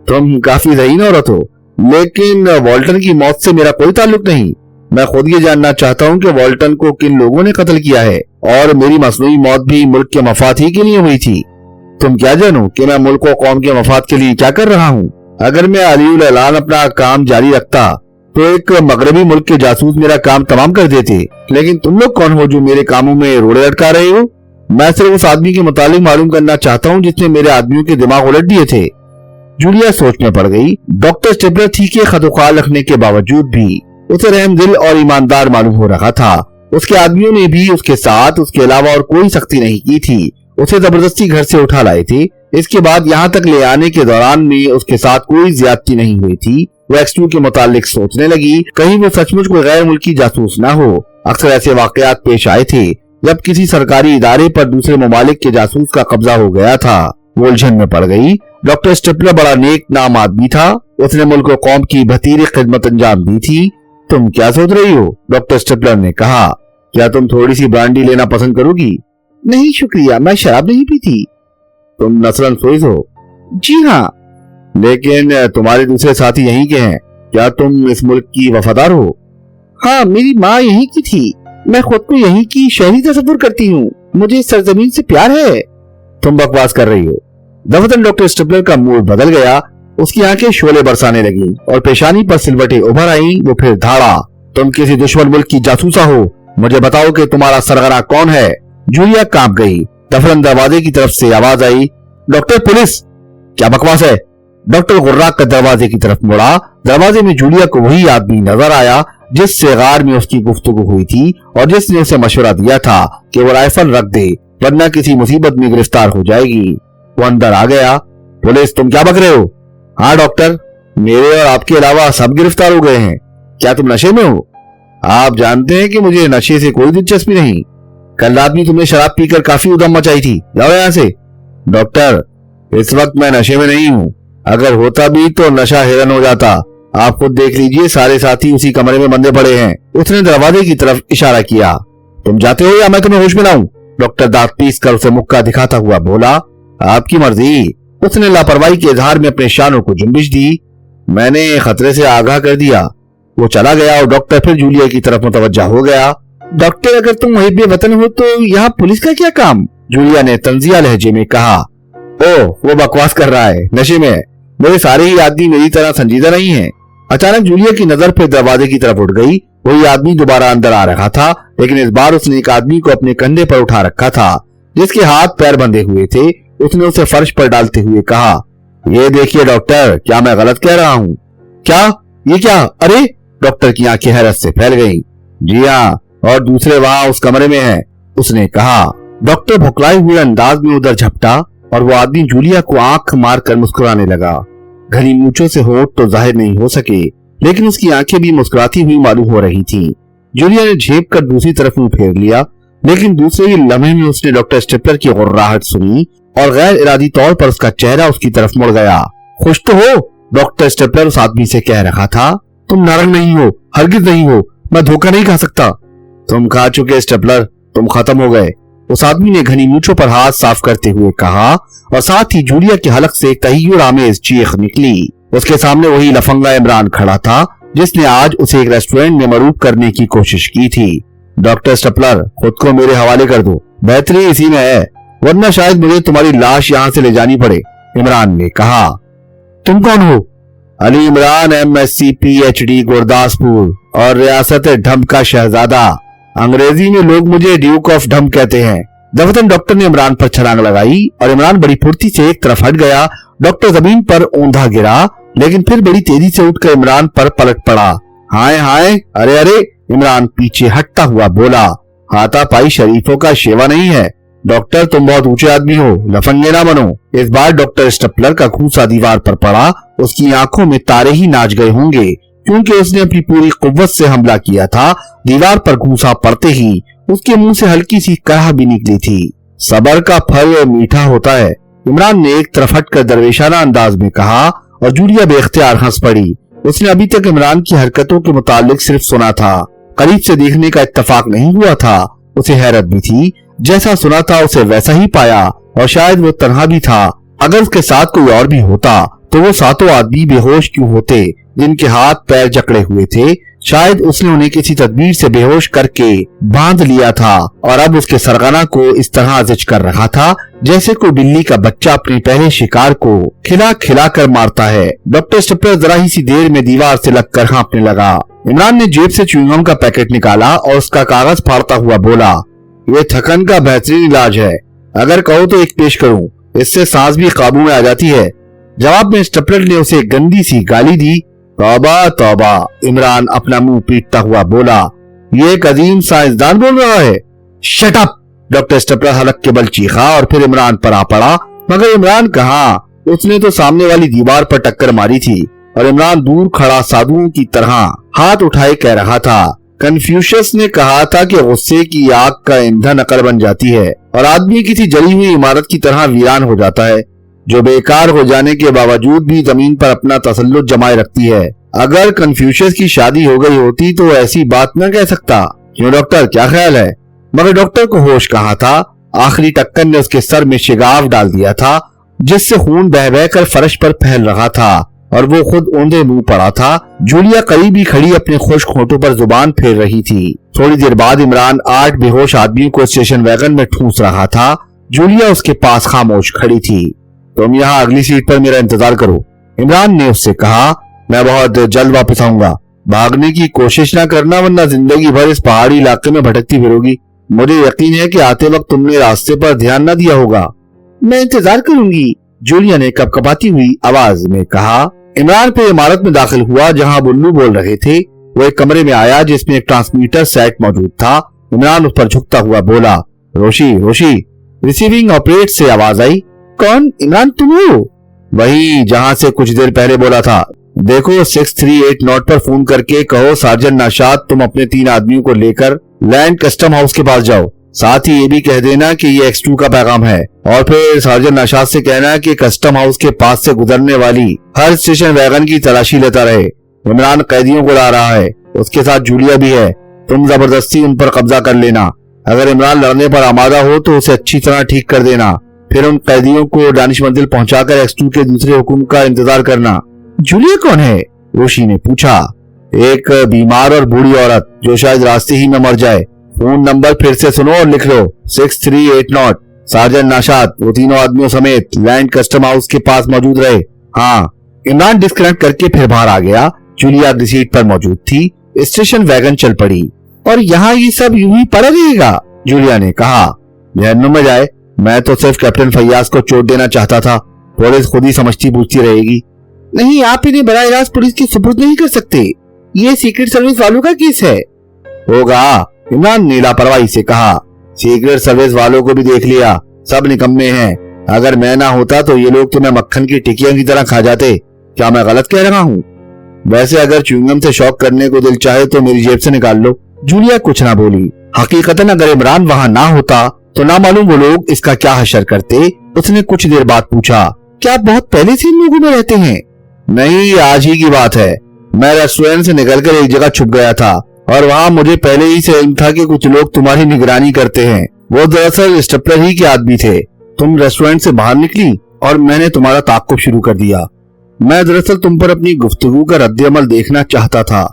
तुम काफी ज़हीन औरत हो, लेकिन वॉल्टन की मौत से मेरा कोई ताल्लुक नहीं। मैं खुद ये जानना चाहता हूँ कि वॉल्टन को किन लोगों ने कत्ल किया है, और मेरी मसनूई मौत भी मुल्क के मफाद ही के लिए हुई थी। तुम क्या जानो कि मैं मुल्क और कौम के मफाद के लिए क्या कर रहा हूँ। अगर मैं अलीउल ऐलान अपना काम जारी रखता तो एक मगरबी मुल्क के जासूस मेरा काम तमाम कर देते, लेकिन तुम लोग कौन हो जो मेरे कामों में रोड़े अटका रहे हो? मैं सिर्फ उस आदमी के मुतालिक मालूम करना चाहता हूँ जिसने मेरे आदमियों के दिमाग उलट दिए थे। जूलिया सोच में पड़ गई। डॉक्टर स्टेपलर तीखे खतोखाल रखने के बावजूद भी उसे रहमदिल और ईमानदार मालूम हो रहा था। उसके आदमियों ने भी उसके साथ उसके अलावा और कोई सख्ती नहीं की थी। उसे जबरदस्ती घर से उठा लाए थे। इसके बाद यहाँ तक ले आने के दौरान में उसके साथ कोई ज्यादती नहीं हुई थी। वो X2 के मुतालिक सोचने लगी, कहीं वो सचमुच कोई गैर मुल्की जासूस ना हो। अक्सर ऐसे वाकयात पेश आए थे जब किसी सरकारी इदारे पर दूसरे ममालिक के जासूस का कब्जा हो गया था। वो उलझन में पड़ गई। डॉक्टर स्टेपलर बड़ा नेक नाम आदमी था। उसने मुल्क और कौम की भतीरी खिदमत अंजाम दी थी। तुम क्या सोच रही हो? डॉक्टर स्टेपलर ने कहा। क्या तुम थोड़ी सी ब्रांडी लेना पसंद करोगी? नहीं शुक्रिया, मैं शराब नहीं पीती। तुम नस्लन सोइस हो? जी हाँ। लेकिन तुम्हारे दूसरे साथी यहीं के हैं। क्या तुम इस मुल्क की वफादार हो? हाँ, मेरी माँ यहीं की थी। मैं खुद को यहीं की शहरी तस्वुर करती हूँ। मुझे इस सरजमीन से प्यार है। तुम बकवास कर रही हो। दफतन डॉक्टर स्टेपलर का मूड बदल गया। उसकी आंखें शोले बरसाने लगी और पेशानी पर सिलवटें उभर आई। वो फिर धाड़ा, तुम किसी दुश्मन मुल्क की जासूसा हो? मुझे बताओ कि तुम्हारा सरगना कौन है? जूलिया कांप गई। दफतन दरवाजे की तरफ से आवाज आई, डॉक्टर पुलिस। क्या बकवास है? डॉक्टर गुर्राक का दरवाजे की तरफ मुड़ा। दरवाजे में जूलिया को वही आदमी नजर आया जिससे गार में उसकी गुफ्तगू हुई थी और जिसने उसे मशवरा दिया था कि वो राइफल रख दे वरना किसी मुसीबत में गिरफ्तार हो जाएगी। वो अंदर आ गया। पुलिस, तुम क्या बक रहे हो? हाँ डॉक्टर, मेरे और आपके अलावा सब गिरफ्तार हो गए हैं। क्या तुम नशे में हो? आप जानते हैं कि मुझे नशे से कोई दिलचस्पी नहीं। कल रात में तुमने शराब पीकर काफी उधम मचाई थी। जाओ यहाँ से। डॉक्टर, इस वक्त मैं नशे में नहीं हूँ। अगर होता भी तो नशा हिरन हो जाता। आप खुद देख लीजिए, सारे साथी उसी कमरे में बंधे पड़े हैं। उसने दरवाजे की तरफ इशारा किया। तुम जाते हो या मैं तुम्हें होश में लाऊं? डॉक्टर दांत पीस कर उसे मुक्का दिखाता हुआ बोला। आपकी मर्जी। उसने लापरवाही के इजहार में अपने शानों को जुम्बिश दी। मैंने खतरे से आगाह कर दिया। वो चला गया और डॉक्टर फिर जूलिया की तरफ मुतवज्जा हो गया। डॉक्टर, अगर तुम मुहिब वतन हो तो यहाँ पुलिस का क्या काम? जूलिया ने तंजिया लहजे में कहा। ओह, वो बकवास कर रहा है, नशे में। मेरे सारे ही आदमी मेरी तरह संजीदा नहीं है। अचानक जूलिया की नजर फिर दरवाजे की तरफ उठ गई। वही आदमी दोबारा अंदर आ रहा था, लेकिन इस बार उसने एक आदमी को अपने कंधे पर उठा रखा था जिसके हाथ पैर बंधे हुए थे। उसने उसे फर्श पर डालते हुए कहा, ये देखिए डॉक्टर, क्या मैं गलत कह रहा हूँ? क्या? ये क्या? अरे! डॉक्टर की आंखें हैरत से फैल गईं। जी हाँ, और दूसरे वहां उस कमरे में हैं, उसने कहा। डॉक्टर भुखलाए हुए अंदाज में उधर झपटा और वो आदमी जूलिया को आंख मारकर मुस्कुराने लगा। घनी मूंछों से होठ तो जाहिर नहीं हो सके, लेकिन उसकी आंखें भी मुस्कुराती हुई मालूम हो रही थीं। जूलिया ने झेप कर दूसरी तरफ मुंह फेर लिया, लेकिन दूसरे ही लम्हे में उसने डॉक्टर स्टेपलर की गुर्राहट सुनी और गैर इरादी तौर पर उसका चेहरा उसकी तरफ मुड़ गया। खुश तो हो? डॉक्टर स्टेपलर उस आदमी से कह रहा था। तुम नारंग नहीं हो, हरगिज नहीं हो। मैं धोखा नहीं खा सकता। तुम खा चुके स्टेपलर, तुम खत्म हो गए। उस आदमी ने घनी मूंछों पर हाथ साफ करते हुए कहा और साथ ही जूलिया के हलक से एक तहय्युर आमेज चीख निकली। उसके सामने वही लफंगा इमरान खड़ा था जिसने आज उसे एक रेस्टोरेंट में मरूब करने की कोशिश की थी। डॉक्टर स्टेपलर, खुद को मेरे हवाले कर दो, बेहतरी इसी में है, वरना शायद मुझे तुम्हारी लाश यहाँ से ले जानी पड़े, इमरान ने कहा। तुम कौन हो? अली इमरान, MSc PhD गुरदासपुर और रियासत ढम्ब का शहजादा। अंग्रेजी में लोग मुझे ड्यूक ऑफ ढम्ब कहते हैं। दफतन डॉक्टर ने इमरान पर छलांग लगाई और इमरान बड़ी फुर्ती से एक तरफ हट गया। डॉक्टर जमीन पर ऊंधा गिरा, लेकिन फिर बड़ी तेजी से उठकर इमरान पर पलट पड़ा। हाय हाय, अरे अरे! इमरान पीछे हटता हुआ बोला। हाथापाई शरीफों का शेवा नहीं है। डॉक्टर, तुम बहुत ऊंचे आदमी हो, लफंगे ना बनो। इस बार डॉक्टर स्टेपलर का घूंसा दीवार पर पड़ा। उसकी आंखों में तारे ही नाच गए होंगे, क्योंकि उसने अपनी पूरी कुव्वत से हमला किया था। दीवार पर घूंसा पड़ते ही उसके मुंह से हल्की सी कराह भी निकली थी। सबर का फल मीठा होता है, इमरान ने एक तरफ हटकर दरवेशाना अंदाज में कहा और जूलिया बेख्तियार हंस पड़ी। उसने अभी तक इमरान की हरकतों के मुतालिक सिर्फ सुना था, करीब से देखने का इत्तेफाक नहीं हुआ था। उसे हैरत भी थी, जैसा सुना था उसे वैसा ही पाया, और शायद वो तन्हा भी था। अगर उसके साथ कोई और भी होता तो वो सातों आदमी बेहोश क्यों होते? جن کے ہاتھ پیر جکڑے ہوئے تھے، شاید اس نے انہیں کسی تدبیر سے بے ہوش کر کے باندھ لیا تھا اور اب اس کے سرغنہ کو اس طرح زج کر رہا تھا جیسے کوئی بلی کا بچہ اپنے پہلے شکار کو کھلا کھلا کر مارتا ہے۔ ڈاکٹر اسٹپلر ذرا ہی سی دیر میں دیوار سے لگ کر ہانپنے لگا۔ عمران نے جیب سے چیونگ گم کا پیکٹ نکالا اور اس کا کاغذ پھاڑتا ہوا بولا، یہ تھکن کا بہترین علاج ہے، اگر کہو تو ایک پیش کروں، اس سے سانس بھی قابو میں آ جاتی ہے۔ جواب میں اسٹپلر نے اسے گندی سی گالی دی۔ توبہ توبہ، عمران اپنا منہ پیٹتا ہوا بولا، یہ ایک عظیم سائنسدان بول رہا ہے۔ Shut up! ڈاکٹر اسٹپلر حلق کے بل چیخا اور پھر عمران پر آ پڑا، مگر عمران کہاں، اس نے تو سامنے والی دیوار پر ٹکر ماری تھی اور عمران دور کھڑا سادھوؤں کی طرح ہاتھ اٹھائے کہہ رہا تھا، کنفیوشس نے کہا تھا کہ غصے کی آگ کا ایندھن عقل بن جاتی ہے اور آدمی کسی جلی ہوئی عمارت کی طرح ویران ہو جاتا ہے جو بیکار ہو جانے کے باوجود بھی زمین پر اپنا تسلط جمائے رکھتی ہے۔ اگر کنفیوشس کی شادی ہو گئی ہوتی تو ایسی بات نہ کہہ سکتا۔ کیوں ڈاکٹر، کیا خیال ہے؟ مگر ڈاکٹر کو ہوش کہاں تھا، آخری ٹکر نے اس کے سر میں شگاف ڈال دیا تھا جس سے خون بہہ بہہ کر فرش پر پھیل رہا تھا اور وہ خود اوندے منہ پڑا تھا۔ جولیا قریب ہی کھڑی اپنے خشک ہونٹوں پر زبان پھیر رہی تھی۔ تھوڑی دیر بعد عمران 8 بے ہوش آدمیوں کو اسٹیشن ویگن میں ٹھونس رہا تھا۔ جولیا اس کے پاس خاموش کھڑی تھی۔ تم یہاں اگلی سیٹ پر میرا انتظار کرو، عمران نے اس سے کہا، میں بہت جلد واپس آؤں گا۔ بھاگنے کی کوشش نہ کرنا ورنہ زندگی بھر اس پہاڑی علاقے میں بھٹکتی پھرو گی۔ مجھے یقین ہے کہ آتے وقت تم نے راستے پر دھیان نہ دیا ہوگا۔ میں انتظار کروں گی، جولیا نے کپکپاتی ہوئی آواز میں کہا۔ عمران پہ عمارت میں داخل ہوا جہاں بلو بول رہے تھے۔ وہ ایک کمرے میں آیا جس میں ایک ٹرانسمیٹر سیٹ موجود تھا۔ عمران اس پر جھکتا ہوا بولا، روشی روشی۔ ریسیونگ آپریٹ سے آواز آئی، کون؟ عمران تم ہو؟ وہی جہاں سے کچھ دیر پہلے بولا تھا۔ دیکھو 638 نوٹ پر فون کر کے کہو سارجن نشاط تم اپنے 3 آدمیوں کو لے کر لینڈ کسٹم ہاؤس کے پاس جاؤ، ساتھ ہی یہ بھی کہہ دینا کہ یہ X2 کا پیغام ہے، اور پھر سارجن نشاط سے کہنا کہ کسٹم ہاؤس کے پاس سے گزرنے والی ہر اسٹیشن ویگن کی تلاشی لیتا رہے۔ عمران قیدیوں کو لا رہا ہے، اس کے ساتھ جولیا بھی ہے، تم زبردستی ان پر قبضہ کر لینا۔ اگر عمران لڑنے پر آمادہ ہو تو اسے اچھی طرح ٹھیک کر دینا، پھر ان قیدیوں کو دانش منزل پہنچا کر X2 کے دوسرے حکم کا انتظار کرنا۔ جولیا کون ہے؟ روشی نے پوچھا۔ ایک بیمار اور بوڑھی عورت جو شاید راستے ہی میں مر جائے۔ فون نمبر پھر سے سنو اور لکھ لو، 638 نوٹ۔ سارجن نشاط وہ 3 آدمیوں سمیت لینڈ کسٹم ہاؤس کے پاس موجود رہے۔ ہاں۔ عمران ڈسکنیکٹ کر کے پھر باہر آ گیا۔ جولیا اگلی سیٹ پر موجود تھی۔ اسٹیشن ویگن چل پڑی۔ اور یہاں یہ سب یوں ہی پڑا رہے گا؟ جولیا نے کہا۔ جہنم میں جائے، میں تو صرف کیپٹن فیاض کو چوٹ دینا چاہتا تھا، پولیس خود ہی سمجھتی بوجھتی رہے گی۔ نہیں، آپ انہیں براہ راست پولیس کی سپرد نہیں کر سکتے، یہ سیکرٹ سروس والوں کا کیس ہے۔ ہوگا، عمران نے لاپرواہی سے کہا۔ سیکرٹ سروس والوں کو بھی دیکھ لیا، سب نکمے ہیں۔ اگر میں نہ ہوتا تو یہ لوگ تمہیں مکھن کی ٹکیاں کی طرح کھا جاتے۔ کیا میں غلط کہہ رہا ہوں؟ ویسے اگر چیونگم سے شوق کرنے کو دل چاہے تو میری جیب سے نکال لو۔ جولیا کچھ نہ بولی۔ حقیقتاً اگر عمران وہاں نہ ہوتا تو نہ معلوم وہ لوگ اس کا کیا حشر کرتے۔ اس نے کچھ دیر بعد پوچھا، کیا آپ بہت پہلے سے ان لوگوں میں رہتے ہیں؟ نہیں، آج ہی کی بات ہے۔ میں ریسٹورنٹ سے نکل کر ایک جگہ چھپ گیا تھا اور وہاں مجھے پہلے ہی سے علم تھا کہ کچھ لوگ تمہاری نگرانی کرتے ہیں۔ وہ دراصل اسٹپلر ہی کے آدمی تھے۔ تم ریسٹورنٹ سے باہر نکلی اور میں نے تمہارا تعاقب شروع کر دیا۔ میں دراصل تم پر اپنی گفتگو کا رد عمل دیکھنا چاہتا تھا۔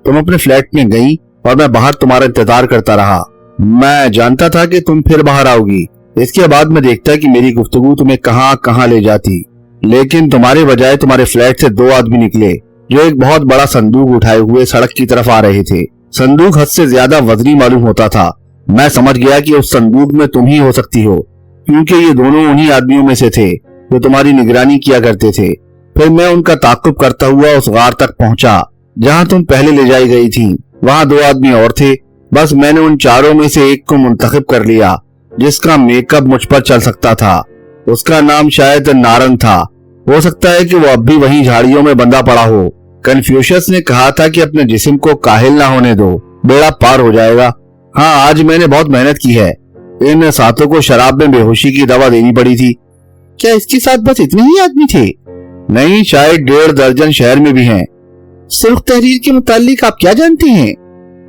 تم اپنے فلیٹ میں گئی اور میں باہر تمہارا انتظار کرتا رہا۔ میں جانتا تھا کہ تم پھر باہر آؤ گی۔ اس کے بعد میں دیکھتا کہ میری گفتگو تمہیں کہاں کہاں لے جاتی، لیکن تمہارے بجائے تمہارے فلیٹ سے 2 آدمی نکلے جو ایک بہت بڑا صندوق اٹھائے ہوئے سڑک کی طرف آ رہے تھے۔ صندوق حد سے زیادہ وزنی معلوم ہوتا تھا۔ میں سمجھ گیا کہ اس صندوق میں تم ہی ہو سکتی ہو، کیونکہ یہ دونوں انہی آدمیوں میں سے تھے جو تمہاری نگرانی کیا کرتے تھے۔ پھر میں ان کا تعاقب کرتا ہوا اس غار تک پہنچا جہاں تم پہلے لے جائی گئی تھی۔ وہاں 2 آدمی اور تھے، بس میں نے ان چاروں میں سے ایک کو منتخب کر لیا جس کا میک اپ مجھ پر چل سکتا تھا۔ اس کا نام شاید نارن تھا، ہو سکتا ہے کہ وہ اب بھی وہیں جھاڑیوں میں بندہ پڑا ہو۔ کنفیوشس نے کہا تھا کہ اپنے جسم کو کاہل نہ ہونے دو، بیڑا پار ہو جائے گا۔ ہاں، آج میں نے بہت محنت کی ہے۔ ان ساتھوں کو شراب میں بے ہوشی کی دوا دینی پڑی تھی۔ کیا اس کے ساتھ بس اتنے ہی آدمی تھے؟ نہیں، شاید 1.5 درجن شہر میں بھی ہیں۔ سرخ تحریر کے متعلق آپ کیا جانتے ہیں؟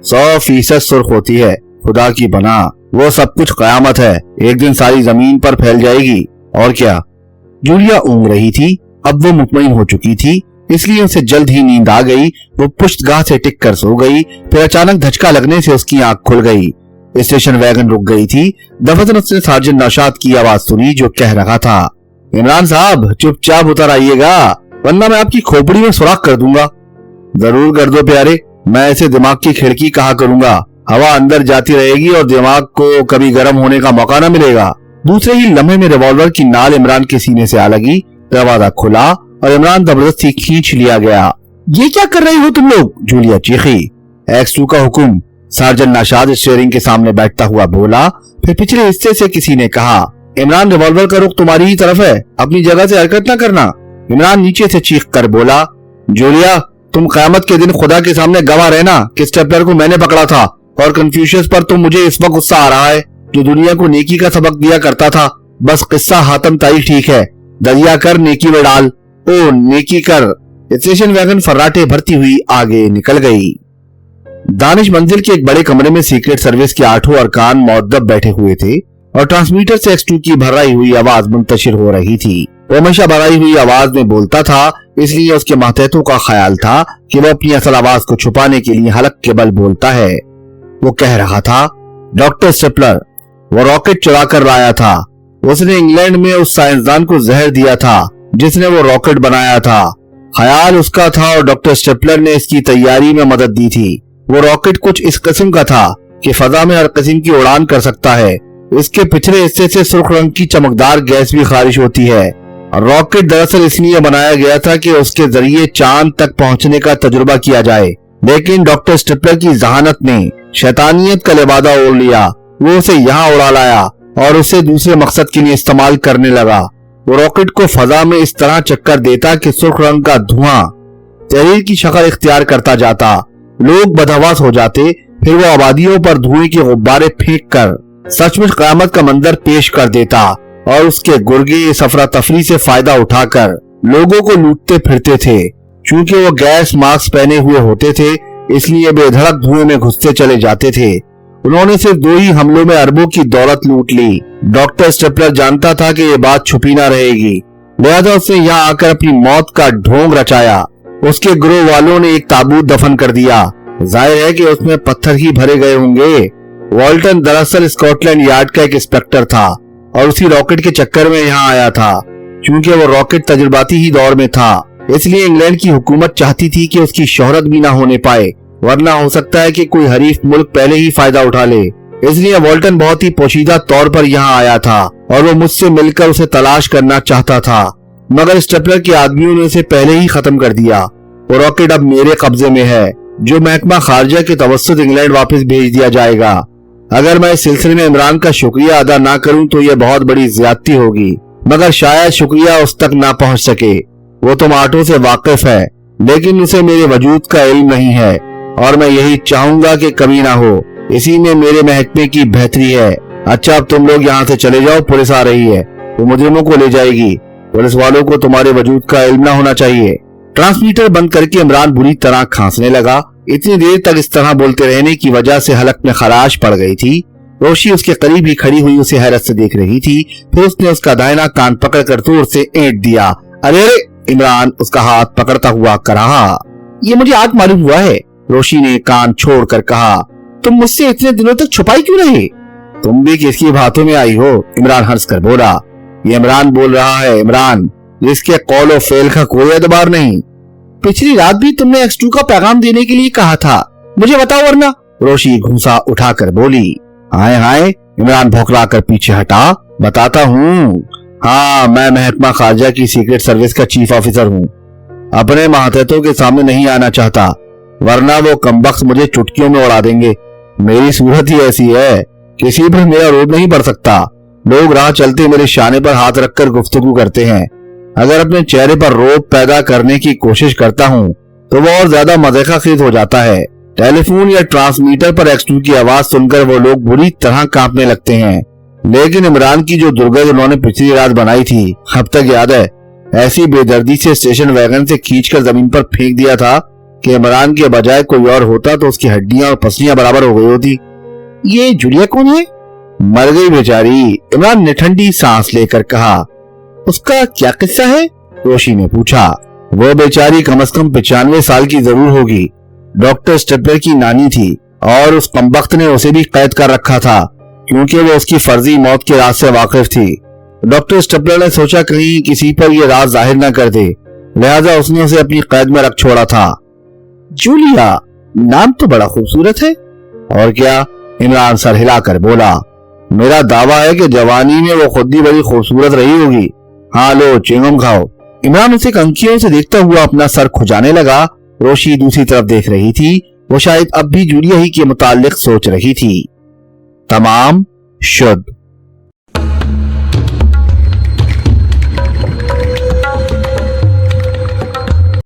100% سرخ ہوتی ہے، خدا کی پناہ۔ وہ سب کچھ قیامت ہے، ایک دن ساری زمین پر پھیل جائے گی۔ اور کیا؟ جولیا اونگ رہی تھی، اب وہ مطمئن ہو چکی تھی۔ इसलिए उसे जल्द ही नींद आ गई। वो पुष्टगाह से टिक कर सो गई। फिर अचानक धचका लगने से उसकी आंख खुल गई। स्टेशन वैगन रुक गई थी। दफतन उसने सार्जेंट नौशाद की आवाज सुनी जो कह रहा था, इमरान साहब चुपचाप उतर आइएगा वरना मैं आपकी खोपड़ी में सुराख कर दूंगा। जरूर कर दो प्यारे, मैं ऐसे दिमाग की खिड़की कहा करूंगा, हवा अंदर जाती रहेगी और दिमाग को कभी गर्म होने का मौका न मिलेगा। दूसरे ही लम्हे में रिवॉल्वर की नाल इमरान के सीने से आ लगी। दरवाजा खुला और इमरान जबरदस्ती खींच लिया गया। ये क्या कर रही हो तुम लोग? जूलिया चीखी। एक्स 2 का हुक्म, सार्जेंट नौशाद स्टीयरिंग के सामने बैठता हुआ बोला। फिर पिछले हिस्से से किसी ने कहा, इमरान रिवॉल्वर का रुख तुम्हारी ही तरफ है, अपनी जगह से हरकत न करना। इमरान नीचे से चीख कर बोला, जूलिया तुम कयामत के दिन खुदा के सामने गवाह रहना कि स्टेपलर को मैंने पकड़ा था और कन्फ्यूशियस पर तो मुझे इस वक्त गुस्सा आ रहा है जो दुनिया को नेकी का सबक दिया करता था। बस किस्सा हातम ताई ठीक है, दरिया कर नेकी में डाल, ओ नेकी कर। स्टेशन वैगन फर्राटे भरती हुई आगे निकल गई। दानिश मंजिल के एक बड़े कमरे में सीक्रेट सर्विस के 8 अरकान मुअद्दब बैठे हुए थे और ट्रांसमीटर से X2 की भर्राई हुई आवाज मुंतशिर हो रही थी। वो हमेशा भर्राई हुई आवाज में बोलता था, इसलिए उसके मातहतों का ख्याल था कि वो अपनी असल आवाज को छुपाने के लिए हलक के बल बोलता है। वो कह रहा था, डॉक्टर स्टेपलर वो रॉकेट चुरा कर लाया था। उसने इंग्लैंड में उस साइंसदान को जहर दिया था जिसने वो रॉकेट बनाया था। ख्याल उसका था और डॉक्टर स्टेपलर ने इसकी तैयारी में मदद दी थी। वो रॉकेट कुछ इस किस्म का था कि फजा में हर किस्म की उड़ान कर सकता है। इसके पिछले हिस्से से सुर्ख रंग की चमकदार गैस भी खारिज होती है। रॉकेट दरअसल इसलिए बनाया गया था कि उसके जरिए चांद तक पहुंचने का तजुर्बा किया जाए, लेकिन डॉक्टर स्टेपलर की जहानत ने शैतानियत का लिबादा ओढ़ लिया। वो उसे यहाँ उड़ा लाया और उसे दूसरे मकसद के लिए इस्तेमाल करने लगा। वो रॉकेट को फजा में इस तरह चक्कर देता कि सुर्ख रंग का धुआं तहरीर की शक्ल इख्तियार करता जाता। लोग बदहवास हो जाते। फिर वो आबादियों पर धुएं के गुब्बारे फेंक कर सचमुच कयामत का मंजर पेश कर देता और उसके गुर्गे सफरा तफरी से फायदा उठाकर लोगों को लूटते फिरते थे। चूंकि वो गैस मास्क पहने हुए होते थे इसलिए बेधड़क धुएं में घुसते चले जाते थे। उन्होंने सिर्फ 2 ही हमलों में अरबों की दौलत लूट ली। डॉक्टर स्टेपलर जानता था कि ये बात छुपी ना रहेगी, लिहाजा उसने यहाँ आकर अपनी मौत का ढोंग रचाया। उसके गिरोह वालों ने एक ताबूत दफन कर दिया। जाहिर है कि उसमें पत्थर ही भरे गए होंगे। वॉल्टन दरअसल स्कॉटलैंड यार्ड का एक इंस्पेक्टर था और उसी रॉकेट के चक्कर में यहाँ आया था। चूंकि वो रॉकेट तजुर्बाती ही दौर में था इसलिए इंग्लैंड की हुकूमत चाहती थी कि उसकी शोहरत भी ना होने पाए, वरना हो सकता है कि कोई हरीफ मुल्क पहले ही फायदा उठा ले। इसलिए वॉल्टन बहुत ही पोशीदा तौर पर यहाँ आया था और वो मुझसे मिलकर उसे तलाश करना चाहता था, मगर स्टेपलर के आदमियों ने उसे पहले ही खत्म कर दिया। वो रॉकेट अब मेरे कब्जे में है जो महकमा खारजा के तवस्सुत इंग्लैंड वापस भेज दिया जाएगा। अगर मैं इस सिलसिले में इमरान का शुक्रिया अदा ना करूं तो यह बहुत बड़ी ज्यादती होगी, मगर शायद शुक्रिया उस तक ना पहुंच सके। वो तो माटों से वाकिफ है लेकिन उसे मेरे वजूद का इल्म नहीं है और मैं यही चाहूंगा कि कमी ना हो। इसी में मेरे महकमे की बेहतरी है। अच्छा अब तुम लोग यहाँ से चले जाओ, पुलिस आ रही है, वो मुजरिमों को ले जाएगी। पुलिस वालों को तुम्हारे वजूद का इल्म ना होना चाहिए। ट्रांसमीटर बंद करके इमरान बुरी तरह खांसने लगा। इतनी देर तक इस तरह बोलते रहने की वजह से हलक में खराश पड़ गई थी। रोशी उसके करीब ही खड़ी हुई उसे हैरत से देख रही थी। फिर उसने उसका दाहिना कान पकड़कर जोर से ऐंठ दिया। अरे इमरान उसका हाथ पकड़ता हुआ कहा, ये मुझे आज मालूम हुआ है। रोशी ने कान छोड़कर कहा, तुम मुझसे इतने दिनों तक छुपाई क्यों रहे? तुम भी किसकी बातों में आई हो? इमरान हंस कर बोला। ये इमरान बोल रहा है, इमरान जिसके कौल और फेल का कोई एतबार नहीं। पिछली रात भी तुमने X2 का पैगाम देने के लिए कहा था, मुझे बताओ वरना। रोशी घूंसा उठाकर बोली। हाय हाय, इमरान भौंकला कर पीछे हटा। बताता हूँ। हाँ, मैं महकमा खारजा की सीक्रेट सर्विस का चीफ ऑफिसर हूँ। अपने मातहतों के सामने नहीं आना चाहता, वरना वो कमबख्त मुझे चुटकियों में उड़ा देंगे। मेरी सूरत ही ऐसी है, किसी पर मेरा रोब नहीं पड़ सकता। लोग राह चलते मेरे शाने पर हाथ रखकर गुफ्तगू करते हैं। अगर अपने चेहरे पर रोब पैदा करने की कोशिश करता हूँ तो वो और ज्यादा मज़े खेज हो जाता है। टेलीफोन या ट्रांसमीटर पर X2 की आवाज सुनकर वो लोग बुरी तरह कांपने लगते हैं। लेकिन इमरान की जो दुर्गत उन्होंने पिछली रात बनाई थी अब तक याद है। ऐसी बेदर्दी से स्टेशन वैगन से खींचकर जमीन पर फेंक दिया था कि इमरान के बजाय कोई और होता तो उसकी हड्डियां और पसलियां बराबर हो गई होती। ये जूलिया कौन है? मर गई बेचारी, इमरान ने ठंडी सांस लेकर कहा। उसका क्या किस्सा है? रोशी ने पूछा। وہ بیچاری کم از کم 95 سال کی ضرور ہوگی. ڈاکٹر اسٹیپلر کی نانی تھی اور اس کمبخت نے اسے بھی قید کر رکھا تھا کیونکہ وہ اس کی فرضی موت کے راز سے واقف تھی. ڈاکٹر اسٹیپلر نے سوچا کہیں کسی پر یہ راز ظاہر نہ کر دے، لہذا اس نے اسے اپنی قید میں رکھ چھوڑا تھا. جولیا نام تو بڑا خوبصورت ہے. اور کیا؟ عمران سر ہلا کر بولا. میرا دعویٰ ہے کہ جوانی میں وہ خود بھی بڑی خوبصورت رہی ہوگی. ہاں لو چنگم کھاؤ. عمران اسے کنکھیوں سے دیکھتا ہوا اپنا سر کھجانے لگا. روشی دوسری طرف دیکھ رہی تھی. وہ شاید اب بھی جولیا ہی کے متعلق سوچ رہی تھی. تمام شد.